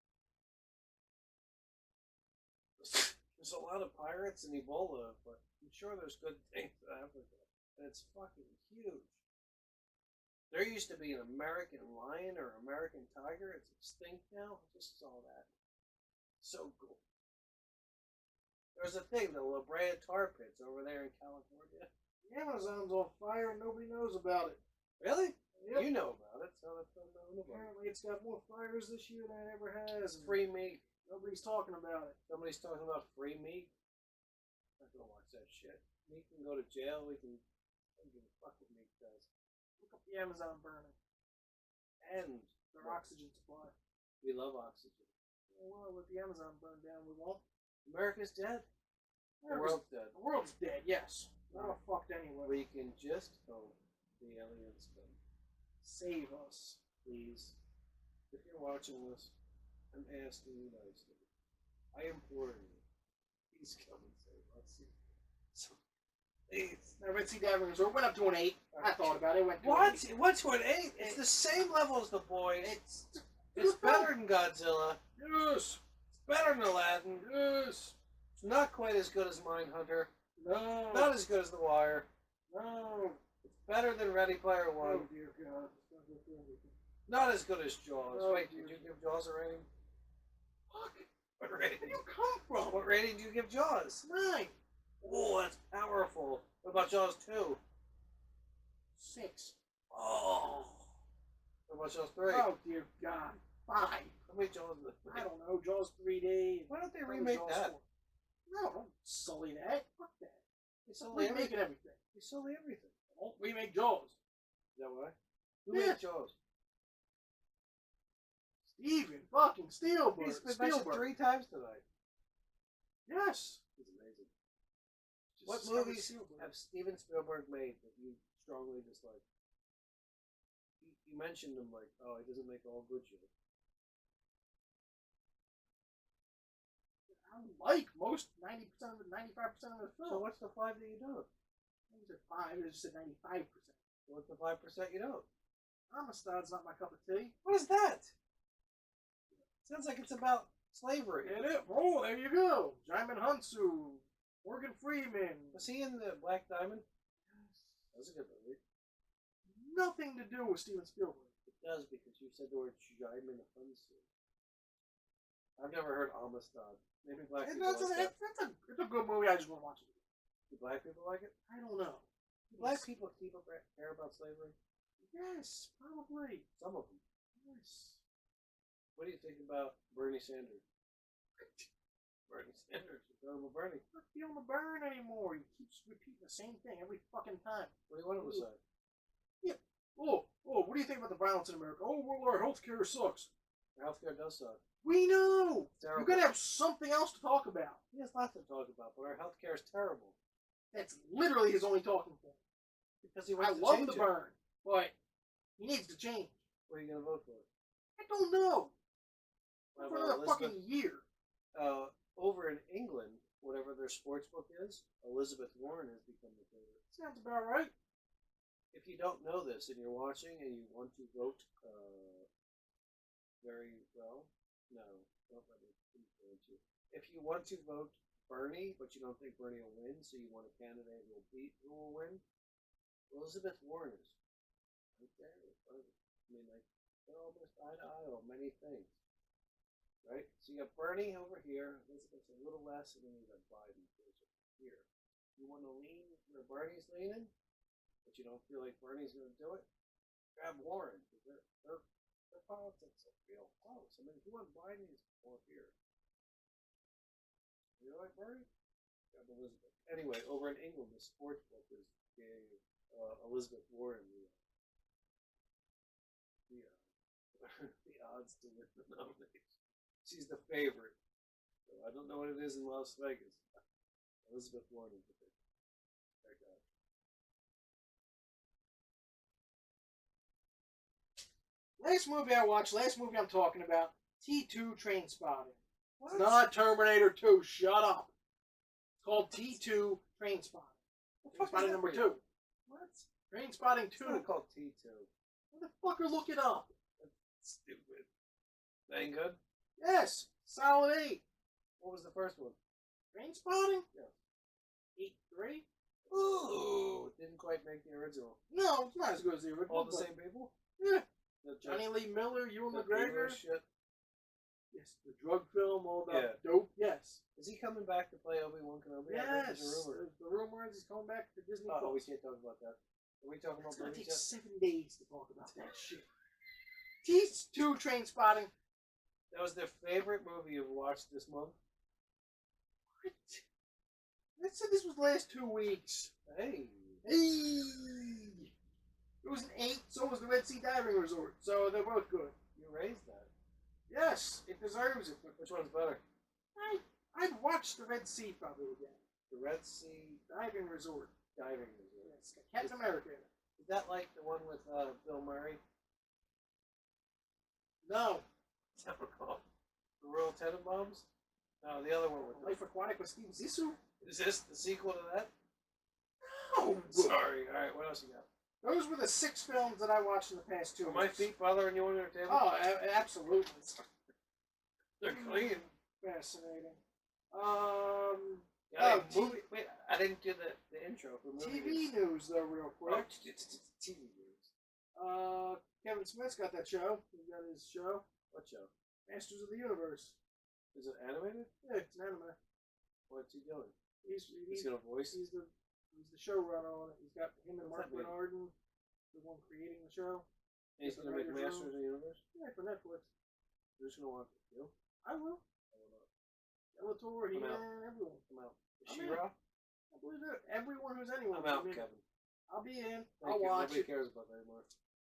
There's a lot of pirates and Ebola, but I'm sure there's good things in Africa. And it's fucking huge. There used to be an American lion or American tiger. It's extinct now. I just saw that. So cool. There's a thing, the La Brea tar pits over there in California. The Amazon's on fire and nobody knows about it. Really? Yep. You know about it, so that's unknown. Apparently it's got more fires this year than it ever has. Free meat. Nobody's talking about it. Somebody's talking about free meat. I'm not gonna watch that shit. Meat can go to jail. I don't give a fuck what meat does. Look up the Amazon burning. And Their oxygen supply. we love oxygen. Well, let the Amazon burn down, we won't. America's dead. The world's dead. The world's dead, yes. We're all fucked anyway. We can just hope the aliens can Save us. please. If you're watching this, I'm asking you nicely. I implore you. Please come and save us. So, please. Now, Red Sea Diving Resort went up to an 8. I thought about it. It went to What? an 8. It went to an 8? It's the same level as The Boys. It's better than Godzilla. Yes. It's better than Aladdin. Yes. It's not quite as good as Mindhunter. No. Not as good as The Wire. No. It's better than Ready Player One. Oh, dear God. It's not good for everything. Not as good as Jaws. Oh, Wait, dear. did you give Jaws a rating? Fuck. What Where rating? did you come from? What rating do you give Jaws? 9. Oh, that's powerful. What about Jaws 2? 6. Oh. What about Jaws 3? Oh, dear God. 5. How many Jaws? I don't know. Jaws 3D. Why don't they Probably remake Jaws that? 4. No, don't sully that. Fuck that. They Stop sully remaking everything. They sully everything. Don't remake Jaws. Is that why? Who Yeah. made Jaws? Steven fucking Spielberg. He's been mentioned 3 times tonight. Yes. He's amazing. Just What discovered movies Spielberg. have Steven Spielberg made that you strongly dislike? You mentioned him like, oh, he doesn't make all good shit. I like most 90% of the 95% of the film. So what's the 5 that you don't? I said 5. I just said 95%. So what's the 5% you don't? Amistad's not my cup of tea. What is that? Sounds like it's about slavery. And it. Oh, there you go. Jaimin Hunsu, Morgan Freeman. Was he in the Black Diamond? That was a good movie. Nothing to do with Steven Spielberg. It does because you said the word Jaimin Hunsu. I've never heard Amistad. Maybe black And people that's like that. it's a good movie. I just want to watch it. Do black people like it? I don't know. Do black people care about slavery? Yes, probably. Some of them. Yes. What do you think about Bernie Sanders? Bernie Sanders. You're talking about Bernie. I'm not feeling the burn anymore. He keeps repeating the same thing every fucking time. What do you want him to say? Yeah. Oh, what do you think about the violence in America? Oh, well, our healthcare sucks. Healthcare does suck. We know. Terrible. You gotta have something else to talk about. He has lots to talk about, but our healthcare is terrible. That's literally his only talking point. Because he I wants to love change the it. burn, but he needs to change. What are you going to vote for? I don't know. How For about another Elizabeth? fucking year. Over in England, whatever their sports book is, Elizabeth Warren has become the favorite. Sounds about right. If you don't know this and you're watching and you want to vote very well, no, don't let me influence you. If you want to vote Bernie, but you don't think Bernie will win, so you want a candidate who will win, Elizabeth Warren is right there in front of you. I mean, like, they're almost eye to eye on many things. Right? So you got Bernie over here, Elizabeth's a little less, and then you got Biden here. You want to lean where Bernie's leaning, but you don't feel like Bernie's going to do it? Grab Warren, because their politics are real close. I mean, if you want Biden, he's more here. You like Bernie? Grab Elizabeth. Anyway, over in England, the sports book is gave Elizabeth Warren the odds to win the nomination. She's the favorite. So I don't know what it is in Las Vegas. Elizabeth Warren is the favorite. Check it out. Last movie I watched, last movie I'm talking about, T2 Trainspotting. What? It's not Terminator 2. Shut up. It's called T2 Trainspotting. Trainspotting number 2. What? Trainspotting 2. It's not called T2. Motherfucker, look it up. That's stupid. That ain't good? Yes. Solid 8. What was the first one? Trainspotting? Yeah. 8-3? Ooh, didn't quite make the original. No, it's not as good as the original. All the same people? Yeah. The Johnny Lee Miller, Ewan the McGregor. shit. Yes, the drug film, all about Yeah. dope. Yes. Is he coming back to play Obi-Wan Kenobi? I heard Yes. there's a rumor. The rumor is he's coming back to Disney Oh, we Plus. can't talk about that. Are we talking about It's gonna movies take yet? 7 days to talk about that shit. T2 Trainspotting. That was their favorite movie you've watched this month? What? I said this was the last 2 weeks. Hey. Hey. It was an 8, so was the Red Sea Diving Resort. So they're both good. You raised that. Yes, it deserves it. But Which one's better? I'd watch the Red Sea probably again. The Red Sea Diving Resort. Diving Resort. Yes, Captain America. Is that like the one with Bill Murray? No. What's that one called? The Royal Tenenbaums? No, the other one with Life Aquatic with Steve Zissou? Is this the sequel to that? No. Sorry. Alright, what else you got? Those were the 6 films that I watched in the past 2 Are my weeks. feet bothering you on your table? Oh, absolutely. They're clean. Fascinating. Yeah, Oh, movie. Wait, I didn't do the intro for movie TV news, though, real Oh, quick. TV news. Kevin Smith's got that show. He's got his show, What show? Masters of the Universe. Is it animated? Yeah, it's an anime. What's he doing? He's gonna voice? He's the showrunner on it. He's got him and What's Mark that mean? Bernardin, the one creating the show. And he's gonna make Masters of the Universe? Yeah, for Netflix. Who's gonna watch it? You? I will. I will not. Bellator, I'm out. He-Man, everyone. I'm out. I'm She-Ra? I believe it. Everyone who's anyone. I'm out, I mean, Kevin. I'll be in. Thank I'll you. watch Nobody it. cares about that anymore.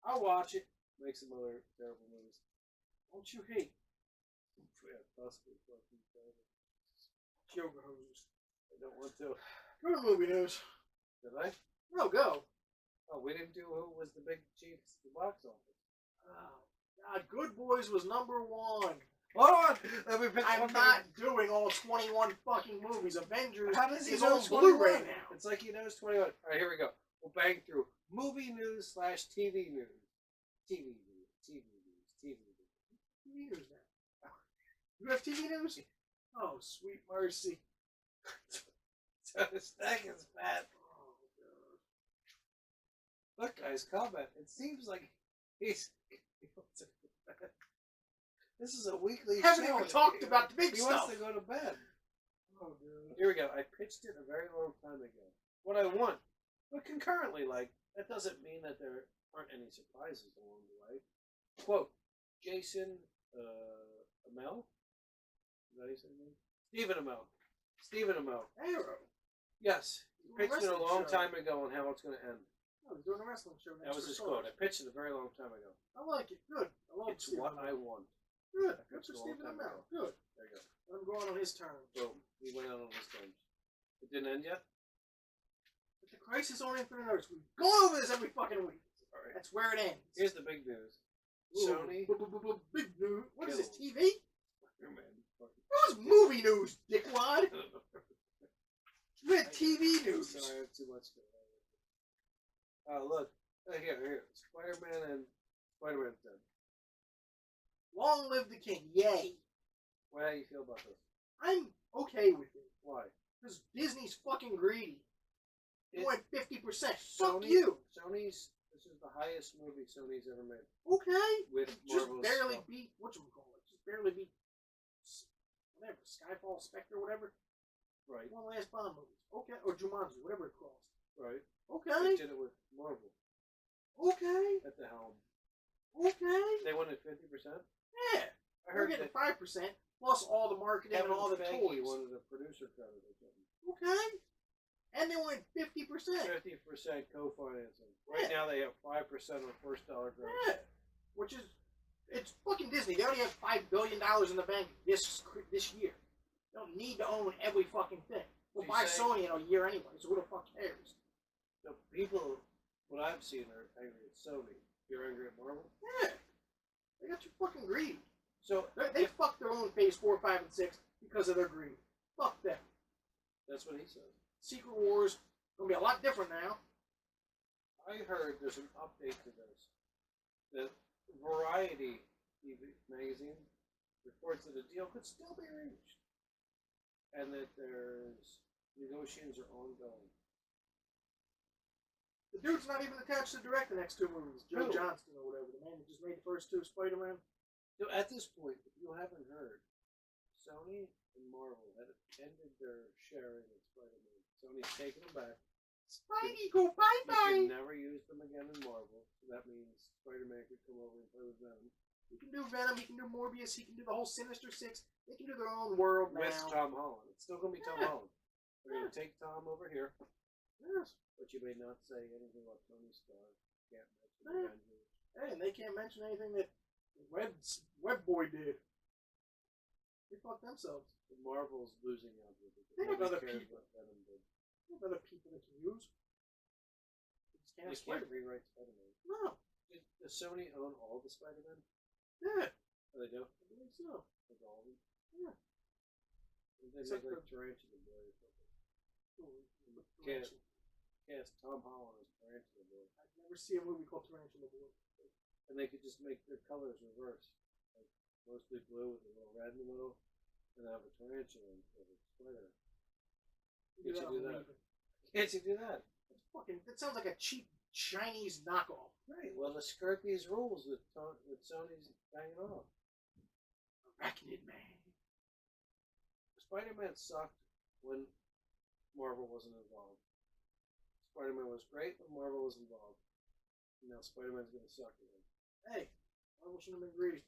I'll watch it. Make some other terrible movies. Don't you hate Yeah, possibly fucking terrible. yoga hoses? I don't want to. Go to movie news. Did I? No, go. Oh, we didn't do who was the big chiefs at the box office. Oh, God, Good Boys was number 1. Hold on! Let me pick I'm one. not doing all 21 fucking movies. Avengers How does he is know on it's Blu-ray 21? now. It's like he knows 21. Alright, here we go. We'll bang through. Movie news / TV news. TV news. TV news. TV news. TV news now. You have TV news? Oh, sweet mercy. So the stack is fat. Oh, God. Look, guys, comment. It seems like he's. This is a weekly Haven't show. even talked about the big He stuff. wants to go to bed. Oh, God. Here we go. I pitched it a very long time ago. What I want. But concurrently, like, that doesn't mean that there aren't any surprises along the way. Quote, Jason Amell? Is that his name? Stephen Amell. Stephen Amell. Arrow. Yes. He Doing a pitched it a wrestling long show. time ago on how it's going to end. Oh, he's doing a wrestling show next That was for his Stars. quote. I pitched it a very long time ago. I like it. Good. I love It's Stephen what I Amell. want. Good. I Good for coached a long Stephen time Amell. ago. Good. There you go. Let him go on his terms. Boom. He went out on his terms. It didn't end yet? But the Crisis on Infinite Earths, we go over this every fucking week. All right. That's where it ends. Here's the big news. Ooh, Sony. Big news. What is this, Kills. TV? It was movie news, dickwad. You had TV news. Sorry, I have too much to look. Here. Spider-Man and Spider-Man dead. Long live the king. Yay. How do you feel about this? I'm okay with it. Why? Because Disney's fucking greedy. They went 50%. Fuck Sony, you. This is the highest movie Sony's ever made. Okay. With Just Marvel's barely stuff. beat, whatchamacallit, just barely beat, whatever, Skyfall, Spectre, whatever. Right. One of the last Bond movies. Okay. Or Jumanji, whatever it crossed. Right. Okay. They did it with Marvel Okay. at the helm. Okay. They won at 50%? Yeah. I We're heard getting that 5% plus all the marketing Kevin and all the Feige toys. wanted a producer credit or something. Okay. And they went 50%. 50% co-financing. Right Yeah. now they have 5% on first dollar gross. Yeah. Which is, it's fucking Disney. They already have $5 billion in the bank this year. They don't need to own every fucking thing. We'll So you buy say- Sony in a year anyway, so who the fuck cares? So people, what I've seen are angry at Sony. You're angry at Marvel? Yeah. They got you fucking greedy. So They fucked their own phase 4, 5, and 6 because of their greed. Fuck them. that's what he says. Secret Wars gonna be a lot different now. I heard there's an update to this. That Variety TV magazine reports that a deal could still be reached, and that there's negotiations are ongoing. The dude's not even attached to direct the next two movies. Joe Who? Johnston or whatever. The man that just made the first two Spider-Man. So at this point, if you haven't heard, Sony and Marvel had ended their sharing of Spider-Man. Sony's taken them back. Spidey, go You bye-bye! can never use them again in Marvel. So that means Spider-Man could come over and play with Venom. He can do Venom, he can do Morbius, he can do the whole Sinister Six. They can do their own world now. With Tom Holland. It's still going to be Tom Yeah. Holland. They're going to take Tom over here, Yes. but you may not say anything about Tony Stark. Can't mention Yeah. Avengers. Hey, and they can't mention anything that Web Boy did. They fucked themselves. But Marvel's losing out with it. They have Nobody other cares people. what Venom did. They have other people they can use. They just can't They have Spider-Man. can't rewrite Spider-Man. No. Does Sony own all the Spider-Man? Yeah. Oh, they do? I believe so. Like all of them? Yeah. And they Except make like for- Tarantula Boy or something. Ooh, Can't cast Tom Holland as Tarantula Boy. I'd never see a movie called Tarantula Boy. And they could just make their colors reverse. Like mostly blue with a little red in the middle. And have a tarantula instead of a spider. Can't you do that? Can't you do that? That's fucking. That sounds like a cheap Chinese knockoff. Right. Well, let's skirt these rules with Sony's banging off. Arachnid Man. Spider-Man sucked when Marvel wasn't involved. Spider-Man was great when Marvel was involved. Now Spider-Man's gonna suck again. Hey, Marvel shouldn't have been greedy.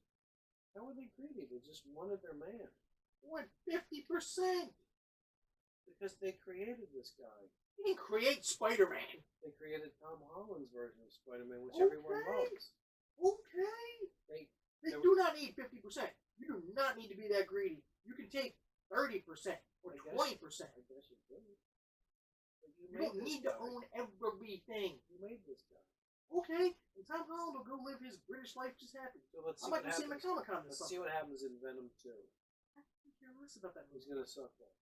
How were they greedy? They just wanted their man. They went 50%. Because they created this guy. He didn't create Spider-Man. They created Tom Holland's version of Spider-Man, which Okay. everyone loves. Okay. They They There- do not need 50%. You do not need to be that greedy. You can take 30% or I guess- 20%. I guess you could. But You don't this need to guy. own everything. You made this guy. Okay? And Tom Holland will go live his British life just happy. So let's I see might what go see him at happens. Comic-Con this Let's see summer. what happens in Venom 2. I don't care less about that He's movie. gonna suck that.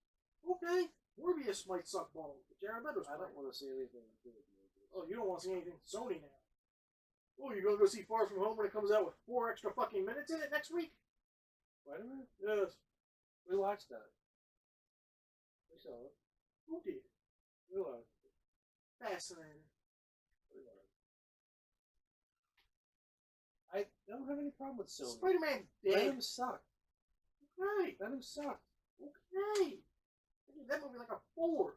Okay? Morbius might suck balls, but Jared Leto's I don't fine. want to see anything to do with Morbius. Oh, you don't want to see anything Sony now. Oh, you're gonna go see Far From Home when it comes out with 4 extra fucking minutes in it next week? Spider-Man? Yes. We watched that. We saw it. Who did? We watched it. Fascinating. We watched it. I don't have any problem with Sony. Spider-Man dead. Venom sucked. Okay. Venom sucked. Okay. I give that movie like a 4.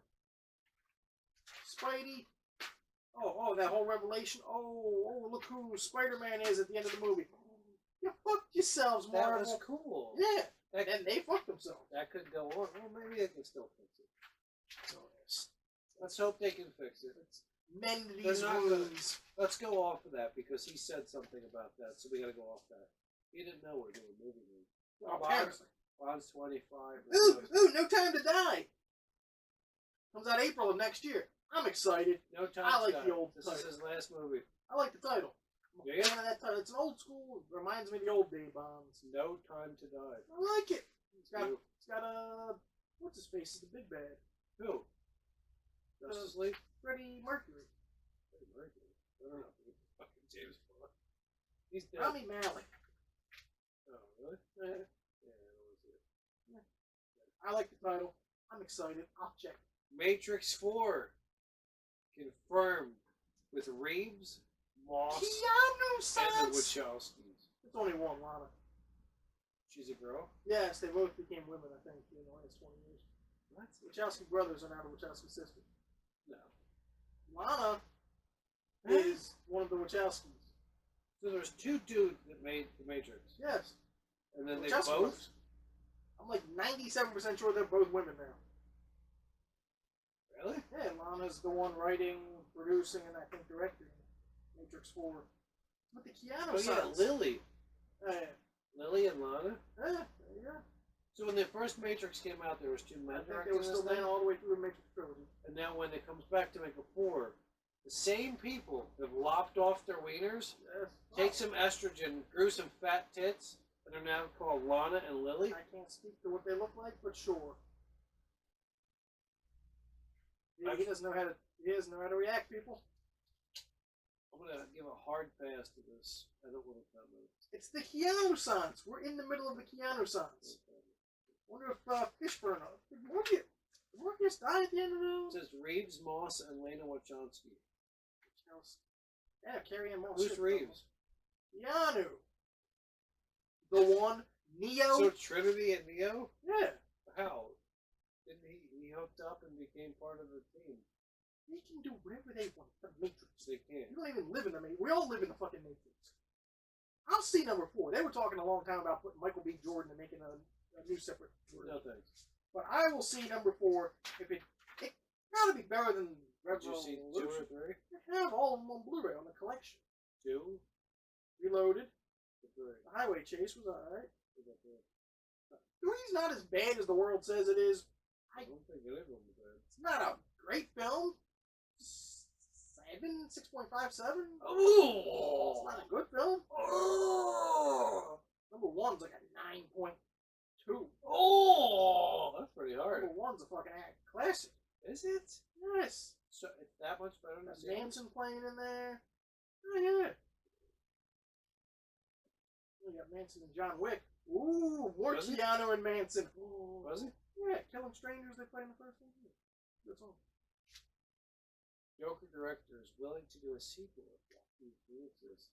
Spidey. Oh, that whole revelation. Oh, look who Spider-Man is at the end of the movie. You fucked yourselves, That Marvel. was cool. Yeah. That, And they fucked themselves. that could go on. Well, maybe they can still fix it. So, yes. Let's hope they can fix it. Let's mend They're these not gonna- wounds. Let's go off of that because he said something about that, so we gotta go off that. He didn't know we're doing movie news. Apparently. Bond's 25. Ooh, No Time to Die. Comes out April of next year. I'm excited. No Time I to like Die. the old This title. is his last movie. I like the title. I'm Do a you? fan of that title. It's an old school. Reminds me of the old day Bonds. No Time to Die. I like it. It's got You. what's his face? Is the big bad Who? Justice League? Freddie Mercury. Freddie Mercury. I don't know. Fucking James Bond. He's dead. Rami Malek. Oh, really? Yeah. Yeah, I don't want to see it. I like the title. I'm excited. I'll check it. Matrix 4. Confirmed with Reeves, Moss, Keanu and the Sans. Wachowskis. It's only one, Lana. She's a girl? Yes, they both became women, I think, in the last 20 years. What? Wachowski brothers are now the Wachowski sisters. No. Lana is one of the Wachowskis. So there's two dudes that made the Matrix. Yes. And then they Wachowski both? brothers. I'm like 97% sure they're both women now. Really? Yeah, Lana's the one writing, producing, and I think directing Matrix 4. With the Keanu Oh yeah, sons. Lily. Yeah. Lily and Lana? There you go. So when the first Matrix came out, there was two I men think they directing were this still thing. down all the way through the Matrix trilogy. And now when it comes back to make a 4, the same people have lopped off their wieners, Yes. take some estrogen, grew some fat tits, and are now called Lana and Lily. I can't speak to what they look like, but sure. He doesn't know how to. He doesn't know how to react, people. I'm gonna give a hard pass to this. I don't want to comment. It's the Keanu sons. We're in the middle of the Keanu sons. Wonder if Fishburne. Did Morpheus die at the end of It those? says Reeves, Moss, and Lena Wachowski. Yeah, Carrie Ann Moss. Who's Reeves? Keanu. The one. Neo. So Trinity and Neo? Yeah. How? Didn't he hooked up and became part of the team? They can do whatever they want. The Matrix. They can't. You don't even live in the Matrix. We all live in the fucking Matrix. I'll see number 4. They were talking a long time about putting Michael B. Jordan and making a new separate version. No thanks. But I will see number 4. If it gotta be better than Did you see 2 or 3? I have all of them on Blu-ray on the collection. 2? Reloaded. Or 3? The Highway Chase was alright. What about 3? 3's not as bad as the world says it is. I don't think any of them are bad. It's not a great film. 6.57. Oh! It's not a good film. Oh! Number 1's like a 9.2. Oh! That's pretty hard. Number 1's a fucking classic. Is it? Yes. So it's that much better than Got the Manson playing in there. Oh yeah. We got Manson and John Wick. Ooh, more Was he? Keanu and Manson. Ooh. Was he? Yeah, Killing Strangers they played in the first one. Good song. Joker director is willing to do a sequel of Joaquin Phoenix's.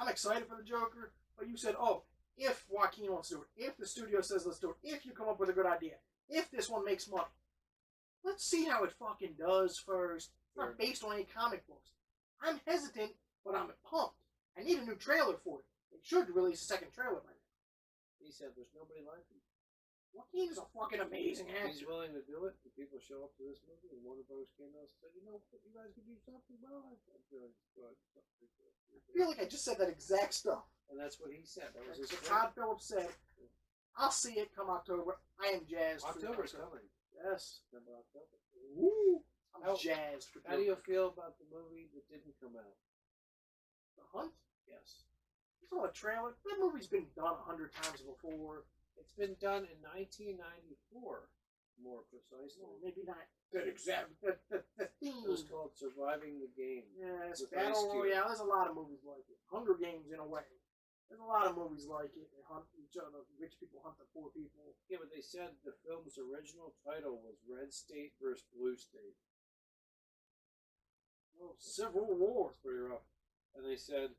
I'm excited for the Joker, but you said, oh, if Joaquin wants to do it, if the studio says let's do it, if you come up with a good idea, if this one makes money, let's see how it fucking does first. It's not based on any comic books. I'm hesitant, but I'm pumped. I need a new trailer for it. They should release a second trailer by now. He said there's nobody like him. Joaquin is a fucking amazing He's actor. willing to do it. The people show up to this movie, and Warner Bros. Came out and said, you know, you guys could do something well. I feel like it's good. I feel like I just said that exact stuff. And that's what he said. That was his So quote. Todd Phillips said, I'll see it come October. I am jazzed. for October's October. coming. Yes. Remember October? Woo! I'm How- jazzed for How do you Joker. feel about the movie that didn't come out? The Hunt? Yes. You saw a trailer? That movie's been done 100 times before. It's been done in 1994, more precisely. Well, maybe not the exact. The theme. It was called Surviving the Game. Yes, with Battle Ice Cube. Royale. There's a lot of movies like it. Hunger Games, in a way. There's a lot of movies like it. They hunt each other. Rich people hunt the poor people. Yeah, but they said the film's original title was Red State versus Blue State. Oh, Civil War. It's pretty rough. And they said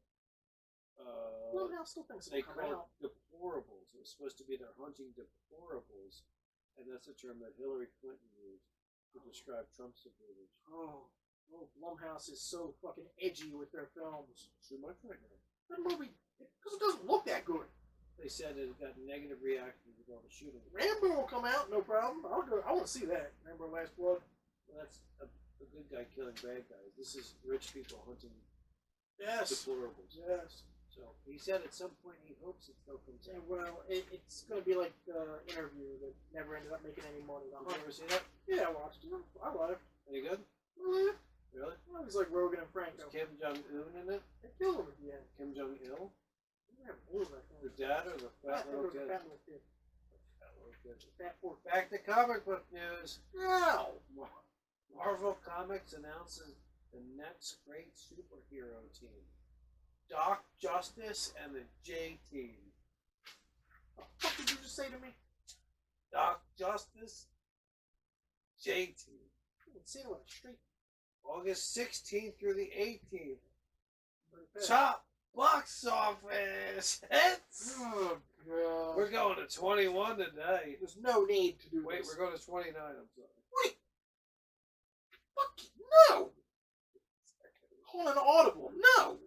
Well, I still think they it'll come called out. deplorables. It was supposed to be they're hunting deplorables, and that's a term that Hillary Clinton used to describe Trump supporters. Oh, Blumhouse is so fucking edgy with their films. Too much right now. That movie, because it doesn't look that good. They said it got negative reactions with all the shooting. Rambo will come out, no problem. I'll go. I want to see that. Rambo: Last Blood. Well, that's a good guy killing bad guys. This is rich people hunting Yes. deplorables. Yes. So he said at some point he hopes it still comes Yeah, out. well, it's going to be like the interview that never ended up making any money. Did you ever see that? Yeah, I watched it. I laughed. Any good? Really? Really? Well, it was like Rogan and Was Franco. Kim Jong-un in it? They killed him at the end. Kim Jong-il? Yeah, it was, I think. The dad or the Yeah, I fat think it little was a kid? fat little kid. Fat little kid. Fat poor. Back to comic book news. No! Marvel Comics announces the next great superhero team. Doc Justice and the J-Team. What the fuck did you just say to me? Doc Justice, J-Team. Say it like straight. August 16th through the 18th. Very fast. Top box office hits. Oh, God. We're going to 21 today. There's no need to do Wait, this. we're going to 29. I'm sorry. Wait! Fuck no! Call an audible. No!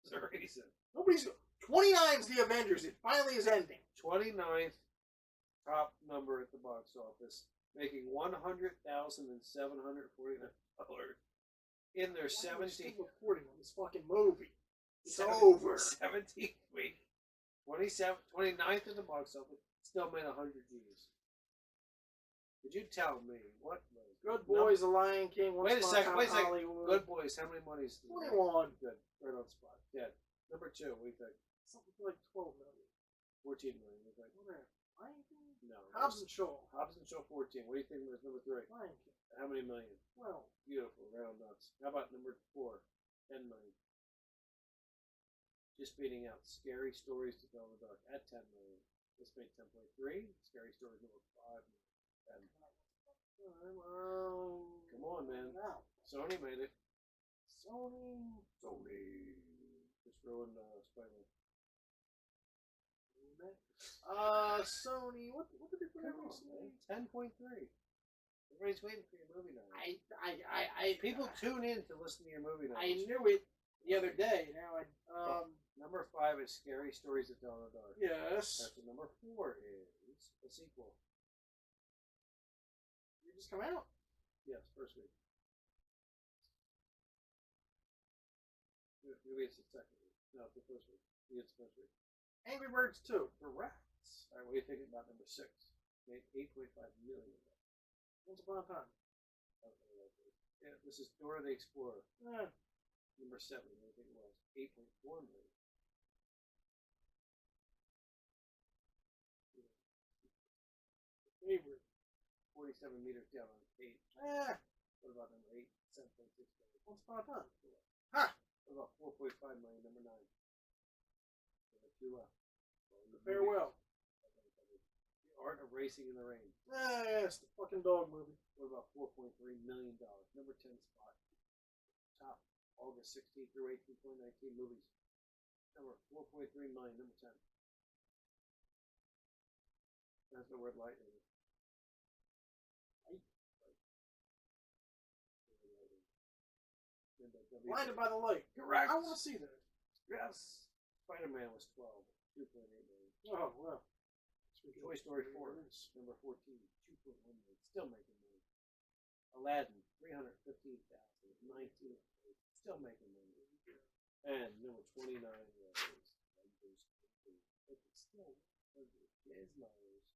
There's a reason. Nobody's. 29's the Avengers. It finally is ending. 29th top number at the box office, making $100,749 in their 17th recording on this fucking movie. It's 17th over. 17th week. 29th at the box office, still made 100 G's. Could you tell me what was Good Boys, The Lion King. Once Wait a Upon second, Time wait a second. Hollywood. Good Boys, how many monies? 21. Good, right on the spot. Dead. Number 2, what do you think? Something like 12 million. 14 million. What do you think? Whatever. Lion King? No. Hobbs and Shaw. Hobbs and Shaw 14. What do you think was number 3? Lion King. How many million? 12. Beautiful, round nuts. How about number 4? 10 million. Just beating out Scary Stories to Tell in the Dark at 10 million. This made 10.3. Scary Stories number 5. 10. Come on, man. Now. Sony made it. Sony. Just ruined Spider-Man. Sony. What did they put out Come on, recently? man. 10.3. Everybody's waiting for your movie night. People Tune in to listen to your movie night. I knew it the other day. Now Number 5 is Scary Stories to Tell in the Dark. yes. After number 4 is a sequel. It just come out. Yes, first week. Maybe it's the second week. No, it's the first week. Maybe it's the first week. Angry Birds 2. Correct. All right, what do you think about number 6? Made 8.5 million. Once Upon a Time. Yeah, this is Dora the Explorer. Yeah. Number 7, what do you think it was? 8.4 million. Favorite. 47 meters down on 8. What about number 8? 7.6 million. Once Upon a Time. Ha! What about 4.5 million, number 9? Number 2 left. Farewell. The Art of Racing in the Rain. Yes, the fucking dog movie. What about $4.3 million? Number 10 spot. Top August 16th through 18th, 2019 movies. Number 4.3 million, number 10. That's the word light in it. Blinded by the Light. Correct. I want to see that. Yes. Spider-Man was 12. 2.8 million. Oh, well. Toy Story 4, number 14, 2.1 million. Still making money. Aladdin, 315,000. 19. Still making money. And number 29 was Numbers 2. It's still 100 gizmos.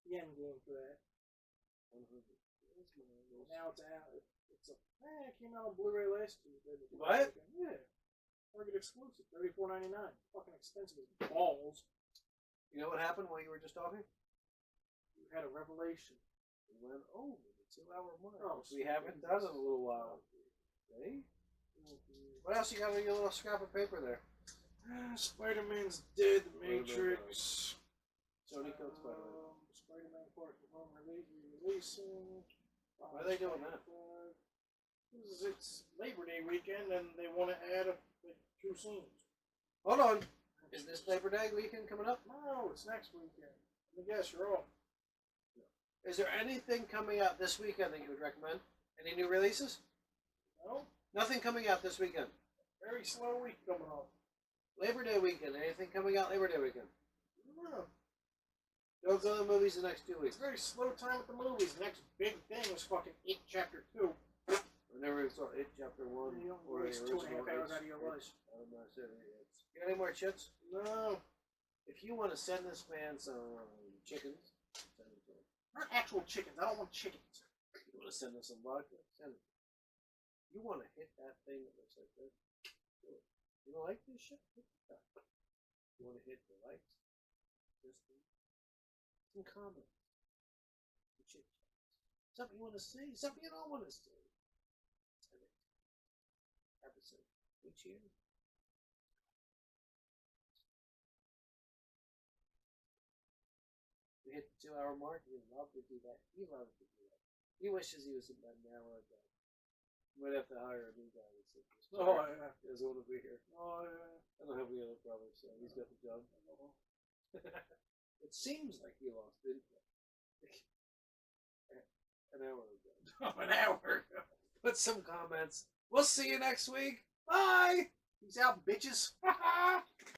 The end game for that. 100 gizmos. Now it's out. It came out on Blu-ray last Tuesday. What? Yeah. Target exclusive. $34.99. Fucking expensive as balls. You know what happened while you were just talking? You had a revelation. We went over the 2-hour mark. Oh, we haven't done it in a little while. Okay? What else you got on your little scrap of paper there? Spider-Man's dead. The Matrix. Sony killed Spider-Man. Spider-Man Far From Home releasing. Why are they doing that? It's Labor Day weekend, and they want to add like 2 scenes. Hold on. Is this Labor Day weekend coming up? No, it's next weekend. I guess you're off. Is there anything coming out this weekend that you would recommend? Any new releases? No? Nothing coming out this weekend. Very slow week coming up. Labor Day weekend. Anything coming out Labor Day weekend? No. Don't go to the movies the next 2 weeks. It's a very slow time at the movies. The next big thing was fucking It Chapter 2. I never even saw It Chapter 1 You don't or the waste original 2.5 hours out of your life. I'm not saying You got any more chips? No, If you want to send this man some chickens, send it to him. not actual chickens. I don't want chickens. You want to send us some vodka, send it. You want to hit that thing that looks like this? Do it. You don't like this shit? Hit that. You want to hit the likes? Just some comments. Some chit chats. Something you want to say, something you don't want to say. Send it. Episode. We cheer. We hit the 2 hour mark. He loved to do that. He loved to do that. He wishes he was about an hour ago. Might have to hire a new guy to sit this. Oh yeah. He doesn't want to be here. Oh yeah. I don't have any other brothers, so he's got the job. It seems like he lost interest. An hour ago. An hour ago. Put some comments. We'll see you next week. Bye! Peace out, bitches.